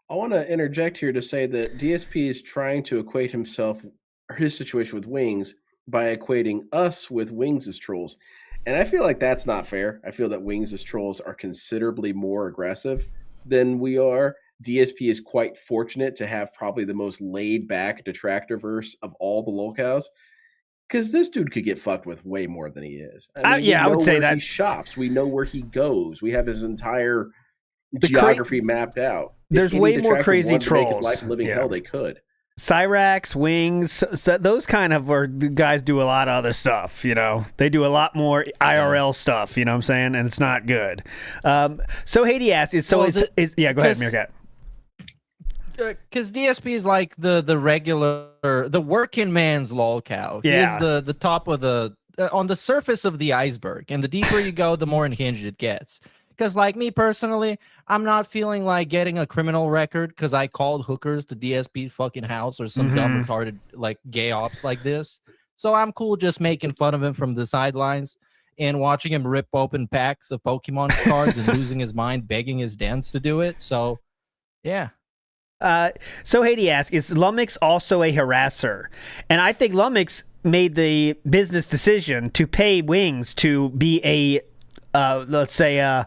I want to interject here to say that DSP is trying to equate himself or his situation with Wings by equating us with Wings as trolls. And I feel like that's not fair. I feel that Wings as trolls are considerably more aggressive than we are. DSP is quite fortunate to have probably the most laid-back detractorverse of all the locales, because this dude could get fucked with way more than he is. I would say that he shops. We know where he goes. We have his entire geography mapped out. There's way more crazy trolls. Make his life living hell, they could. Cyrax, Wings, those kind of guys do a lot of other stuff, They do a lot more IRL stuff, you know what I'm saying? And it's not good. So Haiti asks, go ahead, Meerkat. Because DSP is like the regular, the working man's lolcow. He is the top of on the surface of the iceberg. And the deeper you go, the more unhinged it gets. Because like me personally, I'm not feeling like getting a criminal record because I called hookers to DSP's fucking house or some dumb retarded like gay ops like this. So I'm cool just making fun of him from the sidelines and watching him rip open packs of Pokemon cards and losing his mind, begging his dents to do it. So, yeah. So Haiti asks, is Lumix also a harasser? And I think Lumix made the business decision to pay Wings to be a, let's say,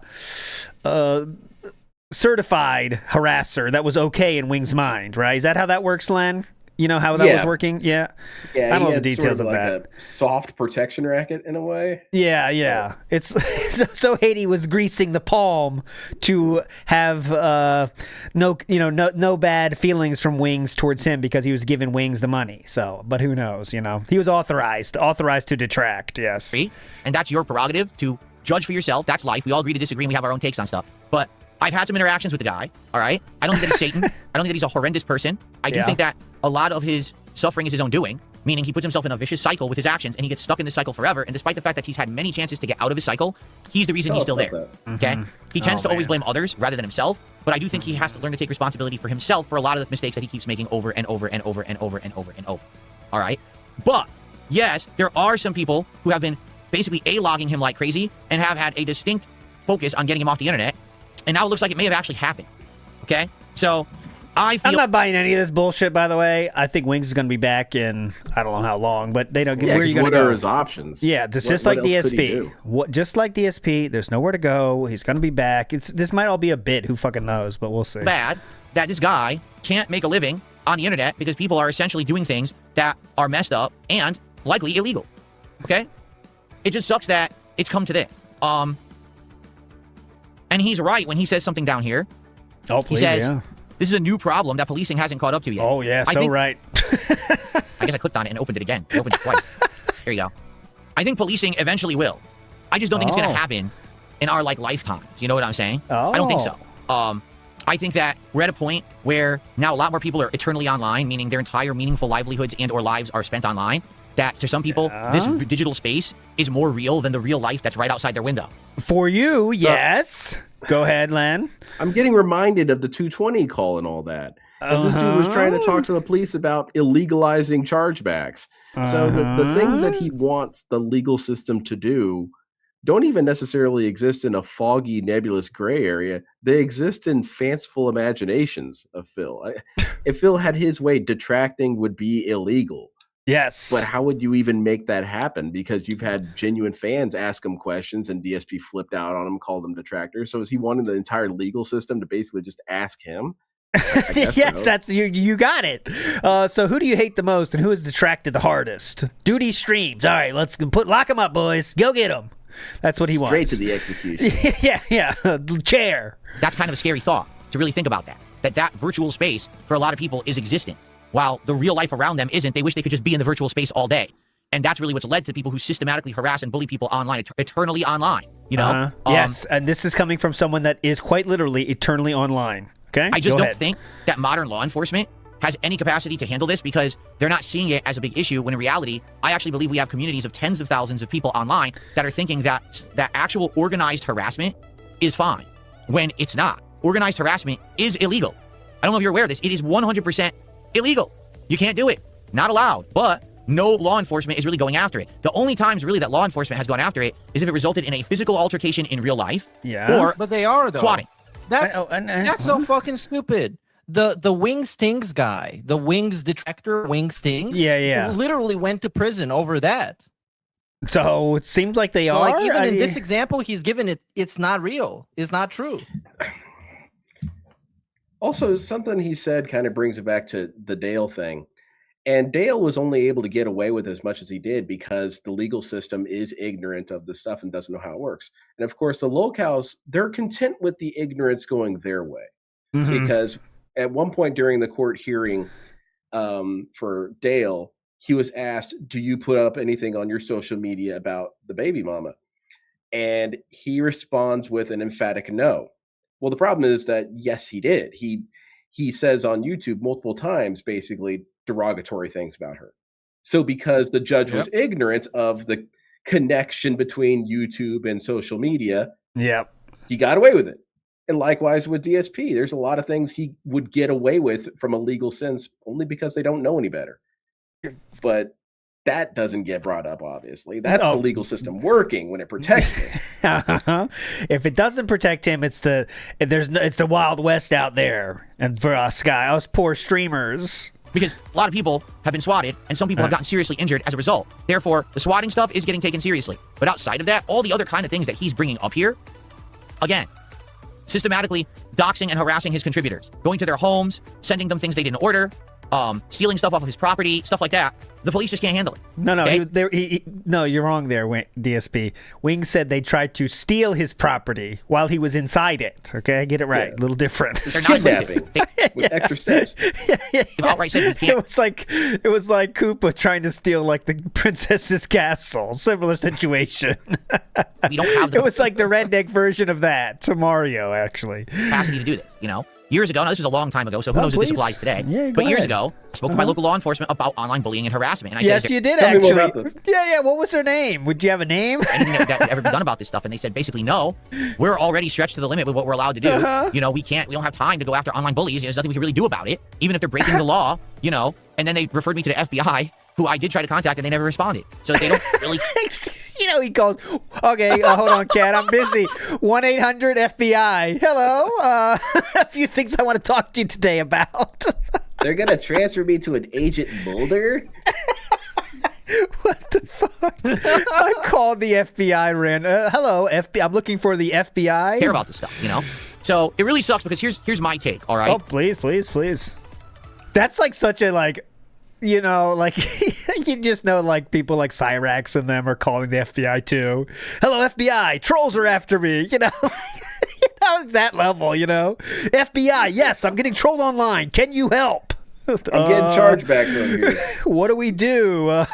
certified harasser that was okay in Wings' mind, right? Is that how that works, Len? You know how that was working? Yeah. Yeah, I don't know he the had details sort of like that. a soft protection racket in a way. Yeah. It's so Haiti was greasing the palm to have no bad feelings from Wings towards him because he was giving Wings the money. So, but who knows? He was authorized to detract. Yes. And that's your prerogative to judge for yourself. That's life. We all agree to disagree, and we have our own takes on stuff. But I've had some interactions with the guy. All right. I don't think that he's Satan. I don't think that he's a horrendous person. I do think that a lot of his suffering is his own doing, meaning he puts himself in a vicious cycle with his actions, and he gets stuck in this cycle forever. And despite the fact that he's had many chances to get out of his cycle, he's the reason he's still there. Okay? He tends to always blame others rather than himself, but I do think he has to learn to take responsibility for himself for a lot of the mistakes that he keeps making over and over and over and over and over and over. All right? But, yes, there are some people who have been basically A-logging him like crazy and have had a distinct focus on getting him off the internet, and now it looks like it may have actually happened. Okay? So I'm not buying any of this bullshit, by the way. I think Wings is going to be back in, I don't know how long, but they don't get where are you going to go? What are his options? Yeah, just like DSP. Just like DSP, there's nowhere to go. He's going to be back. This might all be a bit. Who fucking knows? But we'll see. Bad that this guy can't make a living on the internet because people are essentially doing things that are messed up and likely illegal. Okay? It just sucks that it's come to this. And he's right when he says something down here. Oh, please, he says, this is a new problem that policing hasn't caught up to yet. Oh, yeah, right. I guess I clicked on it and opened it again. I opened it twice. There you go. I think policing eventually will. I just don't think it's going to happen in our, lifetimes. You know what I'm saying? I don't think so. I think that we're at a point where now a lot more people are eternally online, meaning their entire meaningful livelihoods and or lives are spent online. That to some people, this digital space is more real than the real life that's right outside their window. For you, yes. Go ahead, Len. I'm getting reminded of the 220 call and all that. As this dude was trying to talk to the police about illegalizing chargebacks. So the things that he wants the legal system to do don't even necessarily exist in a foggy, nebulous gray area. They exist in fanciful imaginations of Phil. If Phil had his way, detracting would be illegal. Yes. But how would you even make that happen? Because you've had genuine fans ask him questions and DSP flipped out on him, called him detractors. So is he wanting the entire legal system to basically just ask him? Yes, so. That's you got it. So who do you hate the most and who has detracted the hardest? Duty streams. All right, let's lock him up, boys. Go get him. That's what he wants. Straight to the execution. Yeah. Chair. That's kind of a scary thought to really think about that. That virtual space for a lot of people is existence. While the real life around them isn't, they wish they could just be in the virtual space all day. And that's really what's led to people who systematically harass and bully people online, eternally online, you know? Yes, and this is coming from someone that is quite literally eternally online, okay? I just don't think that modern law enforcement has any capacity to handle this because they're not seeing it as a big issue, when in reality, I actually believe we have communities of tens of thousands of people online that are thinking that actual organized harassment is fine, when it's not. Organized harassment is illegal. I don't know if you're aware of this. It is 100% illegal. You can't do it. Not allowed. But no law enforcement is really going after it. The only times really that law enforcement has gone after it is if it resulted in a physical altercation in real life. Yeah. Or but they are though. Swatting. That's so fucking stupid. The Wing Stings guy, the Wings detractor, Wing Stings. Yeah. Literally went to prison over that. So it seems like they are. Like even in this example he's given, it's not real. It's not true. Also, something he said kind of brings it back to the Dale thing. And Dale was only able to get away with as much as he did because the legal system is ignorant of the stuff and doesn't know how it works. And of course, the locals, they're content with the ignorance going their way. Mm-hmm. Because at one point during the court hearing for Dale, he was asked, do you put up anything on your social media about the baby mama? And he responds with an emphatic no. Well, the problem is that, yes, he did. He says on YouTube multiple times, basically, derogatory things about her. So because the judge was ignorant of the connection between YouTube and social media, he got away with it. And likewise with DSP, there's a lot of things he would get away with from a legal sense only because they don't know any better. But that doesn't get brought up, obviously. That's the legal system working when it protects me. If it doesn't protect him, it's the Wild West out there, and for us poor streamers. Because a lot of people have been swatted, and some people have gotten seriously injured as a result. Therefore, the swatting stuff is getting taken seriously. But outside of that, all the other kind of things that he's bringing up here, again, systematically doxing and harassing his contributors, going to their homes, sending them things they didn't order, stealing stuff off of his property, stuff like that. The police just can't handle it. No, okay? No, you're wrong there, DSP. Wing said they tried to steal his property while he was inside it. Okay, get it right. Yeah. A little different. They're not Kidnapping with extra steps. They've outright said we can't. It was like Koopa trying to steal like the princess's castle. Similar situation. We don't have the It was like the redneck version of that to Mario, actually. capacity to do this, you know? Years ago, now this was a long time ago, so who knows if this applies today. Yeah, but years ahead. ago, I spoke with my local law enforcement about online bullying and harassment. And I Yes, said, you did Tell me more actually. about this. Yeah. What was her name? Would you have a name? anything that ever been done about this stuff? And they said, basically, no, we're already stretched to the limit with what we're allowed to do. You know, we don't have time to go after online bullies. There's nothing we can really do about it, even if they're breaking the law, you know. And then they referred me to the FBI, who I did try to contact, and they never responded. So they don't really... You know, he called. Okay, hold on, Kat. I'm busy. 1-800-FBI. Hello. A few things I want to talk to you today about. They're gonna transfer me to an Agent Mulder. What the fuck? I called the FBI. Hello, FBI. I'm looking for the FBI. care about this stuff, you know? So it really sucks because here's my take, all right? Oh, please. That's like such a like. You know, like, you just know, like, people like Cyrax and them are calling the FBI, too. Hello, FBI, trolls are after me, you know? It's that level, you know? FBI, yes, I'm getting trolled online. Can you help? I'm getting chargebacks over here. What do we do?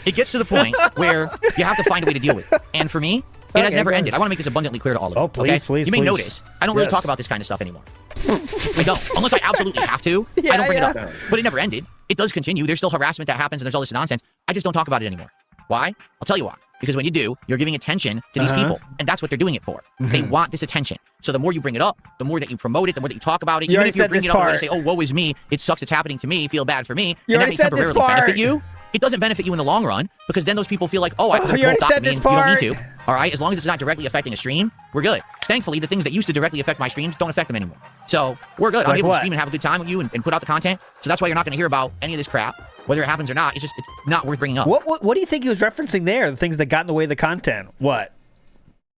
It gets to the point where you have to find a way to deal with it. And for me, it has never go ended. I want to make this abundantly clear to all of you. Oh, please, okay? please, You may please. notice, I don't really Yes. talk about this kind of stuff anymore. I don't. Unless I absolutely have to, I don't bring it up. But it never ended. It does continue. There's still harassment that happens and there's all this nonsense. I just don't talk about it anymore. Why? I'll tell you why. Because when you do, you're giving attention to these people. And that's what they're doing it for. They want this attention. So the more you bring it up, the more that you promote it, the more that you talk about it. You Even already if you said bring this it up and part. say, oh, woe is me, it sucks, it's happening to me, feel bad for me, You and that already may said this temporarily benefit part. you, it doesn't benefit you in the long run because then those people feel like, oh, I you already said me, this and you don't part. need to. All right, as long as it's not directly affecting a stream, we're good. Thankfully, the things that used to directly affect my streams don't affect them anymore. So we're good. I'm Like able what? to stream and have a good time with you and put out the content. So that's why you're not going to hear about any of this crap, whether it happens or not. It's not worth bringing up. What do you think he was referencing there? The things that got in the way of the content? What?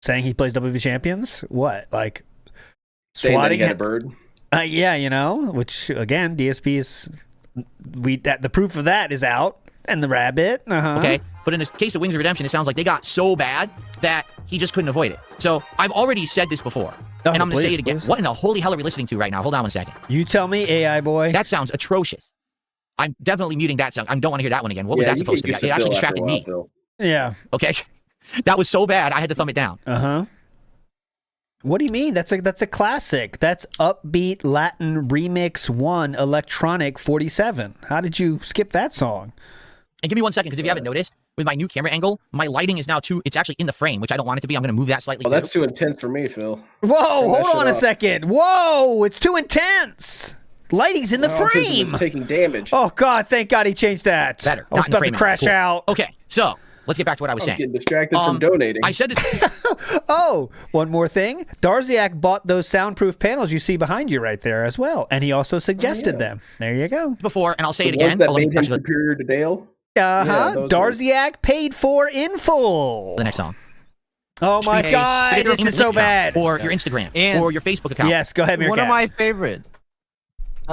Saying he plays WWE Champions? What? Like Saying that he swatting got a him? bird. Yeah, you know, which again, DSP is the proof of that is out, and the rabbit. Okay, but in the case of Wings of Redemption, it sounds like they got so bad that he just couldn't avoid it. So I've already said this before, and I'm going to say it again. please. What in the holy hell are we listening to right now? Hold on one second. You tell me, AI boy. That sounds atrocious. I'm definitely muting that sound. I don't want to hear that one again. What was that supposed to be? It actually distracted me. Yeah. Okay, that was so bad I had to thumb it down. What do you mean? That's a classic. That's upbeat Latin remix 1 electronic 47. How did you skip that song? And give me 1 second, because if you haven't noticed, with my new camera angle, my lighting is now it's actually in the frame, which I don't want it to be. I'm going to move that slightly. Oh, that's too intense for me, Phil. Whoa, Turn that hold on shit a off. second. Whoa, it's too intense. Lighting's in the All intense frame. is taking damage. Oh God, thank God he changed that. better. I was Not in the about to frame now. crash Cool. out. Okay, so let's get back to what I was I'm saying. getting distracted from donating. I said this. Oh, one more thing. Darziak bought those soundproof panels you see behind you right there as well, and he also suggested them. There you go. Before, and I'll say it The ones again. that Oh, let me made him actually go to superior to Dale. those Darziak paid for in full. the next song. Oh my Hey, God, pick your this is so account, bad. Or your Instagram, And- or your Facebook account. Yes, go ahead, Meerkat.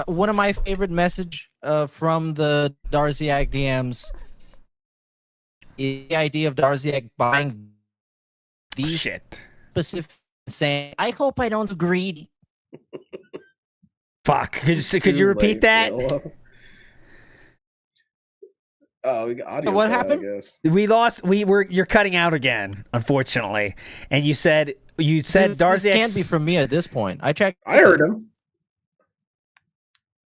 One of my favorite message from the Darziak DMs is the idea of Darziak buying these Shit. specific, saying, "I hope I don't greedy." Fuck. Could you repeat that? Oh, we got audio. What file, happened? I guess. We lost. You're cutting out again, unfortunately. And you said This Darziak can't be from me at this point. I checked. I heard him.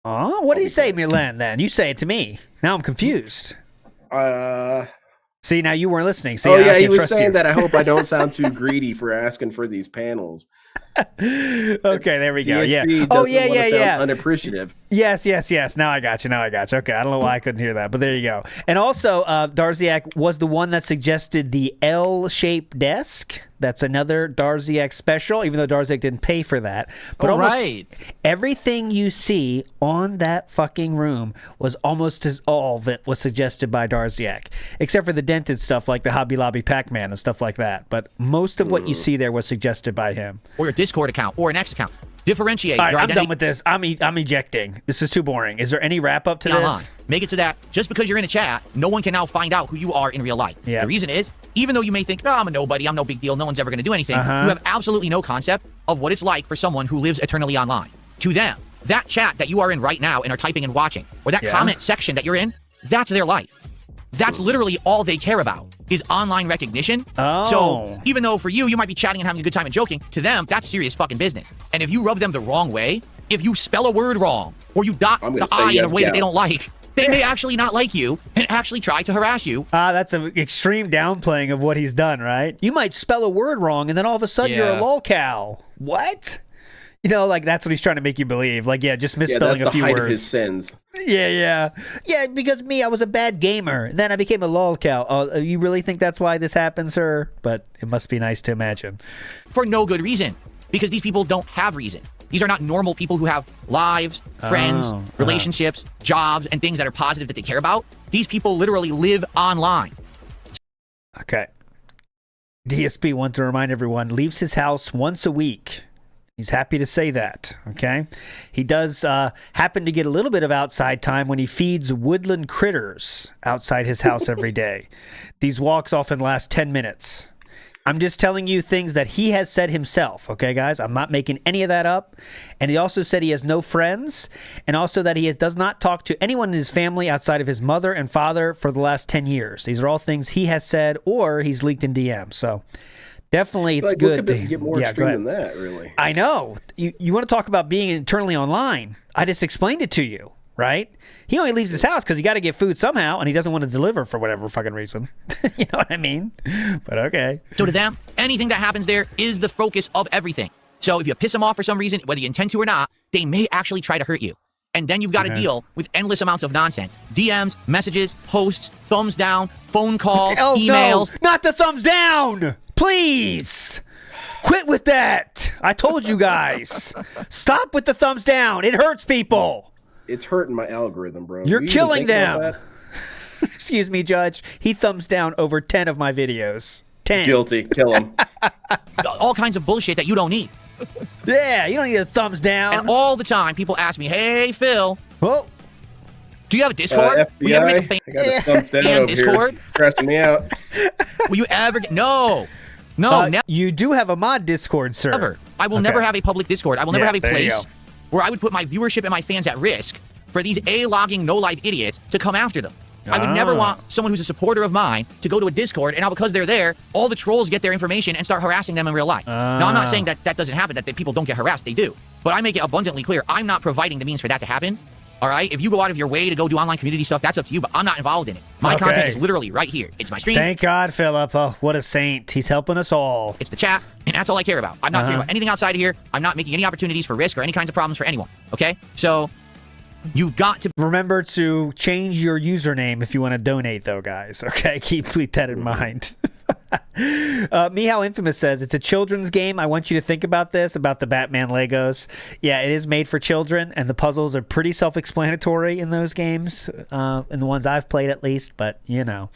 Oh, what did he say, Milan? Then you say it to me. Now I'm confused. See, now you weren't listening. See, Oh I yeah, can he was trust saying you. that I hope I don't sound too greedy for asking for these panels. Okay, there we go. DSP Yeah. doesn't Oh, yeah, wanna yeah, sound yeah. unappreciative. Yes. Now I got you. Okay, I don't know why I couldn't hear that, but there you go. And also, Darziak was the one that suggested the L-shaped desk. That's another Darziak special, even though Darziak didn't pay for that. But almost everything you see on that fucking room was almost all of it was suggested by Darziak, except for the dented stuff like the Hobby Lobby Pac-Man and stuff like that. But most of what you see there was suggested by him. Or your Discord account or an X account. Differentiate All right, your I'm identity. done with this. I'm ejecting. This is too boring. Is there any wrap up to Online. this? Make it so that just because you're in a chat, no one can now find out who you are in real life. Yeah. The reason is, even though you may think, no, I'm a nobody, I'm no big deal, no one's ever going to do anything, Uh-huh. you have absolutely no concept of what it's like for someone who lives eternally online. To them, that chat that you are in right now and are typing and watching, or that comment section that you're in, that's their life. That's literally all they care about is online recognition. Oh. So even though for you, you might be chatting and having a good time and joking, to them, that's serious fucking business. And if you rub them the wrong way, if you spell a word wrong, or you dot the I in a way that they don't like, they may actually not like you and actually try to harass you. That's an extreme downplaying of what he's done, right? You might spell a word wrong, and then all of a sudden you're a lolcow. What? You know, like that's what he's trying to make you believe. Like, yeah, just misspelling that's a few the height words. of his sins. Yeah, because me, I was a bad gamer. Then I became a lolcow. Oh, you really think that's why this happens, sir? But it must be nice to imagine. For no good reason. Because these people don't have reason. These are not normal people who have lives, friends, relationships, jobs, and things that are positive that they care about. These people literally live online. Okay. DSP wants to remind everyone, leaves his house once a week. He's happy to say that, okay? He does happen to get a little bit of outside time when he feeds woodland critters outside his house every day. These walks often last 10 minutes. I'm just telling you things that he has said himself, okay, guys? I'm not making any of that up. And he also said he has no friends, and also that he does not talk to anyone in his family outside of his mother and father for the last 10 years. These are all things he has said or he's leaked in DM. So definitely it's good to get more extreme than that, really. I know. You want to talk about being internally online. I just explained it to you, right? He only leaves his house because he got to get food somehow, and he doesn't want to deliver for whatever fucking reason. You know what I mean? But okay. So to them, anything that happens there is the focus of everything. So if you piss them off for some reason, whether you intend to or not, they may actually try to hurt you. And then you've got to deal with endless amounts of nonsense. DMs, messages, posts, thumbs down, phone calls, emails. No, not the thumbs down! Please! Quit with that! I told you guys. Stop with the thumbs down. It hurts people. It's hurting my algorithm, bro. You're You even killing think about them. Excuse me, Judge. He thumbs down over 10 of my videos. 10. Guilty. Kill him. All kinds of bullshit that you don't need. Yeah, you don't need a thumbs down. And all the time, people ask me, hey, Phil, Well, do you have a Discord? FBI, Will you ever make a I got a thumbs down fan over Discord? here. Stressing me out. Will you ever get... No, never. you do have a mod Discord, sir. Never. I will never have a public Discord. I will never have a there you place go. where I would put my viewership and my fans at risk for these A-logging, no-life idiots to come after them. I would never want someone who's a supporter of mine to go to a Discord, and now because they're there, all the trolls get their information and start harassing them in real life. Now, I'm not saying that that doesn't happen, that people don't get harassed. They do. But I make it abundantly clear, I'm not providing the means for that to happen. All right? If you go out of your way to go do online community stuff, that's up to you, but I'm not involved in it. My content is literally right here. It's my stream. Thank God, Philip. Oh, what a saint. He's helping us all. It's the chat, and that's all I care about. I'm not caring about anything outside of here. I'm not making any opportunities for risk or any kinds of problems for anyone. Okay? So... you've got to remember to change your username if you want to donate, though, guys. Okay, keep that in mind. Meow Infamous says, it's a children's game. I want you to think about this, about the Batman Legos. Yeah, it is made for children, and the puzzles are pretty self-explanatory in those games, in the ones I've played at least, but, you know.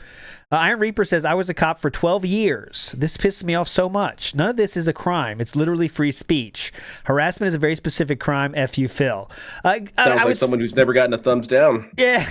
Iron Reaper says, I was a cop for 12 years. This pisses me off so much. None of this is a crime. It's literally free speech. Harassment is a very specific crime. F you, Phil. Sounds like someone who's never gotten a thumbs down. Yeah,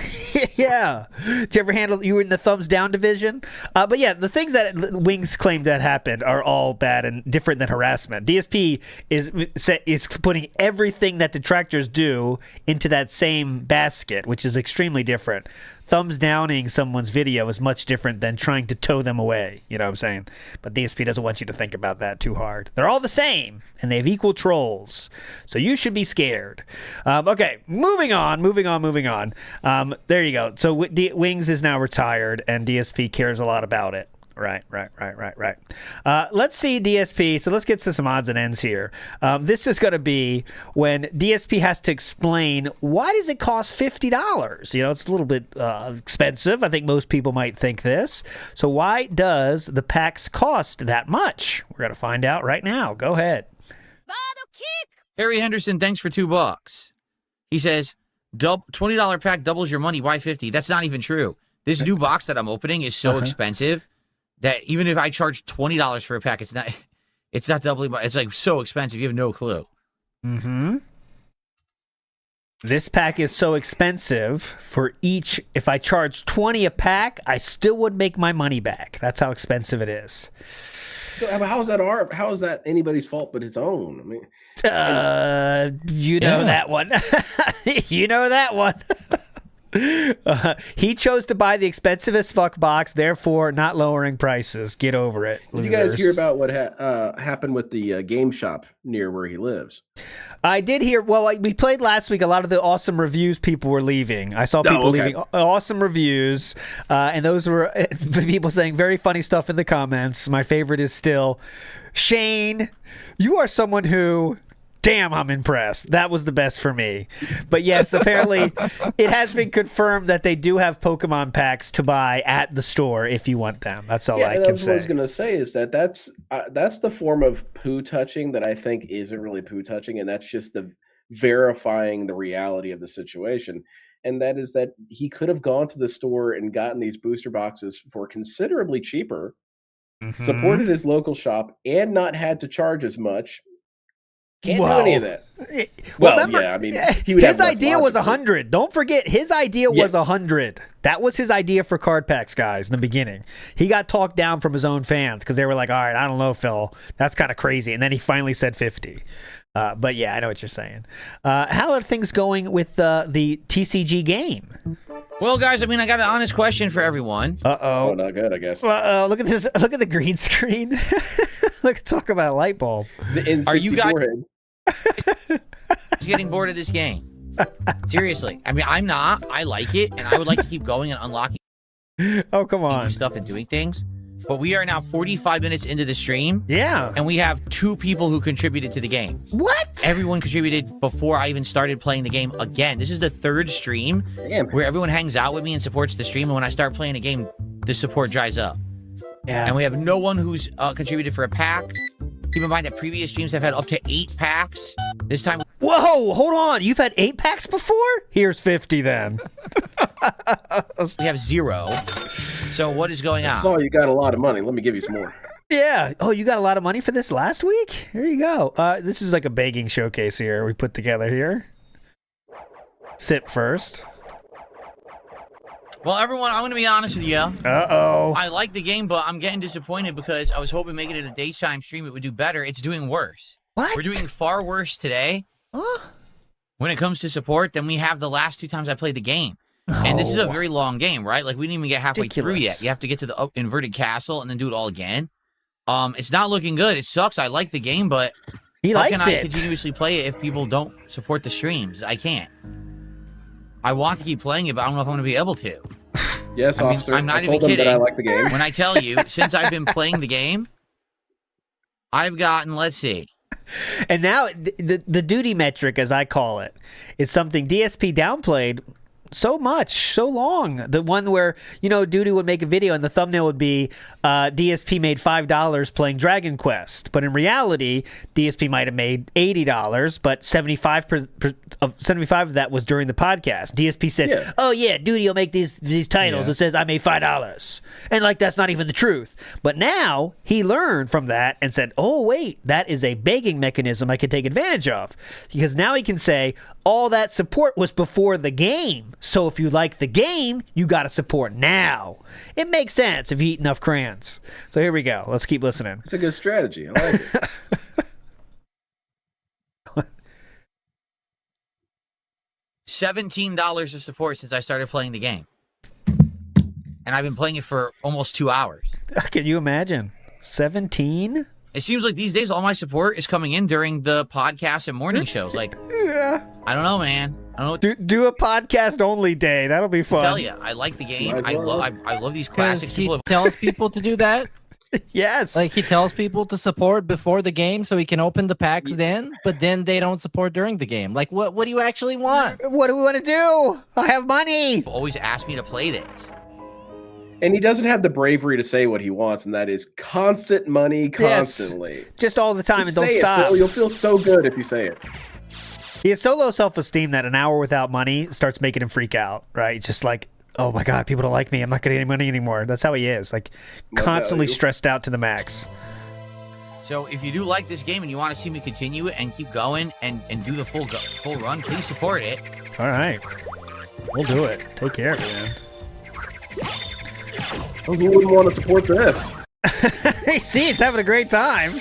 yeah. Did you ever handle, you were in the thumbs down division? But yeah, the things that Wing Wings claim that happened are all bad and different than harassment. DSP is putting everything that detractors do into that same basket, which is extremely different. Thumbs downing someone's video is much different than trying to tow them away. You know what I'm saying? But DSP doesn't want you to think about that too hard. They're all the same, and they have equal trolls. So you should be scared. Okay, moving on. There you go. So Wings is now retired, and DSP cares a lot about it. Right. Let's see DSP. So let's get to some odds and ends here. This is going to be when DSP has to explain, why does it cost $50? You know, it's a little bit expensive. I think most people might think this. So why does the packs cost that much? We're going to find out right now. Go ahead. Harry Henderson, thanks for $2. He says, $20 pack doubles your money. Why 50? That's not even true. This new box that I'm opening is so expensive that even if I charge $20 for a pack, it's not doubling. It's like so expensive. You have no clue. Mm-hmm. This pack is so expensive for each. If I charge $20 a pack, I still would make my money back. That's how expensive it is. So how is that how is that anybody's fault but his own? I mean, you know that one. You know that one. He chose to buy the expensive as fuck box, therefore not lowering prices. Get over it, losers. Did you guys hear about what happened with the game shop near where he lives? I did hear. Well, we played last week. A lot of the awesome reviews people were leaving. I saw people leaving awesome reviews, and those were people saying very funny stuff in the comments. My favorite is still, Shane, you are someone who... Damn, I'm impressed. That was the best for me. But yes, apparently it has been confirmed that they do have Pokemon packs to buy at the store if you want them. That's all I can say. What I was going to say is that's the form of poo touching that I think isn't really poo touching, and that's just the verifying the reality of the situation. And that is that he could have gone to the store and gotten these booster boxes for considerably cheaper, supported his local shop, and not had to charge as much. Can't do any of that. Well, remember, yeah, I mean, his idea was 100. Don't forget, his idea was 100. That was his idea for card packs, guys, in the beginning. He got talked down from his own fans because they were like, all right, I don't know, Phil. That's kind of crazy. And then he finally said 50. But yeah, I know what you're saying. How are things going with the TCG game? Well, guys, I mean, I got an honest question for everyone. Oh, not good, I guess. Look at this. Look at the green screen. Talk about a light bulb. Are you guys getting bored of this game? Seriously. I mean, I'm not. I like it, and I would like to keep going and unlocking come on. stuff and doing things. But we are now 45 minutes into the stream. Yeah. And we have 2 people who contributed to the game. What? Everyone contributed before I even started playing the game again. This is the 3rd stream where everyone hangs out with me and supports the stream. And when I start playing a game, the support dries up. Yeah. And we have no one who's contributed for a pack. Keep in mind that previous streams have had up to 8 packs. This time... Whoa, hold on. You've had 8 packs before? Here's 50 then. We have 0. So what is going on? I saw you got a lot of money. Let me give you some more. Yeah. Oh, you got a lot of money for this last week? Here you go. This is like a begging showcase here we put together here. Sit first. Well, everyone, I'm going to be honest with you. Uh-oh. I like the game, but I'm getting disappointed because I was hoping making it a daytime stream it would do better. It's doing worse. What? We're doing far worse today. Huh? When it comes to support than we have the last 2 times I played the game. Oh. And this is a very long game, right? Like, we didn't even get halfway through Ridiculous. yet. You have to get to the inverted castle and then do it all again. It's not looking good. It sucks. I like the game, but how can I continuously play it if people don't support the streams? I can't. I want to keep playing it, but I don't know if I'm going to be able to. Yes, officer. I'm not I told even them kidding. that I like the game. When I tell you, since I've been playing the game, I've gotten, let's see. And now the duty metric, as I call it, is something DSP downplayed so long. The one where, Duty would make a video and the thumbnail would be DSP made $5 playing Dragon Quest. But in reality, DSP might have made $80, but 75 of that was during the podcast. DSP said, oh yeah, Duty will make these titles. Yeah. It says I made $5. And that's not even the truth. But now he learned from that and said, oh wait, that is a begging mechanism I could take advantage of. Because now he can say all that support was before the game. So if you like the game, you got to support now. It makes sense if you eat enough crayons. So here we go. Let's keep listening. It's a good strategy. I like it. $17 of support since I started playing the game. And I've been playing it for almost 2 hours. Can you imagine? 17? It seems like these days all my support is coming in during the podcasts and morning shows. Like, Yeah. I don't know, man. I don't know what Do a podcast only day. That'll be to fun. tell you. I like the game. I love these Because classics. he People have tells people to do that. Yes. Like he tells people to support before the game so he can open the packs then, but then they don't support during the game. Like what do you actually want? What do we want to do? I have money. always asked me to play this. And he doesn't have the bravery to say what he wants, and that is constant money, constantly. Yes. Just all the time Just and don't say it, stop. Phil. You'll feel so good if you say it. He has so low self-esteem that an hour without money starts making him freak out, right? It's just like, oh my God, people don't like me. I'm not getting any money anymore. That's how he is. Like constantly stressed out to the max. So if you do like this game and you want to see me continue it and keep going and do the full run, please support it. All right. We'll do it. Take care, man. Well, who wouldn't want to support this? Hey, see, he's having a great time.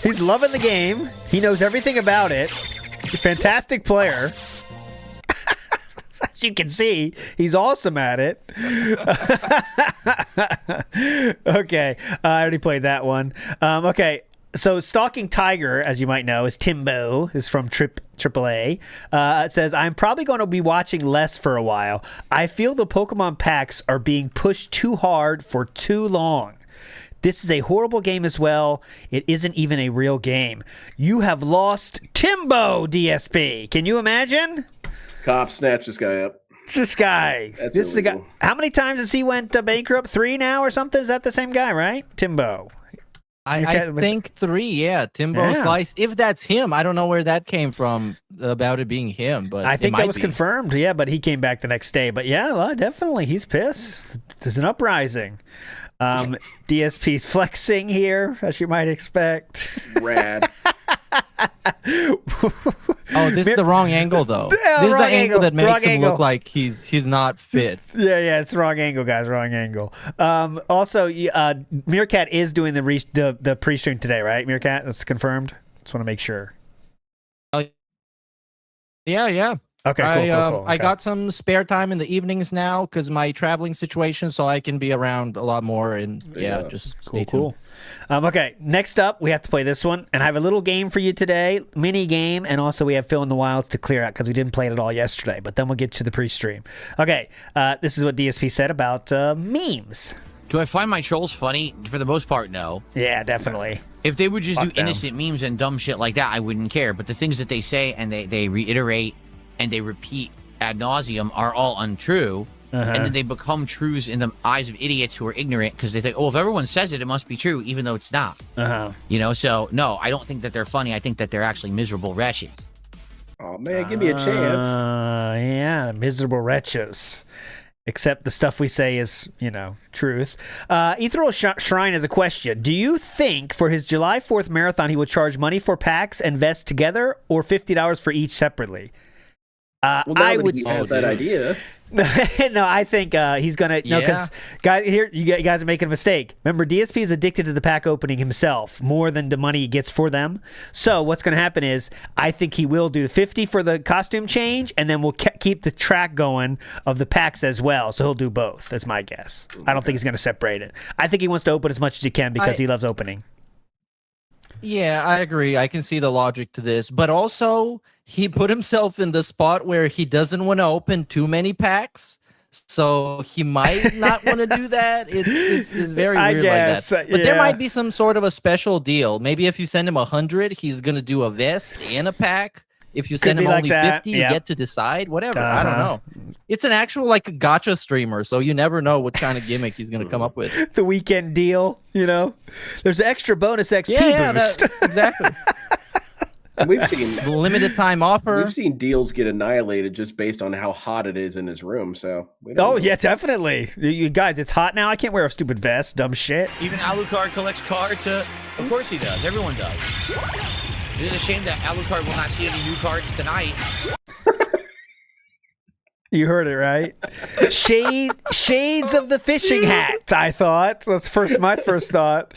He's loving the game. He knows everything about it. He's a fantastic player. As you can see, he's awesome at it. Okay, I already played that one. Okay, so Stalking Tiger, as you might know, is Timbo. Is from AAA. It says, I'm probably going to be watching less for a while. I feel the Pokemon packs are being pushed too hard for too long. This is a horrible game as well. It isn't even a real game. You have lost Timbo, DSP. Can you imagine? Cops snatch this guy up. This guy. That's this is the guy. illegal. How many times has he went bankrupt? 3 now or something? Is that the same guy, right? Timbo. I think 3, yeah. Timbo Yeah. Slice. If that's him, I don't know where that came from about it being him, but I think it that might was be. confirmed. Yeah, but he came back the next day. But yeah, well, definitely, he's pissed. There's an uprising. DSP's flexing here, as you might expect. Rad. Oh, this is the wrong angle though. Yeah, This is the wrong angle that makes wrong him angle. look like he's not fit. Yeah, it's the wrong angle, guys. Wrong angle. Also, Meerkat is doing the pre-stream today, right? Meerkat, that's confirmed. Just want to make sure. Yeah. Okay, cool. I Okay. got some spare time in the evenings now because my traveling situation, so I can be around a lot more. And yeah, just stay tuned. Okay, next up, we have to play this one, and I have a little game for you today, mini game, and also we have Fill in the Wilds to clear out because we didn't play it at all yesterday. But then we'll get to the pre-stream. Okay, this is what DSP said about memes. Do I find my trolls funny? For the most part, no. Yeah, definitely. If they would just Fuck do them. innocent memes and dumb shit like that, I wouldn't care. But the things that they say and they reiterate and they repeat ad nauseum are all untrue. And then they become truths in the eyes of idiots who are ignorant because they think, oh, if everyone says it, it must be true, even though it's not. You know, so no, I don't think that they're funny. I think that they're actually miserable wretches. Oh, man, give me a chance. Yeah, miserable wretches. Except the stuff we say is, truth. Ethereal Shrine has a question. Do you think for his July 4th marathon he will charge money for packs and vests together or $50 for each separately? Well, now I that would he say has that idea. no, I think he's gonna because guys, here you guys are making a mistake. Remember, DSP is addicted to the pack opening himself more than the money he gets for them. So what's gonna happen is I think he will do 50 for the costume change, and then we'll keep the track going of the packs as well. So he'll do both. That's my guess. I don't think he's gonna separate it. I think he wants to open as much as he can because he loves opening. Yeah, I agree. I can see the logic to this, but also he put himself in the spot where he doesn't want to open too many packs, so he might not want to do that. It's very weird like that. But there might be some sort of a special deal. Maybe if you send him 100, he's gonna do a vest and a pack. If you send him only 50, you get to decide. Whatever. I don't know. It's an actual like a gotcha streamer, so you never know what kind of gimmick he's gonna come up with. The weekend deal, There's extra bonus XP boost. Exactly. We've seen the limited time offer. We've seen deals get annihilated just based on how hot it is in his room. So we don't know. Yeah, definitely. You guys, it's hot now. I can't wear a stupid vest. Dumb shit. Even Alucard collects cards. Of course he does. Everyone does. It is a shame that Alucard will not see any new cards tonight. You heard it right. Shades of the fishing hat, I thought. That's my first thought.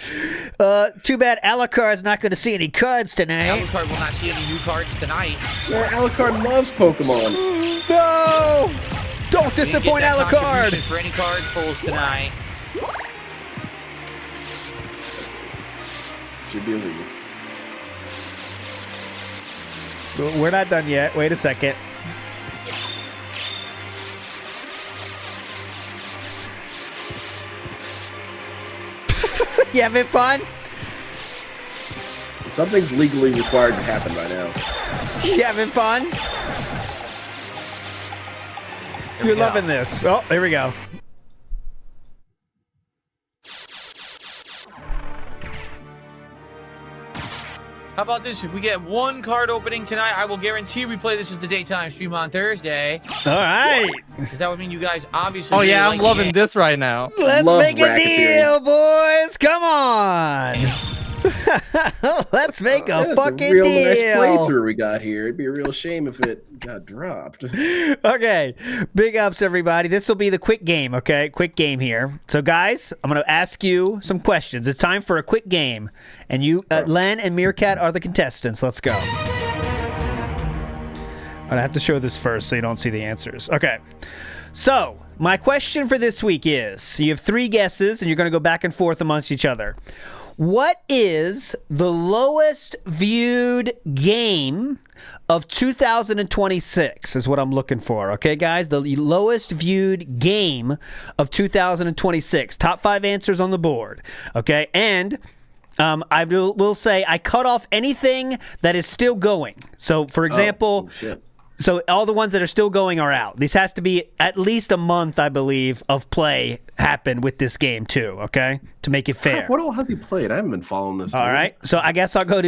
Too bad Alucard's not going to see any cards tonight. Alucard will not see any new cards tonight. Yeah, Alucard loves Pokemon. No! Don't disappoint Didn't get that Alucard. contribution for any card pulls tonight. Should be illegal. We're not done yet. Wait a second. You having fun? Something's legally required to happen by now. You having fun? You're loving this. Oh, there we go. How about this? If we get one card opening tonight, I will guarantee we play this as the daytime stream on Thursday. All right. Because that would mean you guys obviously. Oh really yeah, like I'm loving the game. this right now. Let's Love make a racketeering. deal, boys. Come on. Let's make a That's fucking a real deal. nice playthrough we got here. It'd be a real shame if it got dropped. Okay, big ups, everybody. This will be the quick game, okay? Quick game here. So, guys, I'm going to ask you some questions. It's time for a quick game. And you, Len and Meerkat are the contestants. Let's go. I have to show this first so you don't see the answers. Okay. So, my question for this week is, you have 3 guesses, and you're going to go back and forth amongst each other. What is the lowest viewed game of 2026 is what I'm looking for. Okay, guys? The lowest viewed game of 2026. Top 5 answers on the board. Okay, and I will say I cut off anything that is still going. So, for example... So all the ones that are still going are out. This has to be at least a month, I believe, of play happen with this game too. Okay, to make it fair. What all has he played? I haven't been following this. All right. So I guess I'll go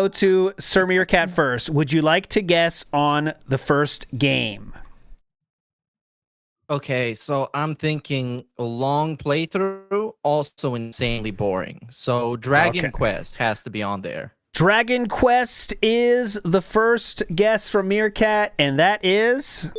to Sir Meerkat first. Would you like to guess on the first game? Okay, so I'm thinking a long playthrough, also insanely boring. So Dragon Quest has to be on there. Dragon Quest is the first guess from Meerkat, and that is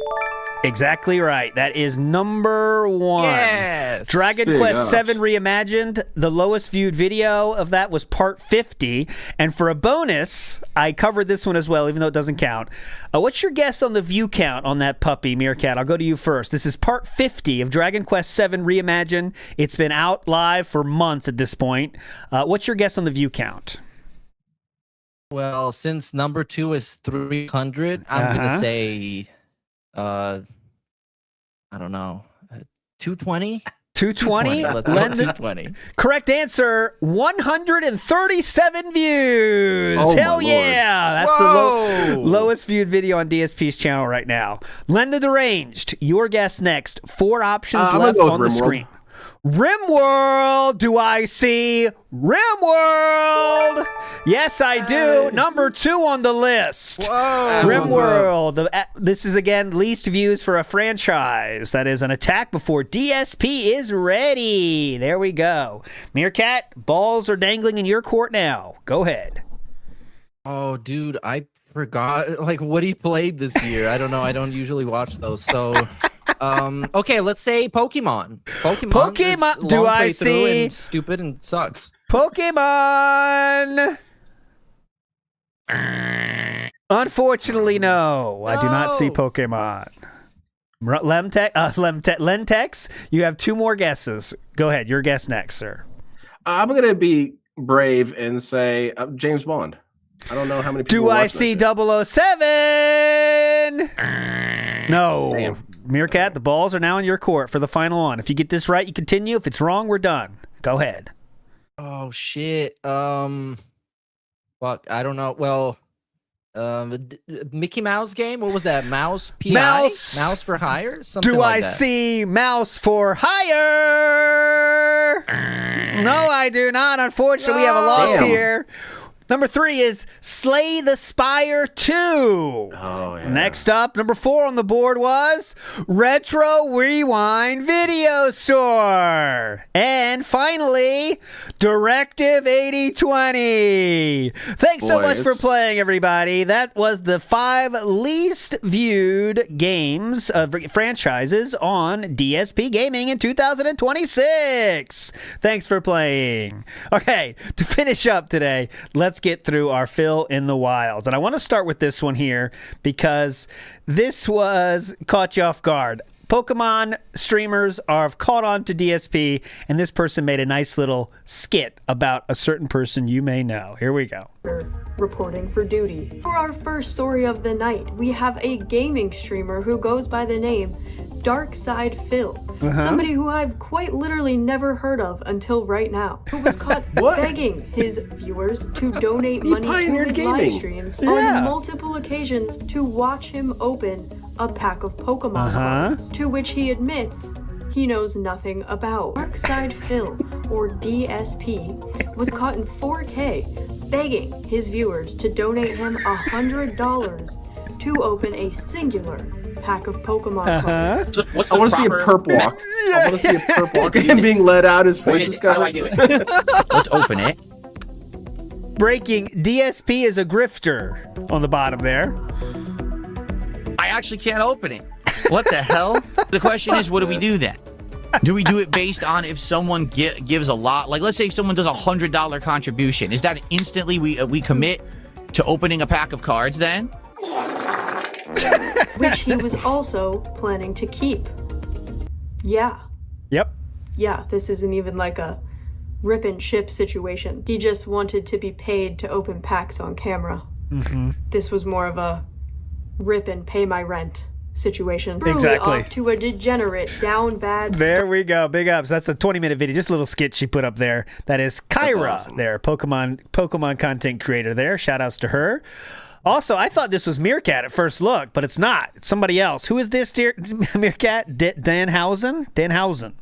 exactly right. That is number 1. Yes! Dragon Big Quest ups. 7 Reimagined. The lowest viewed video of that was part 50. And for a bonus, I covered this one as well, even though it doesn't count. What's your guess on the view count on that puppy, Meerkat? I'll go to you first. This is part 50 of Dragon Quest 7 Reimagined. It's been out live for months at this point. What's your guess on the view count? Well, since number 2 is 300, I'm gonna say, I don't know, 220. 220? Let's go 220. Correct answer, 137 views. Oh, Hell my yeah. That's the lowest viewed video on DSP's channel right now. Len the Deranged, your guess next. 4 options I'm left gonna go on with the Rimworld. screen. Rimworld, do I see Rimworld? Yes, I do. Number 2 on the list. Whoa. Rimworld. This is, again, least views for a franchise. That is an attack before DSP is ready. There we go. Meerkat, balls are dangling in your court now. Go ahead. Oh, dude, I forgot like what he played this year. I don't know. I don't usually watch those. So, okay, let's say Pokemon. Pokemon. Do long I playthrough see and stupid and sucks. Pokemon? Unfortunately, no. I do not see No. Pokemon. Lentex, you have 2 more guesses. Go ahead. Your guess next, sir. I'm gonna be brave and say James Bond. I don't know how many people. Do are I watching see that shit. 007? No. Damn. Meerkat, the balls are now in your court for the final one. If you get this right, you continue. If it's wrong, we're done. Go ahead. Oh shit. Fuck. I don't know. Well, Mickey Mouse game. What was that? Mouse PI. Mouse for hire. Something Do like I that. see Mouse for hire? No, I do not. Unfortunately, we have a loss Damn. here. Number 3 is Slay the Spire 2. Oh, yeah. Next up, number 4 on the board was Retro Rewind Video Store. And finally, Directive 8020. Thanks so much for playing, everybody. That was the 5 least viewed games of franchises on DSP Gaming in 2026. Thanks for playing. Okay, to finish up today, let's get through our fill in the wilds. And I want to start with this one here because this was caught you off guard. Pokemon streamers are caught on to DSP, and this person made a nice little skit about a certain person you may know. Here we go. Reporting for duty. For our first story of the night, we have a gaming streamer who goes by the name Darkside Phil. Somebody who I've quite literally never heard of until right now, who was caught begging his viewers to donate money to his live streams on multiple occasions to watch him open a pack of Pokemon cards, to which he admits he knows nothing about. Darkside Phil, or DSP, was caught in 4K begging his viewers to donate him $100 to open a singular pack of Pokemon cards. I want to see a perp walk. I want to see a perp walk. Him being let out, his face is How do I do it? Let's open it. Breaking, DSP is a grifter on the bottom there. I actually can't open it. What the hell? The question is, what do we do then? Do we do it based on if someone gives a lot? Like, let's say if someone does a $100 contribution. Is that instantly we commit to opening a pack of cards then? Which he was also planning to keep. Yeah. Yep. Yeah, this isn't even like a rip and ship situation. He just wanted to be paid to open packs on camera. This was more of a rip and pay my rent situation. Truly off to a degenerate, down bad There we go. Big ups. That's a 20-minute video. Just a little skit she put up there. That is Kyra there, Pokemon content creator there. Shout outs to her. Also, I thought this was Meerkat at first look, but it's not. It's somebody else. Who is this, dear Meerkat? Danhausen? Danhausen.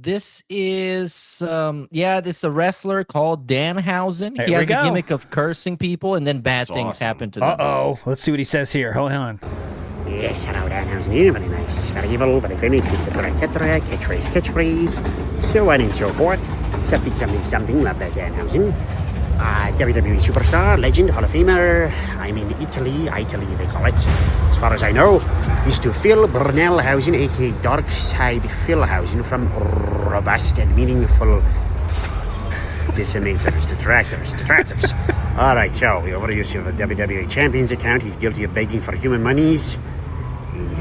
This is this is a wrestler called Danhausen. There He has we a go. gimmick of cursing people, and then bad things happen to them. Uh-oh. Let's see what he says here. Hold on. Yes, hello, Danhausen here. Very nice. Very evil, very famous, etc., etc. Catchphrase, so on and so forth. Something, love that Danhausen. WWE superstar, legend, Hall of Famer. I'm in Italy, they call it. As far as I know, is to Phil Brunelhausen, aka Darkside Philhausen, from robust and meaningful decimators, detractors. Alright, so the overuse of a WWE Champions account. He's guilty of begging for human monies and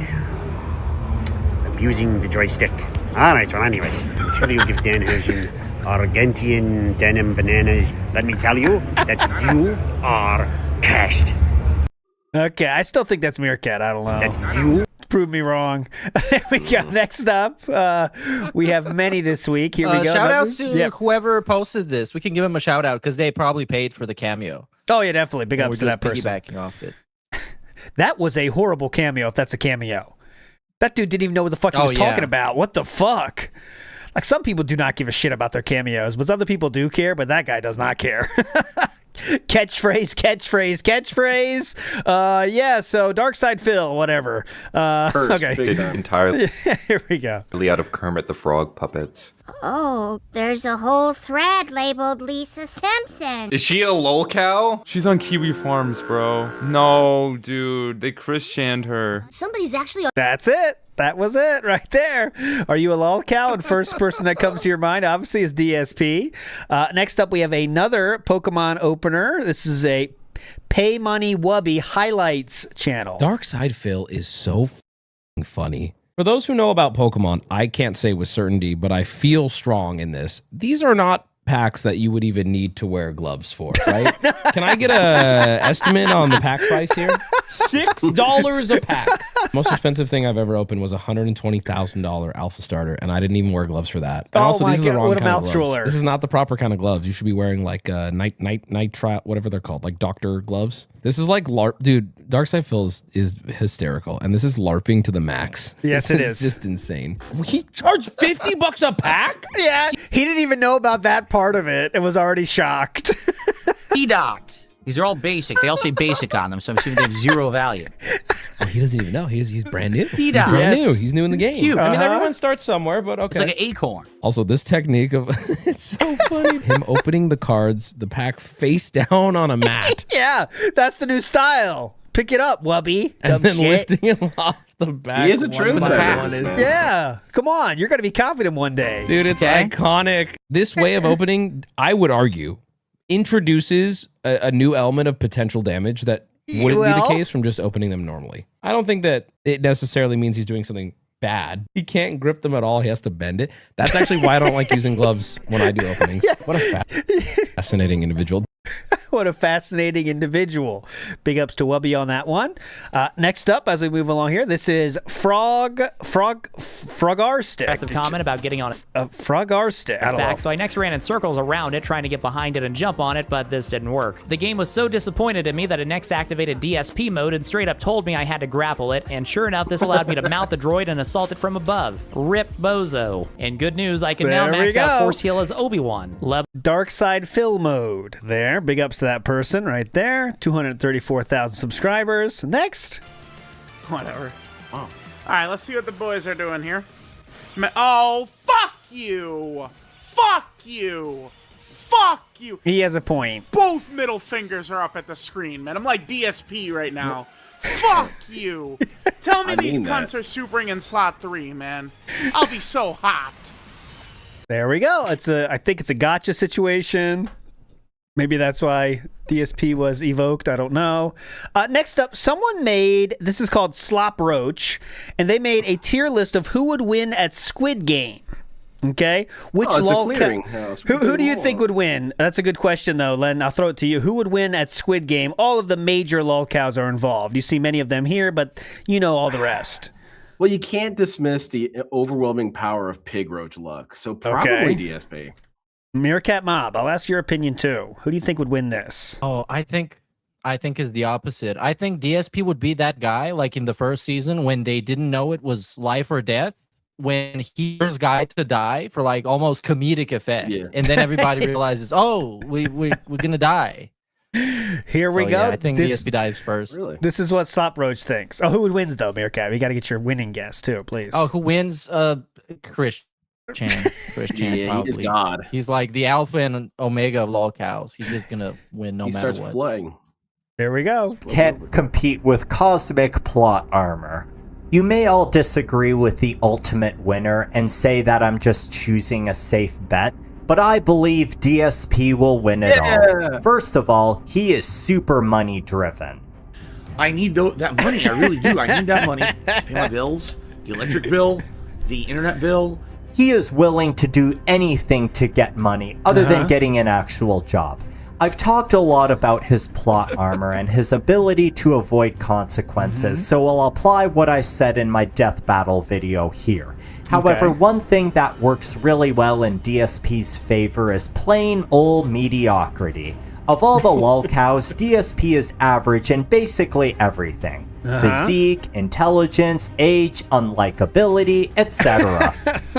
abusing the joystick. Alright, well, anyways, until you give Danhausen Argentinian denim bananas, let me tell you that you are cast. Okay, I still think that's Meerkat. I don't know. That you prove me wrong. There we go. Next up, we have many this week. Here we go. Shout outs to whoever posted this. We can give them a shout out because they probably paid for the cameo. Oh yeah, definitely. Big We're ups to that just person. piggybacking off it. That was a horrible cameo. If that's a cameo, that dude didn't even know what the fuck he was talking about. What the fuck? Like, some people do not give a shit about their cameos, but other people do care, but that guy does not care. Catchphrase. So Darkside Phil, whatever. Okay. Entirely Here we go. out of Kermit the Frog puppets. Oh, there's a whole thread labeled Lisa Simpson. Is she a lolcow? She's on Kiwi Farms, bro. No, dude. They Christianed her. Somebody's actually... That's it. That was it right there. Are you a lolcow? And first person that comes to your mind, obviously, is DSP. Next up, we have another Pokemon opener. This is a Pay Money Wubby Highlights channel. Darkside Phil is so funny. For those who know about Pokemon, I can't say with certainty, but I feel strong in this. These are not packs that you would even need to wear gloves for, right? Can I get a estimate on the pack price here? $6 a pack. Most expensive thing I've ever opened was a $120,000 Alpha Starter, and I didn't even wear gloves for that. And also, these are the wrong kind of gloves. This is not the proper kind of gloves. You should be wearing like nitrile, whatever they're called, like doctor gloves. This is like LARP, dude. Darkside Phil is hysterical, and this is LARPing to the max. Yes, it is. It's just insane. He charged $50 a pack. Yeah, he didn't even know about that part of it and was already shocked. T-Dot. These are all basic. They all say basic on them, so I'm assuming they have 0 value. Oh, he doesn't even know. He's brand new. T-Dot. He's brand Yes. new. He's new in the game. Cute. I mean, everyone starts somewhere, but okay. It's like an acorn. Also, this technique of it's so funny. Him opening the cards, the pack face down on a mat, Yeah, that's the new style. Pick it up, Wubby. and Dumb then shit. lifting him off the back. He is a one trendsetter, by one this man. Yeah, come on. You're going to be confident one day. Dude, it's iconic. This way of opening, I would argue, introduces a new element of potential damage that wouldn't be the case from just opening them normally. I don't think that it necessarily means he's doing something bad. He can't grip them at all. He has to bend it. That's actually why I don't like using gloves when I do openings. What a fascinating individual. What a fascinating individual. Big ups to Wubby on that one. Next up, as we move along here, this is Frogarstic. Aggressive comment about getting on it. Frogarstic. It's back, so I next ran in circles around it, trying to get behind it and jump on it, but this didn't work. The game was so disappointed in me that it next activated DSP mode and straight up told me I had to grapple it, and sure enough, this allowed me to mount the droid and assault it from above. Rip Bozo. And good news, I can now There we max out go. Force Heal as Obi-Wan. Dark Side Fill mode there. Big ups to that person right there. 234,000 subscribers. Next. Whatever. Wow. All right, let's see what the boys are doing here. Oh, fuck you! Fuck you! Fuck you! He has a point. Both middle fingers are up at the screen, man. I'm like DSP right now. Fuck you! Tell me these cunts are supering in slot 3, man. I'll be so hot. There we go. I think it's a gotcha situation. Maybe that's why DSP was evoked. I don't know. Next up, someone made, this is called Slop Roach, and they made a tier list of who would win at Squid Game. Okay? Which it's a lol clearinghouse. who do you think would win? That's a good question, though, Len. I'll throw it to you. Who would win at Squid Game? All of the major lolcows are involved. You see many of them here, but you know all the rest. Well, you can't dismiss the overwhelming power of Pig Roach luck. So probably DSP. Meerkat Mob, I'll ask your opinion too. Who do you think would win this? Oh, I think is the opposite. I think DSP would be that guy, like in the first season when they didn't know it was life or death, when he first guy to die for like almost comedic effect, and then everybody realizes, oh, we're gonna die. Here we go. Yeah, I think DSP dies first. Really? This is what Slop Roach thinks. Oh, who wins though, Meerkat? We got to get your winning guess too, please. Oh, who wins? Chris Chan. Chris Chan, Yeah, probably. he is God. He's like the alpha and omega of lolcows. He's just gonna win no He matter starts what. flying. There we go. Can't compete with cosmic plot armor. You may all disagree with the ultimate winner and say that I'm just choosing a safe bet, but I believe DSP will win it all. First of all, he is super money driven. I need that money. I really do. I need that money to pay my bills, the electric bill, the internet bill. He is willing to do anything to get money other than getting an actual job. I've talked a lot about his plot armor and his ability to avoid consequences, so I'll apply what I said in my death battle video here. However, one thing that works really well in DSP's favor is plain old mediocrity. Of all the lolcows, DSP is average in basically everything. Physique, intelligence, age, unlikability, etc.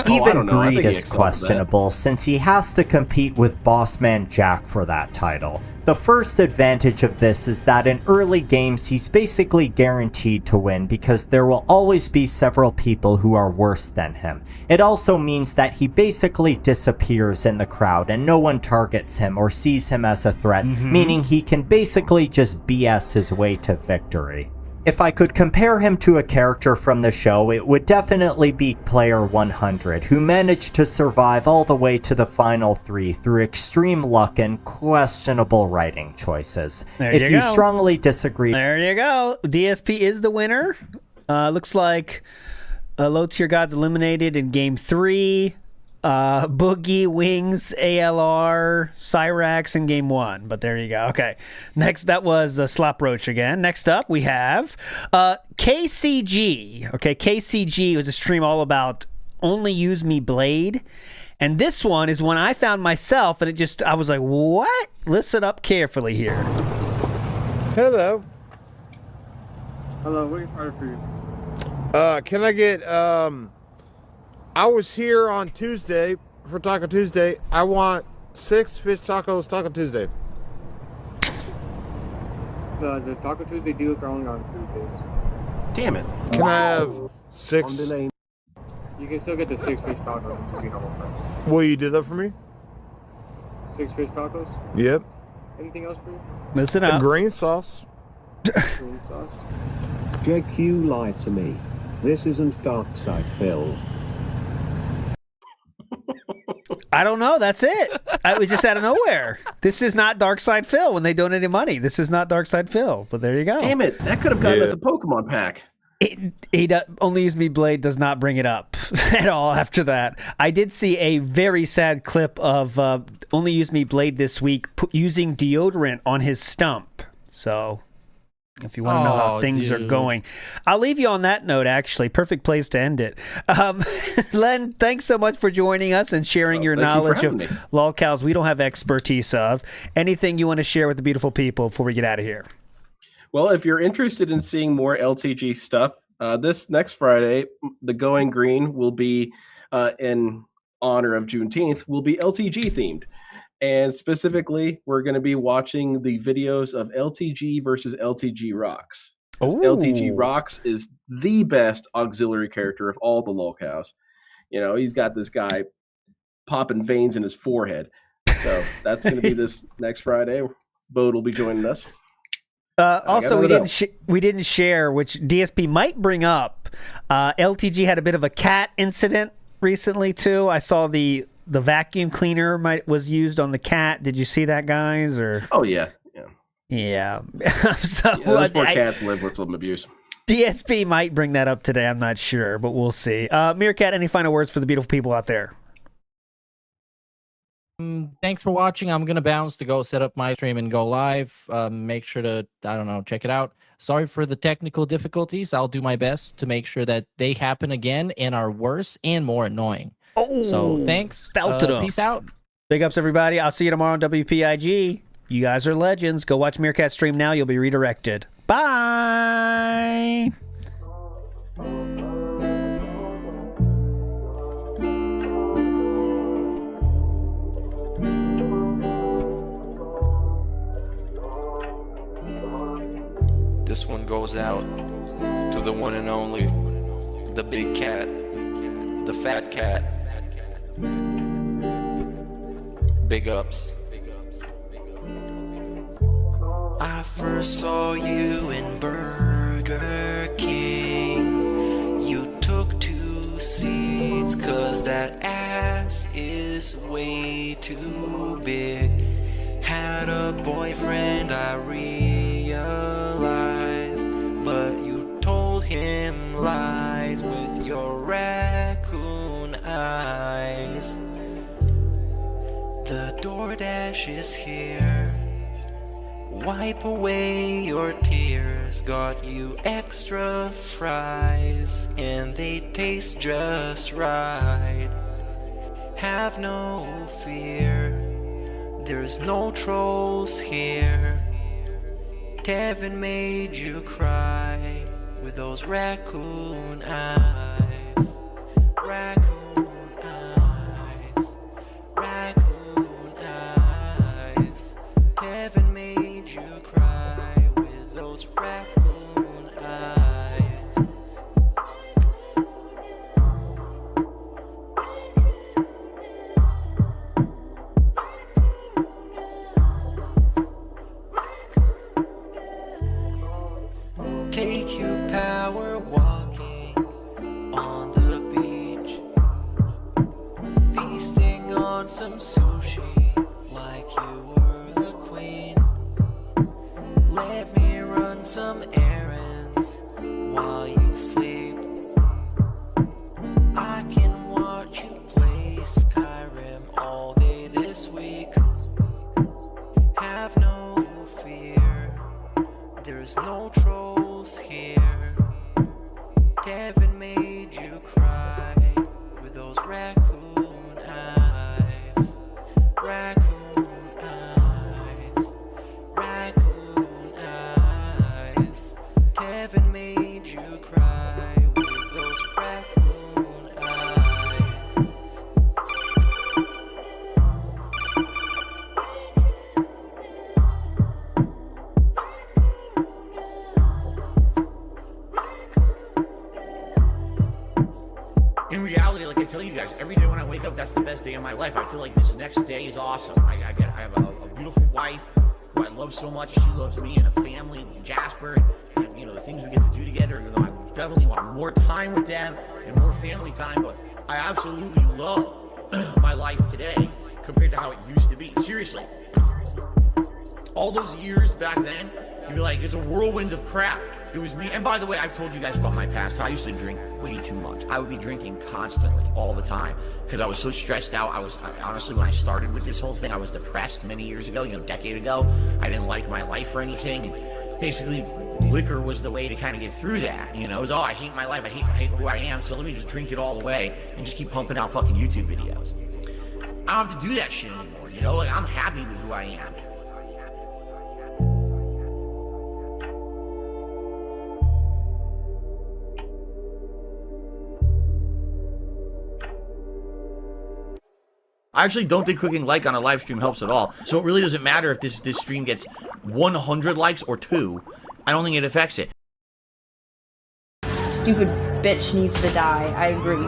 Even greed is questionable since he has to compete with Bossman Jack for that title. The first advantage of this is that in early games he's basically guaranteed to win because there will always be several people who are worse than him. It also means that he basically disappears in the crowd and no one targets him or sees him as a threat, meaning he can basically just BS his way to victory. If I could compare him to a character from the show, it would definitely be Player 100, who managed to survive all the way to the final 3 through extreme luck and questionable writing choices. If you strongly disagree... There you go. DSP is the winner. Looks like Low Tier Gods eliminated in Game 3. Boogie, Wings, ALR, Cyrax in Game 1. But there you go. Okay. Next, that was Slop Roach again. Next up, we have KCG. Okay, KCG was a stream all about Only Use Me Blade. And this one is when I found myself, and I was like, what? Listen up carefully here. Hello. Hello, what is hard for you? Can I get, I was here on Tuesday for Taco Tuesday. I want 6 fish tacos Taco Tuesday. The Taco Tuesday deals are only on Tuesdays. Damn it. Can I have 6? You can still get the 6 fish tacos and just be normal price. Will you do that for me? 6 fish tacos? Yep. Anything else for you? Listen A up. green sauce. Green sauce? JQ lied to me. This isn't Darkside Phil. I don't know. That's it. I was just out of nowhere. This is not Darkside Phil when they donated money. This is not Darkside Phil. But there you go. Damn it. That could have gotten us a Pokemon pack. Only Use Me Blade does not bring it up at all after that. I did see a very sad clip of Only Use Me Blade this week using deodorant on his stump. So if you want to know how things are going. I'll leave you on that note, actually. Perfect place to end it. Len, thanks so much for joining us and sharing your knowledge of lolcows we don't have expertise of. Anything you want to share with the beautiful people before we get out of here? Well, if you're interested in seeing more LTG stuff, this next Friday, the Going Green will be, in honor of Juneteenth, will be LTG themed. And specifically, we're going to be watching the videos of LTG versus LTG Rocks. LTG Rocks is the best auxiliary character of all the lolcows. You know, he's got this guy popping veins in his forehead. So that's going to be this next Friday. Bode will be joining us. Also, we didn't share, which DSP might bring up. LTG had a bit of a cat incident recently too. I saw the vacuum cleaner was used on the cat. Did you see that, guys? Or oh yeah. So those poor cats live with some abuse. DSP might bring that up today. I'm not sure, but we'll see. Meerkat, any final words for the beautiful people out there? Thanks for watching. I'm gonna bounce to go set up my stream and go live. Make sure to check it out. Sorry for the technical difficulties. I'll do my best to make sure that they happen again and are worse and more annoying. So thanks. Peace out. Big ups, everybody. I'll see you tomorrow on WPIG. You guys are legends. Go watch Meerkat stream now. You'll be redirected. Bye. This one goes out to the one and only, the big cat, the fat cat. Big ups. I first saw you in Burger King. You took 2 seats 'cause that ass is way too big. Had a boyfriend, I realized, but you told him lies with your raccoon eyes. The DoorDash is here. Wipe away your tears. Got you extra fries, and they taste just right. Have no fear, there's no trolls here. Kevin made you cry with those raccoon eyes. Raccoon eyes. Raccoon eyes. Kevin made you cry with those raccoon eyes. Take you power walking on the beach, feasting on some sushi like you were the queen. Let me run some errands while you sleep. I can watch you play Skyrim all day this week. Have no fear, there's no trolls here. Kevin made you cry with those raccoon eyes. Raccoon eyes. Raccoon eyes. Kevin made you cry with those raccoon eyes. in reality, like I tell you guys, every day when I wake up, that's the best day of my life. I feel like this next day is awesome. I have a beautiful wife who I love so much. She loves me and a family, Jasper, and you know the things we get to do together. You know, I definitely want more time with them and more family time. But I absolutely love my life today compared to how it used to be. Seriously, all those years back then, you'd be like, it's a whirlwind of crap. It was me. And by the way, I've told you guys about my past, how I used to drink way too much. I would be drinking constantly, all the time, because I was so stressed out. Honestly, when I started with this whole thing, I was depressed many years ago, a decade ago. I didn't like my life or anything. And basically, liquor was the way to kind of get through that. It was, I hate my life, I hate who I am, so let me just drink it all away and just keep pumping out fucking YouTube videos. I don't have to do that shit anymore, Like, I'm happy with who I am. I actually don't think clicking like on a live stream helps at all. So it really doesn't matter if this stream gets 100 likes or 2. I don't think it affects it. Stupid bitch needs to die. I agree.